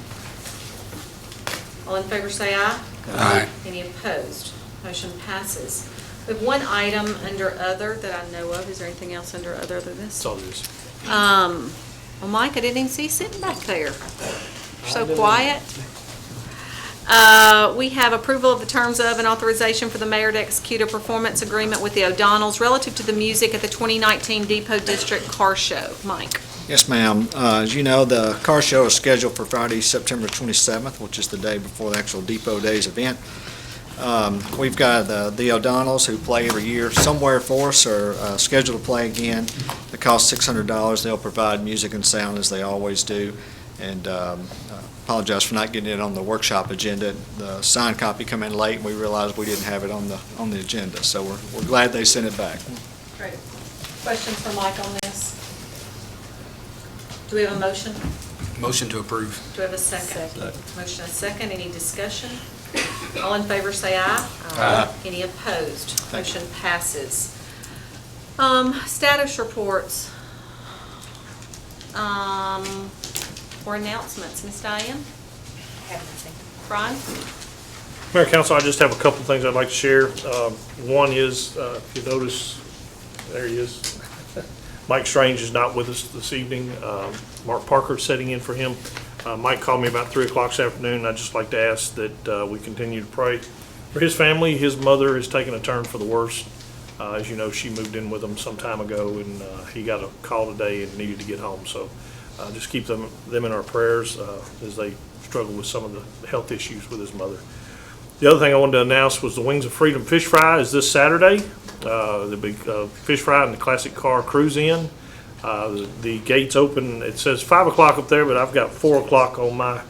All in favor say aye. Aye. Any opposed? Motion passes. We have one item under other that I know of. Is there anything else under other than this? That's all it is. Well, Mike, I didn't even see you sitting back there. You're so quiet. We have approval of the terms of and authorization for the mayor to execute a performance agreement with the O'Donnells relative to the music at the 2019 Depot District Car Show. Mike. Yes, ma'am. As you know, the car show is scheduled for Friday, September 27th, which is the day before the actual Depot Days event. We've got the O'Donnells, who play every year somewhere for us, are scheduled to play again. It costs $600. They'll provide music and sound as they always do. And apologize for not getting it on the workshop agenda. The signed copy come in late, and we realized we didn't have it on the agenda. So we're glad they sent it back. Great. Questions for Mike on this? Do we have a motion? Motion to approve. Do we have a second? Motion and a second. Any discussion? All in favor say aye. Aye. Any opposed? Motion passes. Status reports. Or announcements. Ms. Diane? Brian? Mayor and Council, I just have a couple things I'd like to share. One is, if you notice, there he is. Mike Strange is not with us this evening. Mark Parker is sitting in for him. Mike called me about 3 o'clock this afternoon. I'd just like to ask that we continue to pray for his family. His mother has taken a turn for the worse. As you know, she moved in with him some time ago, and he got a call today and needed to get home. So just keep them in our prayers as they struggle with some of the health issues with his mother. The other thing I wanted to announce was the Wings of Freedom Fish Fry is this Saturday. The big fish fry and the classic car cruise in. The gates open, it says 5 o'clock up there, but I've got 4 o'clock on my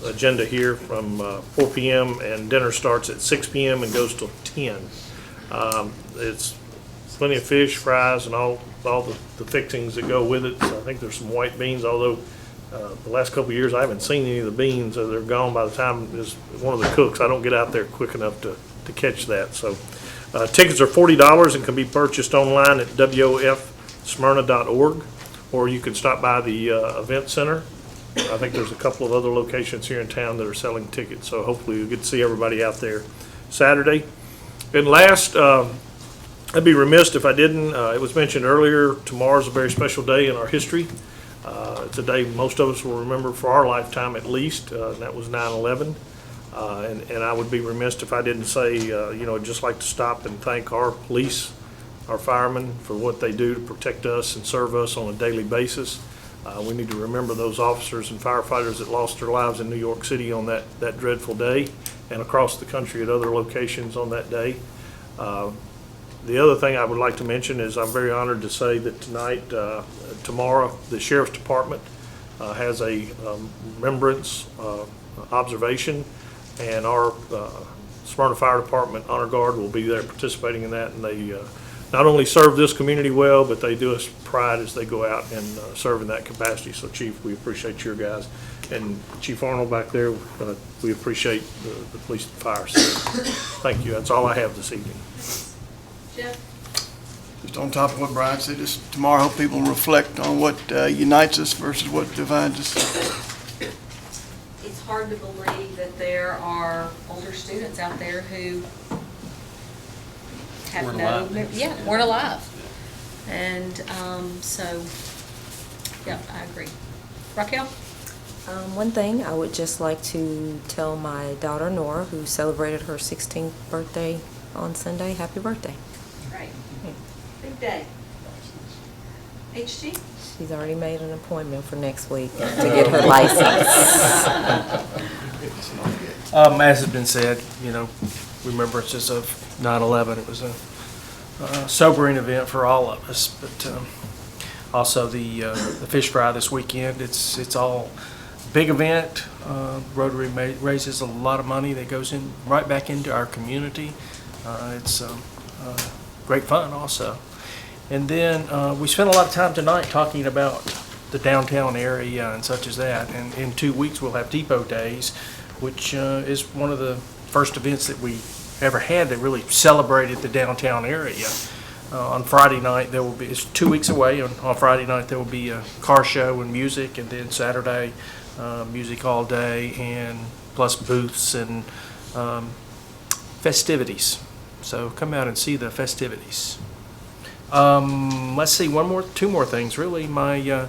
agenda here from 4 p.m. and dinner starts at 6 p.m. and goes till 10. It's plenty of fish, fries, and all the fixings that go with it. So I think there's some white beans, although the last couple of years I haven't seen any of the beans. They're gone by the time as one of the cooks. I don't get out there quick enough to catch that. So tickets are $40 and can be purchased online at wofsmyrna.org, or you can stop by the event center. I think there's a couple of other locations here in town that are selling tickets, so hopefully you'll get to see everybody out there Saturday. And last, I'd be remiss if I didn't. It was mentioned earlier, tomorrow's a very special day in our history. It's a day most of us will remember for our lifetime at least, and that was 9/11. And I would be remiss if I didn't say, I'd just like to stop and thank our police, our firemen, for what they do to protect us and serve us on a daily basis. We need to remember those officers and firefighters that lost their lives in New York City on that dreadful day, and across the country at other locations on that day. The other thing I would like to mention is I'm very honored to say that tomorrow, the Sheriff's Department has a remembrance observation, and our Smyrna Fire Department Honor Guard will be there participating in that, and they not only serve this community well, but they do us pride as they go out and serve in that capacity. So, Chief, we appreciate your guys. And Chief Arnold back there, we appreciate the police and fire. So, thank you. That's all I have this evening. Jeff? Just on top of what Brian said, just tomorrow, I hope people reflect on what unites us versus what divides us. It's hard to believe that there are older students out there who have Weren't no, alive. weren't alive. And so, yeah, I agree. Raquel? One thing, I would just like to tell my daughter Nora, who celebrated her 16th birthday on Sunday, happy birthday. Right. Big day. HG? She's already made an appointment for next week to get her license. As has been said, remembrances of 9/11. It was a sobering event for all of us, but also the fish fry this weekend. It's all big event. Rotary raises a lot of money that goes in right back into our community. It's great fun also. And then we spent a lot of time tonight talking about the downtown area and such as that. And in 2 weeks we'll have Depot Days, which is one of the first events that we ever had that really celebrated the downtown area. On Friday night there will be, it's 2 weeks away, on Friday night there will be a car show and music, and then Saturday music all day, and plus booths and festivities. So come out and see the festivities. Let's see, two more things really. My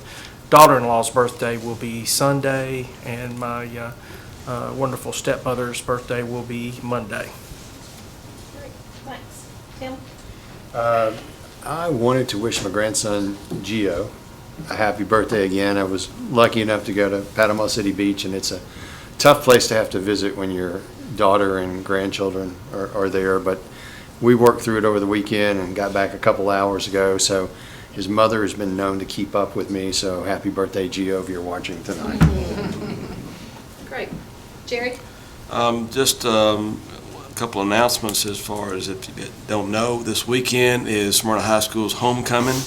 daughter-in-law's birthday will be Sunday, and my wonderful stepmother's birthday will be Monday. Great, thanks. Tim? I wanted to wish my grandson, Gio, a happy birthday again. I was lucky enough to go to Panama City Beach, and it's a tough place to have to visit when your daughter and grandchildren are there, but we worked through it over the weekend and got back a couple hours ago, so his mother has been known to keep up with me, so happy birthday, Gio, if you're watching tonight. Great. Jerry? Just a couple announcements as far as if you don't know, this weekend is Smyrna High School's homecoming,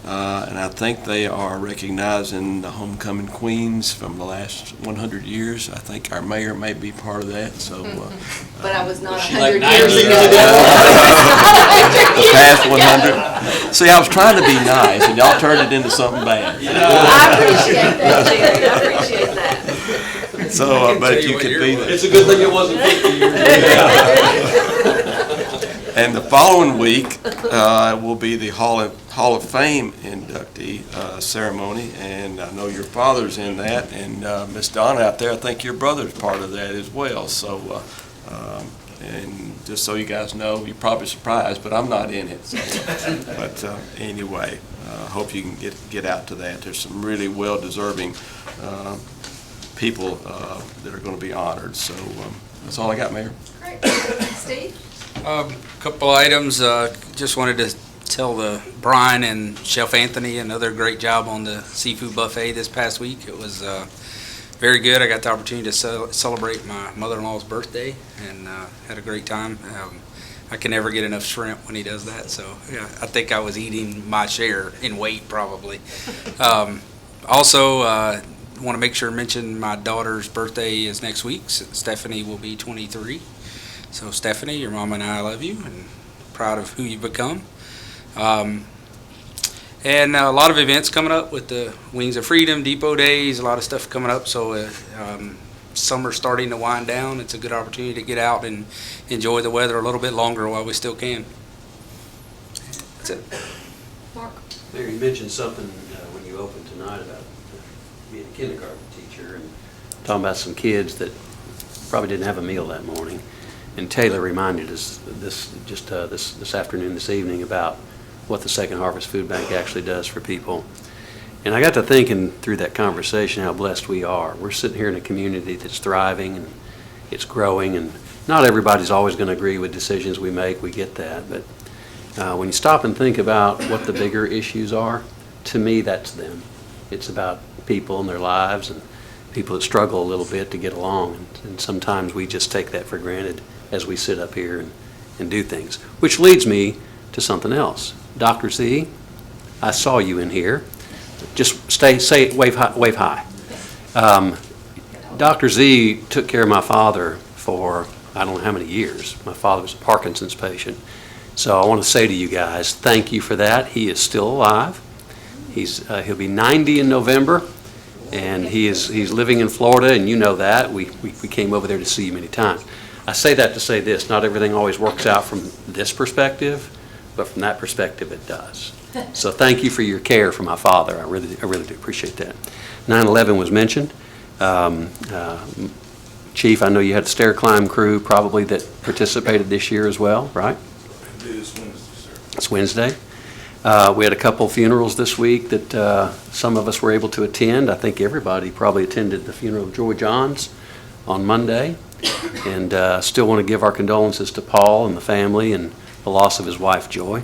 and I think they are recognizing the homecoming queens from the last 100 years. I think our mayor may be part of that, so. But I was not Was she 100 like years 90? ago. The past 100. See, I was trying to be nice, and y'all turned it into something bad. I appreciate that, Jerry. I appreciate that. So I bet you could be there. It's a good thing it wasn't 50 years ago. And the following week will be the Hall of Fame inductee ceremony, and I know your father's in that, and Miss Donna out there, I think your brother's part of that as well. So, and just so you guys know, you're probably surprised, but I'm not in it. So, but anyway, I hope you can get out to that. There's some really well-deserving people that are going to be honored. So that's all I got, Mayor. Great. Steve? Couple items. Just wanted to tell Brian and Chef Anthony another great job on the seafood buffet this past week. It was Very good. I got the opportunity to celebrate my mother-in-law's birthday and had a great time. I can never get enough shrimp when he does that, so yeah, I think I was eating my share in weight probably. Also, want to make sure to mention my daughter's birthday is next week. Stephanie will be 23. So Stephanie, your mom and I love you and proud of who you've become. And a lot of events coming up with the Wings of Freedom, Depot Days, a lot of stuff coming up. So summer's starting to wind down. It's a good opportunity to get out and enjoy the weather a little bit longer while we still can. That's it. Mark? Mayor, you mentioned something when you opened tonight about being a kindergarten teacher and talking about some kids that probably didn't have a meal that morning. And Taylor reminded us this afternoon, this evening, about what the Second Harvest Food Bank actually does for people. And I got to thinking through that conversation how blessed we are. We're sitting here in a community that's thriving and it's growing, and not everybody's always going to agree with decisions we make. We get that. But when you stop and think about what the bigger issues are, to me, that's them. It's about people and their lives and people that struggle a little bit to get along. And sometimes we just take that for granted as we sit up here and do things. Which leads me to something else. Dr. Z, I saw you in here. Just wave high. Dr. Z took care of my father for I don't know how many years. My father was a Parkinson's patient. So I want to say to you guys, thank you for that. He is still alive. He'll be 90 in November, and he's living in Florida, and you know that. We came over there to see you many times. I say that to say this, not everything always works out from this perspective, but from that perspective it does. So thank you for your care for my father. I really do appreciate that. 9/11 was mentioned. Chief, I know you had the stair climb crew probably that participated this year as well, right? It's Wednesday, sir. It's Wednesday. We had a couple funerals this week that some of us were able to attend. I think everybody probably attended the funeral of Joy Johns on Monday. And still want to give our condolences to Paul and the family and the loss of his wife, Joy.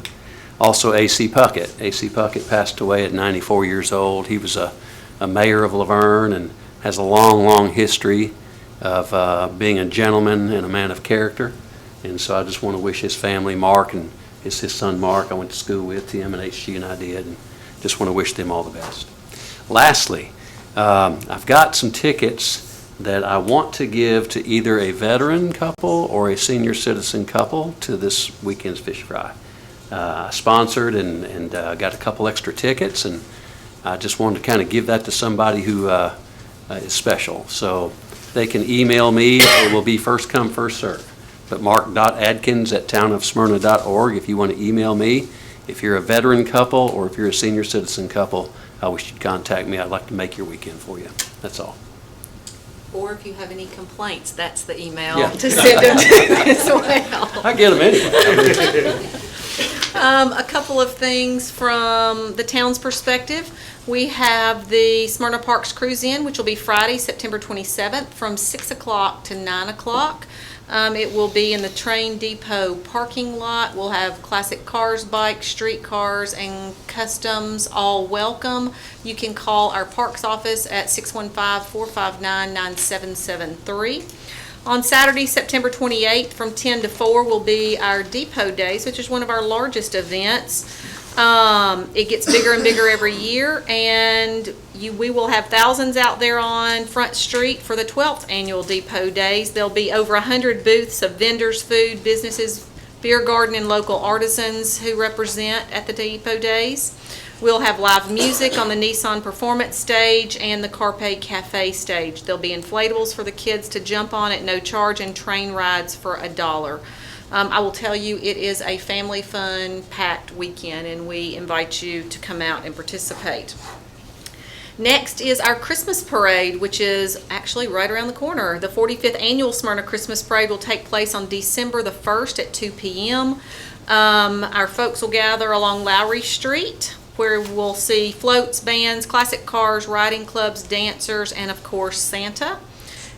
Also, A.C. Puckett. A.C. Puckett passed away at 94 years old. He was a mayor of Laverne and has a long, long history of being a gentleman and a man of character. And so I just want to wish his family, Mark, and his son Mark, I went to school with him, and HG and I did, and just want to wish them all the best. Lastly, I've got some tickets that I want to give to either a veteran couple or a senior citizen couple to this weekend's fish fry. I sponsored and got a couple extra tickets, and I just wanted to kind of give that to somebody who is special. So they can email me. It will be first come, first serve. But mark.adkins@townofsmyrna.org if you want to email me. If you're a veteran couple or if you're a senior citizen couple, I wish you'd contact me. I'd like to make your weekend for you. That's all. Or if you have any complaints, that's the email Yeah. to send them to as well. I get them anyway. A couple of things from the town's perspective. We have the Smyrna Parks Cruise In, which will be Friday, September 27th from 6 o'clock to 9 o'clock. It will be in the train depot parking lot. We'll have classic cars, bikes, street cars, and customs all welcome. You can call our parks office at 615-459-9773. On Saturday, September 28th from 10 to 4 will be our Depot Days, which is one of our largest events. It gets bigger and bigger every year, and we will have thousands out there on Front Street for the 12th Annual Depot Days. There'll be over 100 booths of vendors, food, businesses, beer garden, and local artisans who represent at the Depot Days. We'll have live music on the Nissan Performance Stage and the Carpe Cafe stage. There'll be inflatables for the kids to jump on at no charge and train rides for $1. I will tell you, it is a family fun, packed weekend, and we invite you to come out and participate. Next is our Christmas Parade, which is actually right around the corner. The 45th Annual Smyrna Christmas Parade will take place on December the 1st at 2 p.m. Our folks will gather along Lowry Street, where we'll see floats, bands, classic cars, riding clubs, dancers, and of course Santa.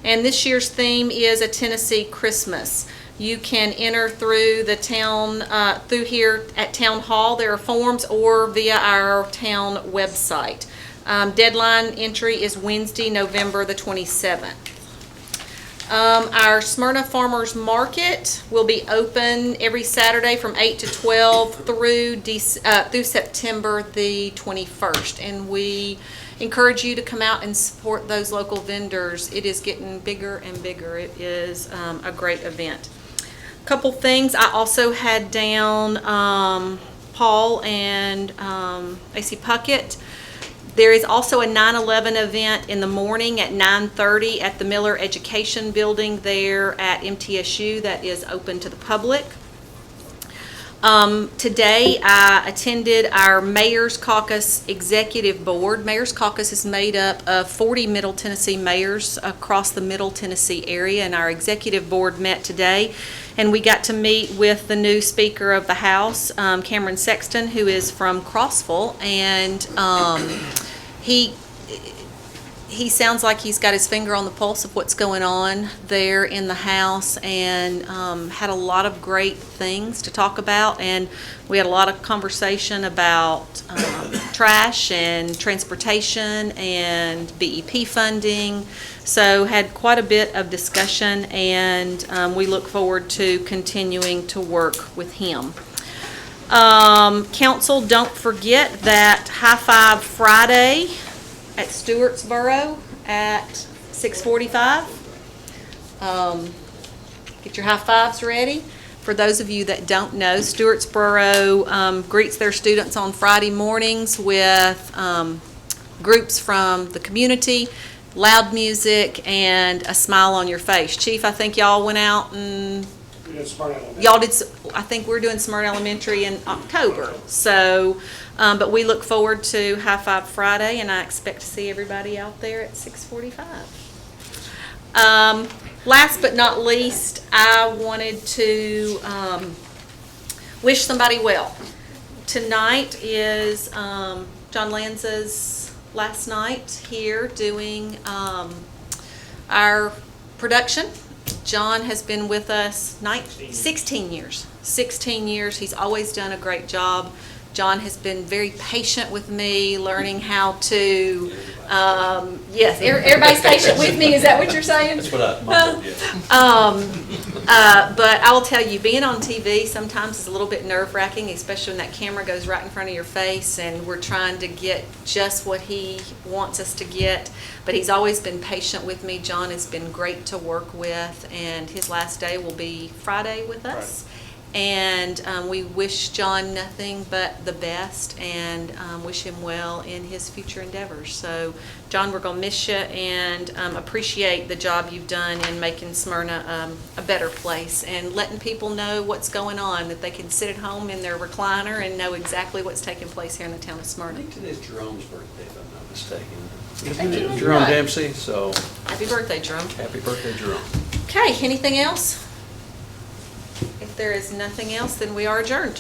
And this year's theme is A Tennessee Christmas. You can enter through the town, through here at Town Hall. There are forms, or via our town website. Deadline entry is Wednesday, November the 27th. Our Smyrna Farmers Market will be open every Saturday from 8 to 12 through September the 21st. And we encourage you to come out and support those local vendors. It is getting bigger and bigger. It is a great event. Couple things, I also had down Paul and AC Puckett. There is also a 9/11 event in the morning at 9:30 at the Miller Education Building there at MTSU that is open to the public. Today I attended our Mayor's Caucus Executive Board. Mayor's Caucus is made up of 40 Middle Tennessee mayors across the Middle Tennessee area, and our Executive Board met today. And we got to meet with the new Speaker of the House, Cameron Sexton, who is from Crossville, and he sounds like he's got his finger on the pulse of what's going on there in the House, and had a lot of great things to talk about. And we had a lot of conversation about trash and transportation and BEP funding. So had quite a bit of discussion, and we look forward to continuing to work with him. Council, don't forget that High Five Friday at Stewartsboro at 6:45. Get your high fives ready. For those of you that don't know, Stewartsboro greets their students on Friday mornings with groups from the community, loud music, and a smile on your face. Chief, I think y'all went out and y'all did. I think we're doing Smyrna Elementary in October. So, but we look forward to High Five Friday, and I expect to see everybody out there at 6:45. Last but not least, I wanted to wish somebody well. Tonight is John Lanza's last night here doing our production. John has been with us 16 years. 16 years. He's always done a great job. John has been very patient with me, learning how to, yes, everybody's patient with me. Is that what you're saying? That's what I mumbled, But I will tell you, being on TV sometimes is a little bit nerve-wracking, especially when that camera goes right in front of your face and we're trying to get just what he wants us to get. But he's always been patient with me. John has been great to work with, and his last day will be Friday with us. Right. And we wish John nothing but the best, and wish him well in his future endeavors. So, John, we're going to miss you, and appreciate the job you've done in making Smyrna a better place and letting people know what's going on, that they can sit at home in their recliner and know exactly what's taking place here in the town of Smyrna. I think today's Jerome's birthday, if I'm not mistaken. Isn't it? Jerome Right. Dempsey, so Happy birthday, Jerome. happy birthday, Jerome. Okay, anything else? If there is nothing else, then we are adjourned.